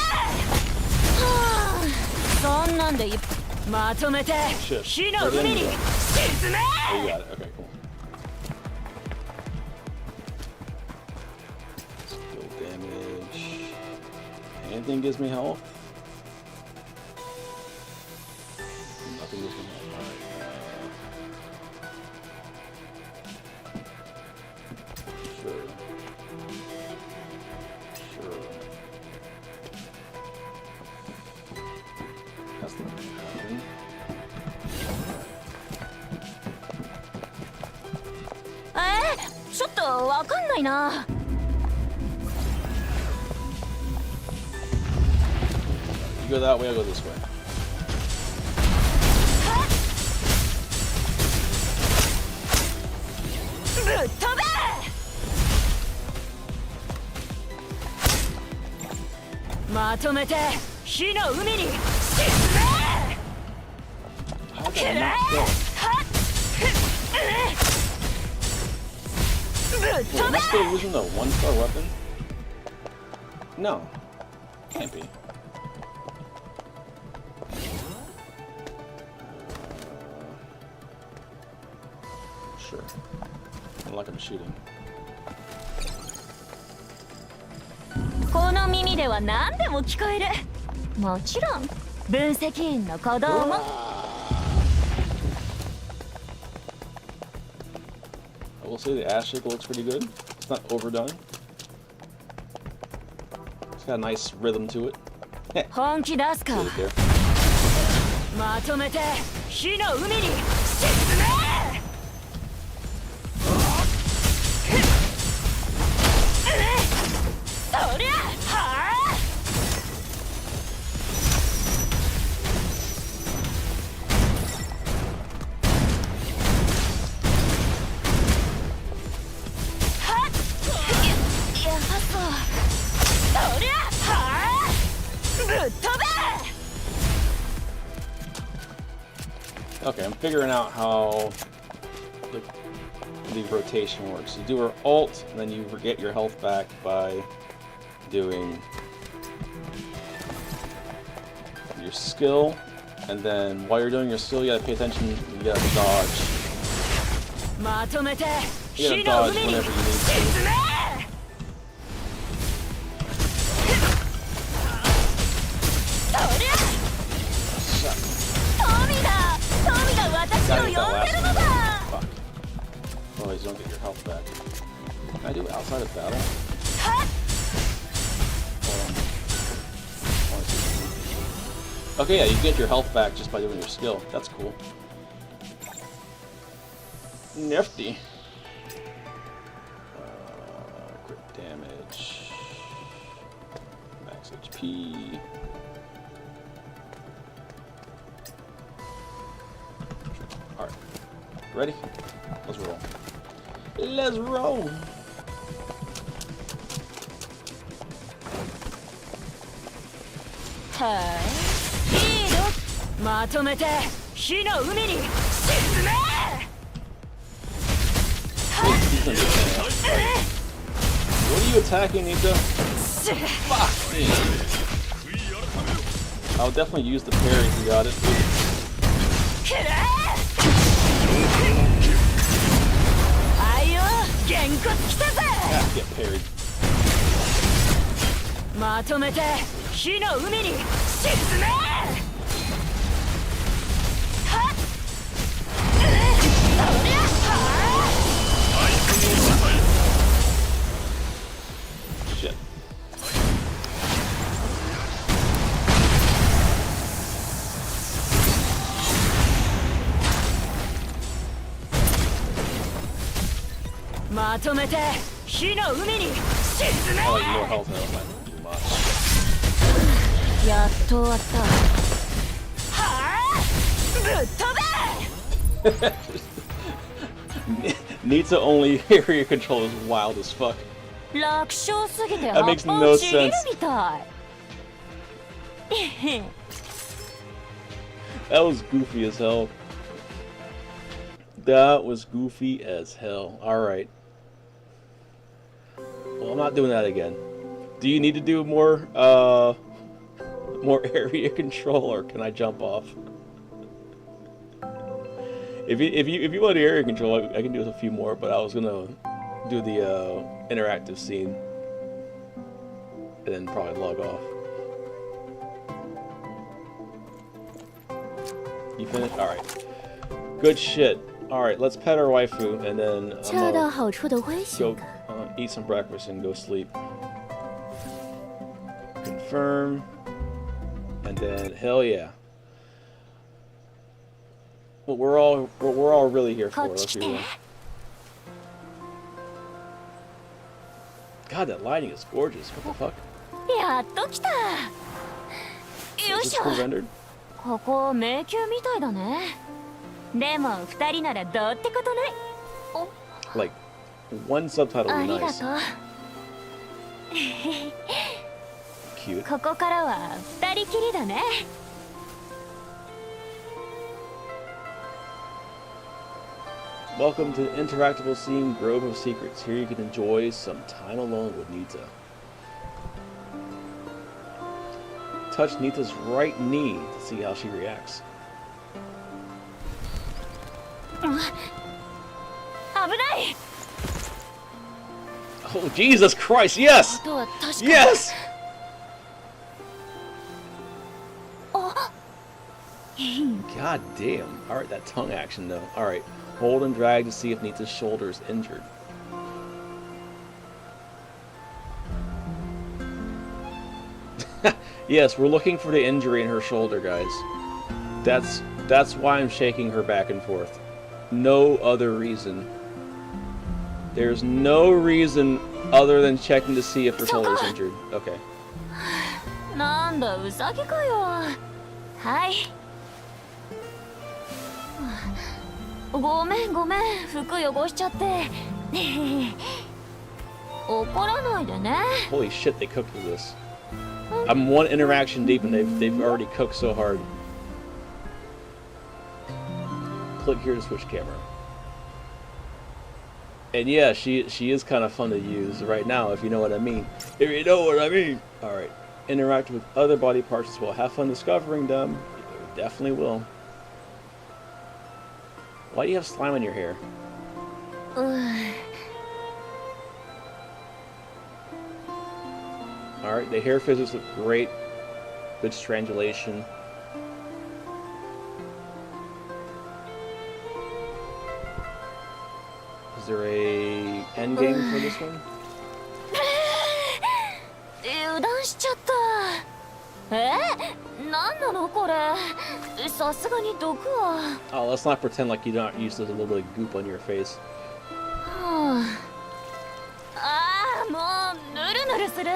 はあ、そんなんでまとめて火の海に沈め！
Oh, you got it. Okay, cool. Skill damage. Anything gives me health? Nothing gives me health. Sure. That's not gonna happen.
Eh? ちょっとわかんないな。
You go that way, I'll go this way.
ぶっ飛べ！まとめて火の海に沈め！
How did I not go? Wait, am I still using the 1-star weapon? No. Can't be. Sure. Unlike I'm shooting.
この耳では何でも聞こえる。もちろん分析員の鼓動も。
I will say the ass shake looks pretty good. It's not overdone. It's got a nice rhythm to it.
本気出すか。
Good there.
まとめて火の海に沈め！ そりゃはあ！
Okay, I'm figuring out how the rotation works. You do her ult, and then you get your health back by doing your skill, and then while you're doing your skill, you gotta pay attention, you gotta dodge. You gotta dodge whenever you need to. Gotta get that last one. Fuck. Otherwise you don't get your health back. Can I do it outside of battle? Hold on. Okay, yeah, you get your health back just by doing your skill. That's cool. Nifty. Crit damage. Max HP. Alright. Ready? Let's roll. Let's roll!
Hey. まとめて火の海に沈め！
What are you attacking, Nita? Fuck me! I'll definitely use the parry if you got it. Ah, get parried.
まとめて火の海に沈め。はっ。そりゃは。
Shit.
I like more
health now, but much.
やっと終わったはあぶっ飛べ
Nita only area control is wild as fuck.
楽勝すぎて
That
葉
makes
っぱ
no
をちぎる
sense.
みたい
That was goofy as hell. That was goofy as hell. Alright. Well, I'm not doing that again. Do you need to do more area control, or can I jump off? If you want the area control, I can do a few more, but I was gonna do the interactive scene and then probably log off. You finished? Alright. Good shit. Alright, let's pet our waifu and then I'm
恰到
gonna
好处的微醺
go
感。
eat some breakfast and go sleep. Confirm. And then hell yeah. Well, we're all really here for it. Let's be real. God, that lighting is gorgeous. What the fuck?
やっと来たよい
Is
し
this
ょ
pre-rendered?
ここ迷宮みたいだねでも二人ならどうってことない
Like, one subtitle
あ
would
り
be
が
nice.
とう
Cute.
ここからは二人きりだね
Welcome to the interactable scene Grove of Secrets. Here you can enjoy some time alone with Nita. Touch Nita's right knee to see how she reacts.
危ない
Oh, Jesus Christ, yes!
あとは確か
Yes!
あ
God damn. Alright, that tongue action though. Alright, hold and drag to see if Nita's shoulder is injured. Yes, we're looking for the injury in her shoulder, guys. That's why I'm shaking her back and forth. No other reason. There's no reason other than checking to see if her shoulder is injured. Okay.
なんだウサギかよはいごめん服汚しちゃって怒らないでね
Holy shit, they cooked with this. I'm one interaction deep and they've already cooked so hard. Click here to switch camera. And yeah, she is kind of fun to use right now, if you know what I mean. If you know what I mean. Alright. Interact with other body parts as well. Have fun discovering them. You definitely will. Why do you have slime in your hair? Alright, the hair physics look great. Good strangulation. Is there a end game for this one?
油断しちゃったなんなのこれさすがに毒は
Oh, let's not pretend like you don't use a little bit of goop on your face.
ああもうぬるぬるする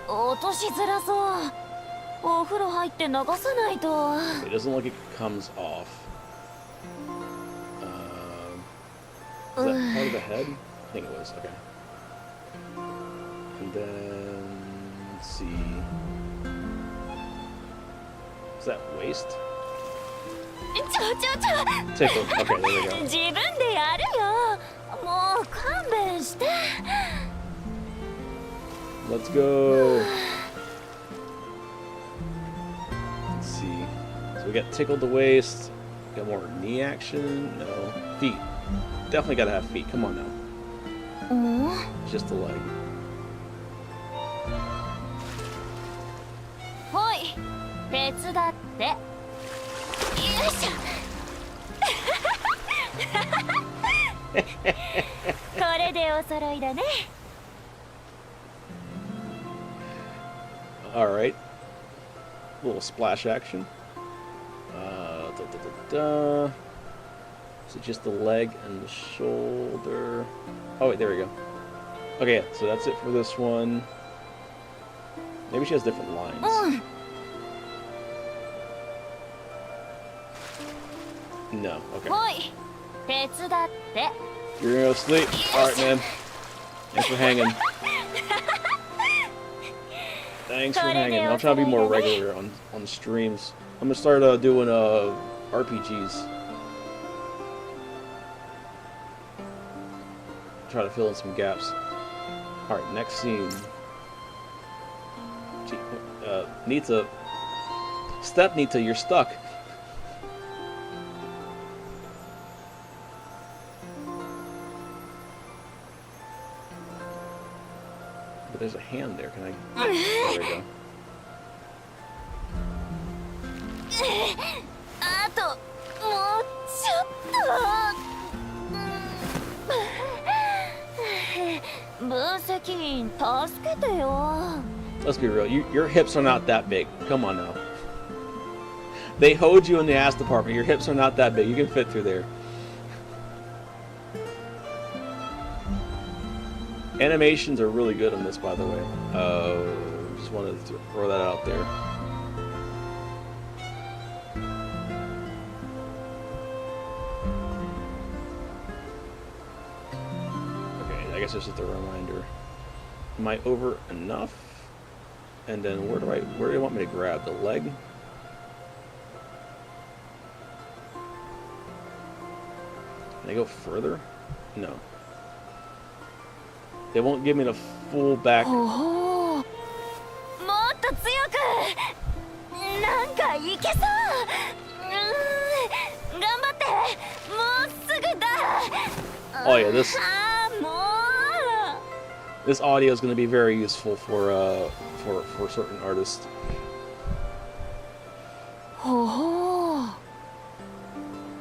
落としづらそうお風呂入って流さないと
It doesn't look like it comes off. Is that part of the head? I think it was. Okay. And then let's see. Is that waist?
ちょ
Tickle. Okay, there we go.
自分でやるよもう勘弁して
Let's go. So we got tickled the waist. Got more knee action. No. Feet. Definitely gotta have feet. Come on now. It's just the leg.
ほい手伝ってよいしょこれでお揃いだね
Alright. Little splash action. Is it just the leg and the shoulder? Oh wait, there we go. Okay, so that's it for this one. Maybe she has different lines. No, okay.
ほい手伝って
You're gonna go sleep? Alright, man. Thanks for hanging. Thanks for hanging. I'm trying to be more regular on the streams. I'm gonna start doing RPGs. Try to fill in some gaps. Alright, next scene. Nita. Step Nita, you're stuck. But there's a hand there. Can I? There we go.
あともうちょっと分析員助けてよ
Let's be real. Your hips are not that big. Come on now. They hoed you in the ass department. Your hips are not that big. You can fit through there. Animations are really good on this, by the way. Just wanted to throw that out there. Okay, I guess it's just a reminder. Am I over enough? And then where do you want me to grab? The leg? Can I go further? No. They won't give me the full back.
もっと強くなんかいけそう頑張ってもうすぐだ
Oh yeah, this
もう
this audio is going to be very useful for certain artists.
ほほ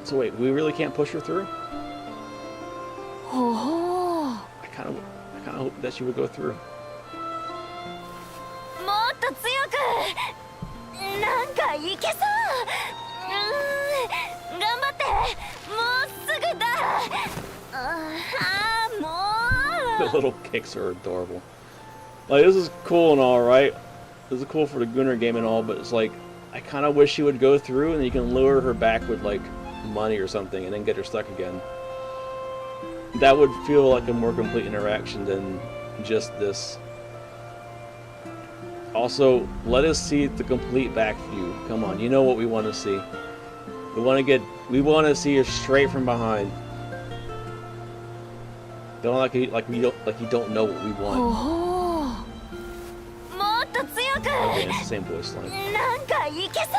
So wait, we really can't push her through?
ほほ
I kind of hope that she would go through.
もっと強くなんかいけそう頑張ってもうすぐだもう
The little kicks are adorable. Like, this is cool and all, right? This is cool for the Gunner game and all, but it's like, I kind of wish she would go through and you can lure her back with, like, money or something and then get her stuck again. That would feel like a more complete interaction than just this. Also, let us see the complete back view. Come on, you know what we want to see. We want to see her straight from behind. Don't like you don't know what we want.
もっと強く
Okay, it's the same voice line.
なんかいけそう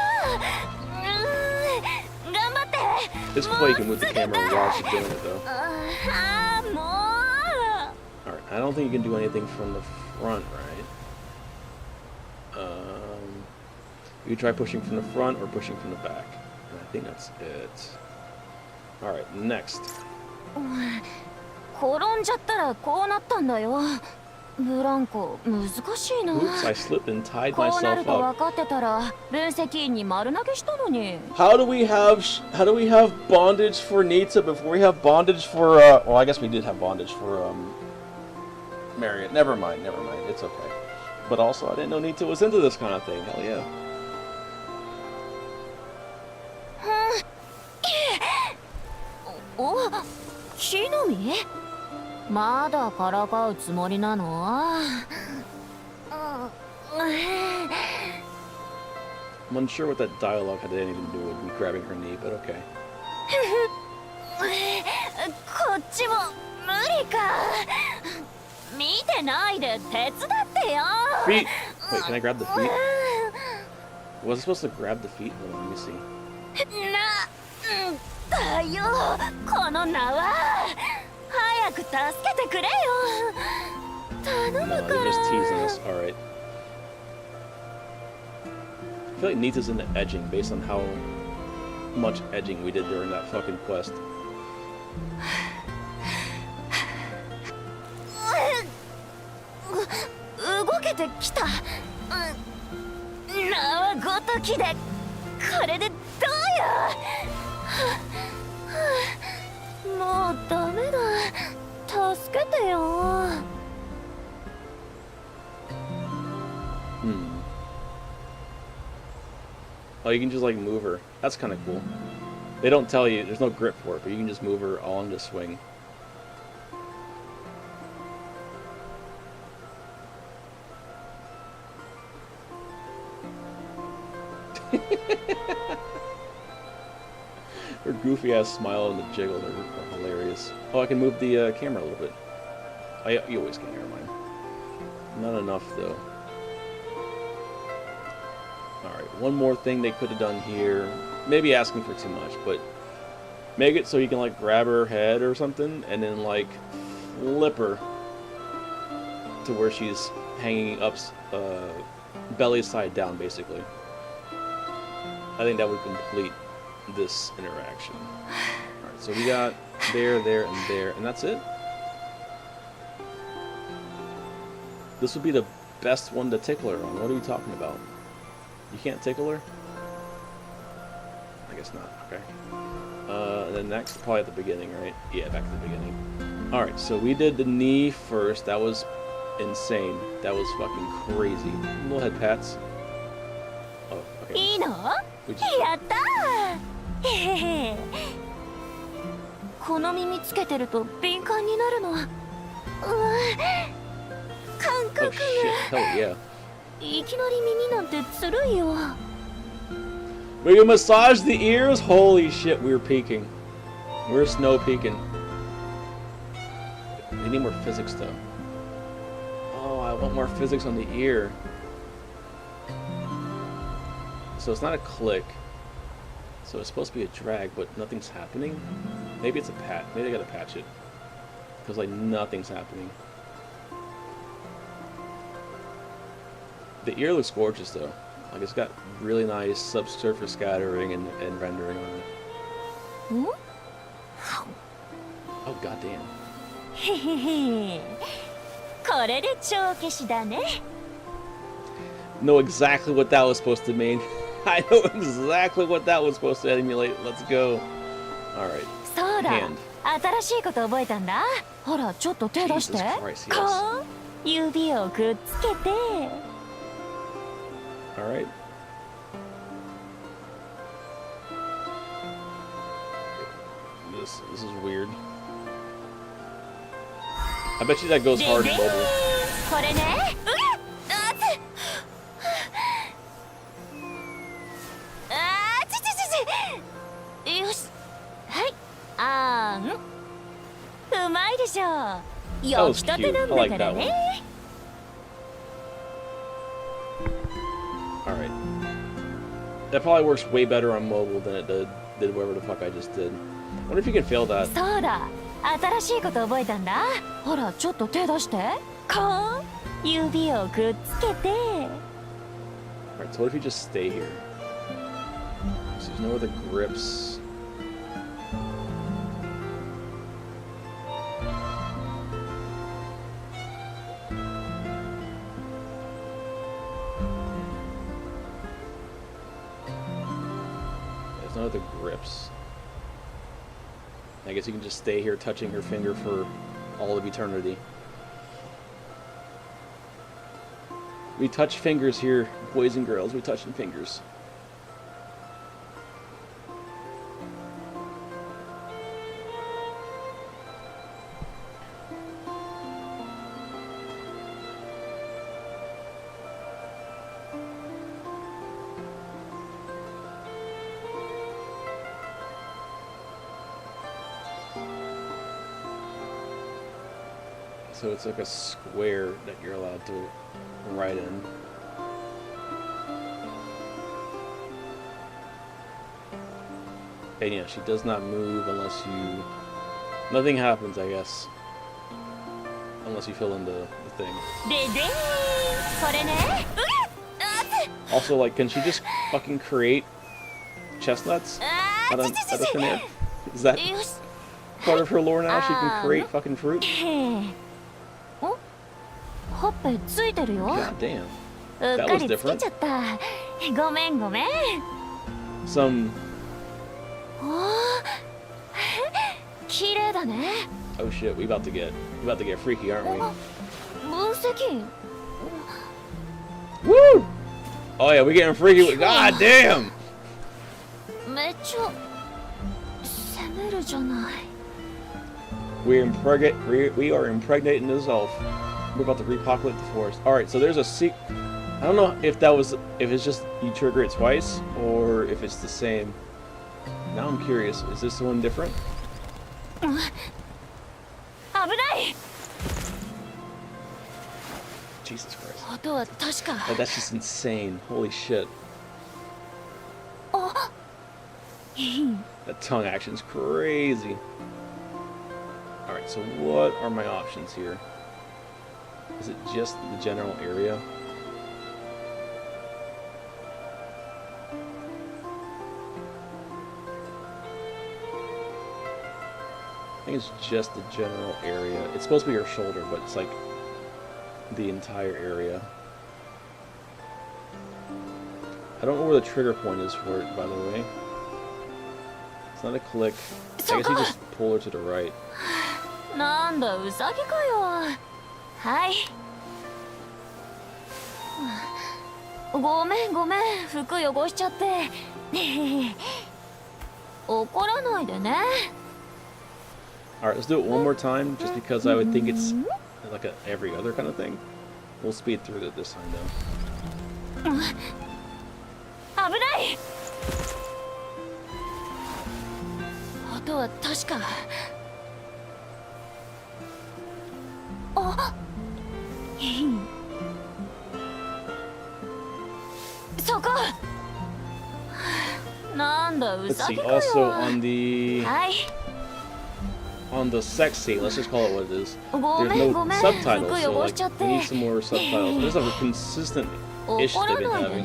頑張って
It's cool you can move the camera while she's doing it though.
もう
Alright, I don't think you can do anything from the front, right? You can try pushing from the front or pushing from the back. And I think that's it. Alright, next.
転んじゃったらこうなったんだよブランコ難しいな
Oops, I slipped and tied
こうなる
myself
と
up.
分かってたら分析員に丸投げしたのに
How do we have bondage for Nita before we have bondage for well, I guess we did have bondage for Marriott. Never mind. It's okay. But also I didn't know Nita was into this kind of thing. Hell yeah.
お木の実まだからかうつもりなの
I'm unsure what that dialogue had anything to do with me grabbing her knee, but okay.
こっちも無理か見てないで手伝ってよ
Feet! Wait, can I grab the feet? Was I supposed to grab the feet? Hold on, let me see.
だよこの縄早く助けてくれよ頼む
No,
か
they're just teasing
ら
us. Alright. I feel like Nita's into edging based on how much edging we did during that fucking quest.
動けてきた縄ごときでこれでどうよもうダメだ助けてよ
Oh, you can just like move her. That's kind of cool. They don't tell you, there's no grip for it, but you can just move her all in the swing. Her goofy ass smile and the jiggle are hilarious. Oh, I can move the camera a little bit. You always can, never mind. Not enough though. Alright, one more thing they could have done here. Maybe asking for too much, but make it so you can like grab her head or something and then like flip her to where she's hanging up belly side down basically. I think that would complete this interaction. Alright, so we got there, and that's it. This would be the best one to tickle her on. What are you talking about? You can't tickle her? I guess not. Okay. And then next, probably at the beginning, right? Yeah, back at the beginning. Alright, so we did the knee first. That was insane. That was fucking crazy. Little head pats. Oh, okay.
いいの
We just...
やったーへへへこの耳つけてると敏感になるのうわ感
Oh
覚
shit, hell yeah.
いきなり耳なんてずるいよ
We can massage the ears? Holy shit, we were peeking. We're snow peeking. We need more physics though. Oh, I want more physics on the ear. So it's not a click. So it's supposed to be a drag, but nothing's happening. Maybe it's a pat. Maybe I gotta patch it. Because like nothing's happening. The ear looks gorgeous though. Like it's got really nice subsurface scattering and rendering on it.
ん
Oh goddamn.
へへへこれで帳消しだね
Know exactly what that was supposed to mean. I know exactly what that was supposed to emulate. Let's go. Alright.
そうだ
Hand.
新しいこと覚えたんだほらちょっと手出して
Jesus Christ, yes.
こう指をくっつけて
Alright. This is weird. I bet you that goes
で
hard
で
in
ー
mobile.
これねよしはいあーんうまいでしょ焼きたてなんだからね
Alright. That probably works way better on mobile than it did whatever the fuck I just did. I wonder if you can fail that.
そうだ新しいこと覚えたんだほらちょっと手出してこう指をくっつけて
Alright, so what if you just stay here? So there's no other grips. There's no other grips. I guess you can just stay here touching her finger for all of eternity. We touch fingers here, boys and girls. We touching fingers. So it's like a square that you're allowed to write in. And yeah, she does not move unless you... Nothing happens, I guess. Unless you fill in the thing. Also, like, can she just fucking create chestnuts out of thin air? Is that part of her lore now? She can create fucking fruit? God damn. That was different. Some... Oh shit, we about to get freaky, aren't we? Woo! Oh yeah, we getting freaky with... God damn! We are impregnating this elf. We're about to repopulate the forest. Alright, so there's a I don't know if it's just you trigger it twice, or if it's the same. Now I'm curious, is this one different? Jesus Christ. Oh, that's just insane. Holy shit. That tongue action's crazy. Alright, so what are my options here? Is it just the general area? I think it's just the general area. It's supposed to be her shoulder, but it's like the entire area. I don't know where the trigger point is for it, by the way. It's not a click. I guess you just pull her to the right. Alright, let's do it one more time, just because I would think it's like a every other kind of thing. We'll speed through it this time, though. Let's see, also on the sex scene, let's just call it what it is, there's no subtitles, so like, we need some more subtitles. There's a consistent issue they've been having.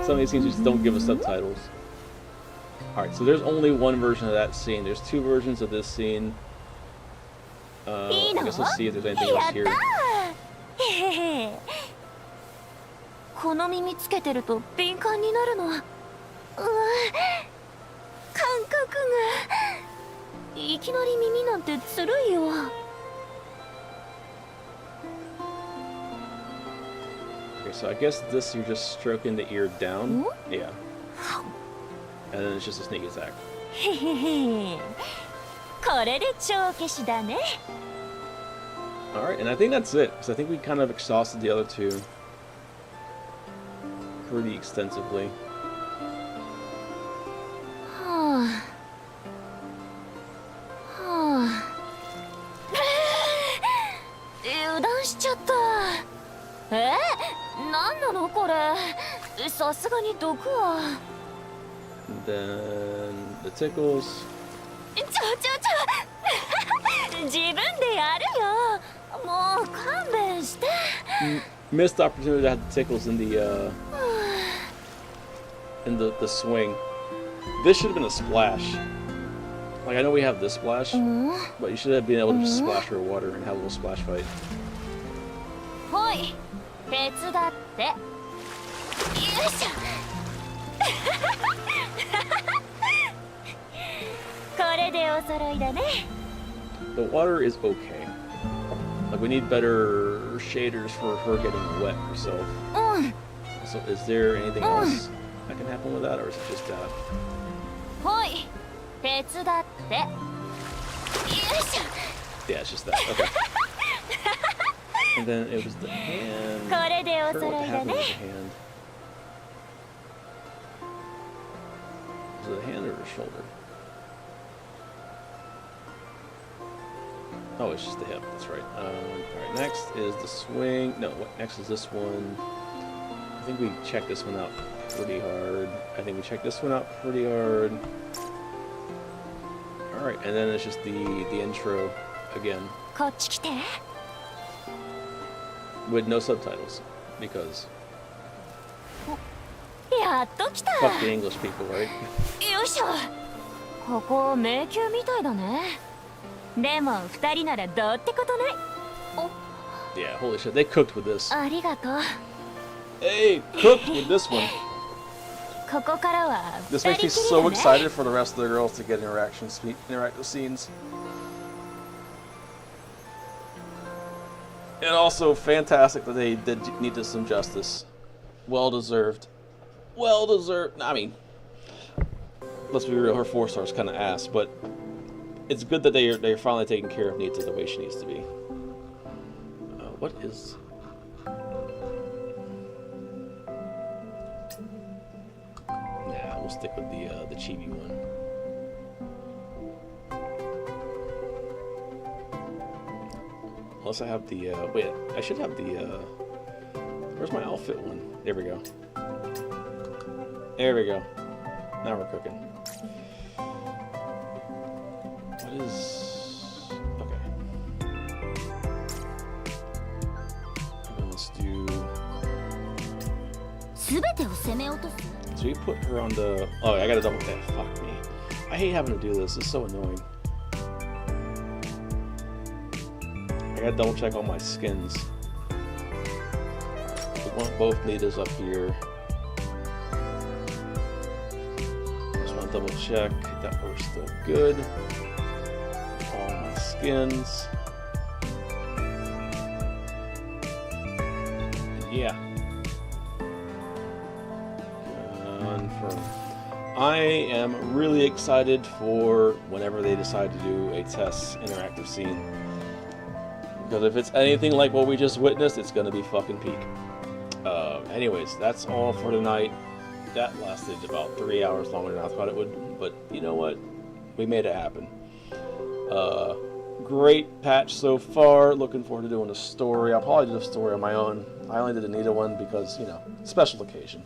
Some of these scenes just don't give us subtitles. Alright, so there's only one version of that scene. There's two versions of this scene. I guess let's see if there's anything else here. Okay, so I guess this you're just stroking the ear down. Yeah. And then it's just a sneak attack. Alright, and I think that's it, because I think we kind of exhausted the other two pretty extensively. And then the tickles. Missed opportunity to have the tickles in the swing. This should have been a splash. Like, I know we have this splash, but you should have been able to just splash her water and have a little splash fight. The water is okay. Like, we need better shaders for her getting wet herself. So, is there anything else that can happen with that, or is it just that? Yeah, it's just that. Okay. And then it was the hand. I forgot what happened with the hand. Was it the hand or the shoulder? Oh, it's just the hip. That's right. Alright, next is the swing. No, next is this one. I think we checked this one out pretty hard. I think we checked this one out pretty hard. Alright, and then it's just the intro again.
こっち来て。
With no subtitles. Because
やっと来た。
fuck the English people, right?
よいしょ。ここ迷宮みたいだね。でも2人ならどうってことない。
Yeah, holy shit, they cooked with this.
ありがとう。
They cooked with this one.
ここからは
This
2
makes
人
me
きり
so
だね。
excited for the rest of the girls to get interactive scenes. And also fantastic that they did Nita some justice. Well deserved. Well deserved. I mean, let's be real, her 4-star is kind of ass, but it's good that they're finally taking care of Nita the way she needs to be. What is? Nah, we'll stick with the chibi one. Unless I have the wait, I should have the where's my outfit one? There we go. There we go. Now we're cooking. What is okay? Let's do.
全てを攻め落とす。
So we put her on the. Oh, I gotta double check. Fuck me. I hate having to do this. It's so annoying. I gotta double check all my skins. We want both Nitas up here. Just want to double check that we're still good. All my skins. Yeah. Confirm. I am really excited for whenever they decide to do a test interactive scene. Because if it's anything like what we just witnessed, it's gonna be fucking peak. Anyways, that's all for tonight. That lasted about 3 hours longer than I thought it would, but you know what? We made it happen. Great patch so far. Looking forward to doing a story. I'll probably do a story on my own. I only did a Nita one because, you know, special occasion.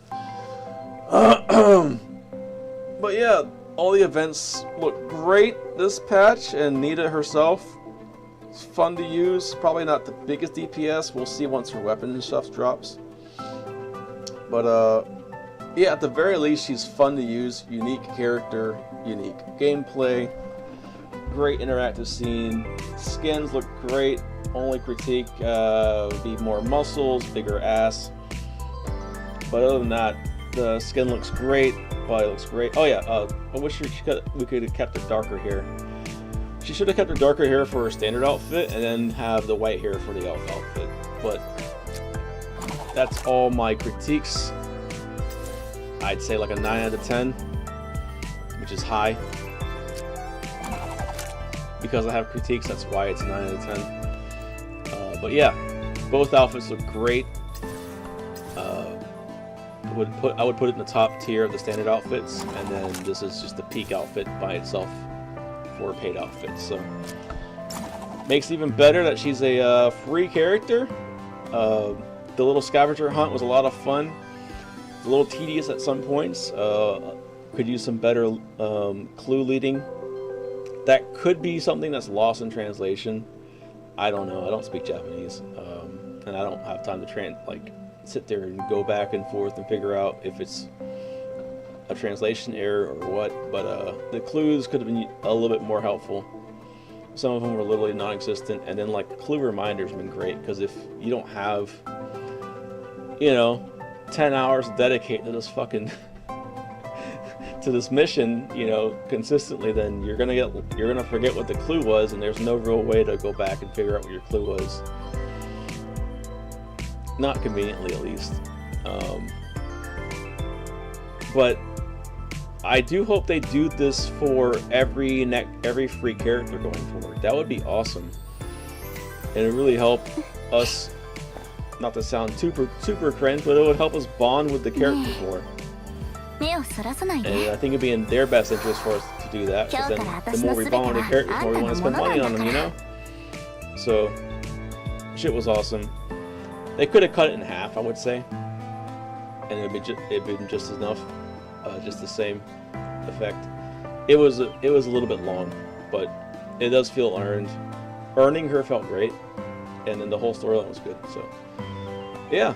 But yeah, all the events look great this patch, and Nita herself, it's fun to use. Probably not the biggest DPS. We'll see once her weapon and stuff drops. But yeah, at the very least, she's fun to use. Unique character, unique gameplay, great interactive scene. Skins look great. Only critique would be more muscles, bigger ass. But other than that, the skin looks great. Body looks great. Oh yeah, I wish we could have kept her darker hair. She should have kept her darker hair for her standard outfit, and then have the white hair for the elf outfit. But that's all my critiques. I'd say like a 9 out of 10, which is high. Because I have critiques, that's why it's 9 out of 10. But yeah, both outfits look great. I would put it in the top tier of the standard outfits, and then this is just the peak outfit by itself for paid outfits. So makes it even better that she's a free character. The little scavenger hunt was a lot of fun. It's a little tedious at some points. Could use some better clue leading. That could be something that's lost in translation. I don't know. I don't speak Japanese, and I don't have time to sit there and go back and forth and figure out if it's a translation error or what. But the clues could have been a little bit more helpful. Some of them were literally non-existent, and then like clue reminders have been great, because if you don't have, you know, 10 hours dedicated to this fucking to this mission, you know, consistently, then you're gonna forget what the clue was, and there's no real way to go back and figure out what your clue was. Not conveniently, at least. But I do hope they do this for every free character going forward. That would be awesome, and it would really help us. Not to sound super cringe, but it would help us bond with the characters more. And I think it'd be in their best interest for us to do that, because then the more we bond with the characters, the more we want to spend money on them, you know? So, shit was awesome. They could have cut it in half, I would say. and it'd been just enough, just the same effect. It was a little bit long, but it does feel earned. Earning her felt great, and then the whole storyline was good. So, yeah,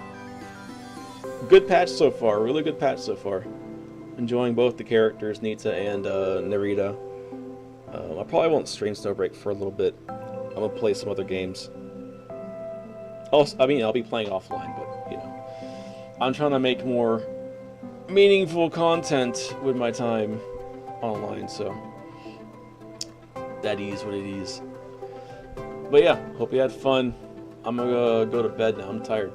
good patch so far. Really good patch so far. Enjoying both the characters, Nita and Narita. I probably won't stream Snowbreak for a little bit. I'm gonna play some other games. I mean, I'll be playing offline, but you know, I'm trying to make more meaningful content with my time online. So that is what it is. But yeah, hope you had fun. I'm gonna go to bed now. I'm tired.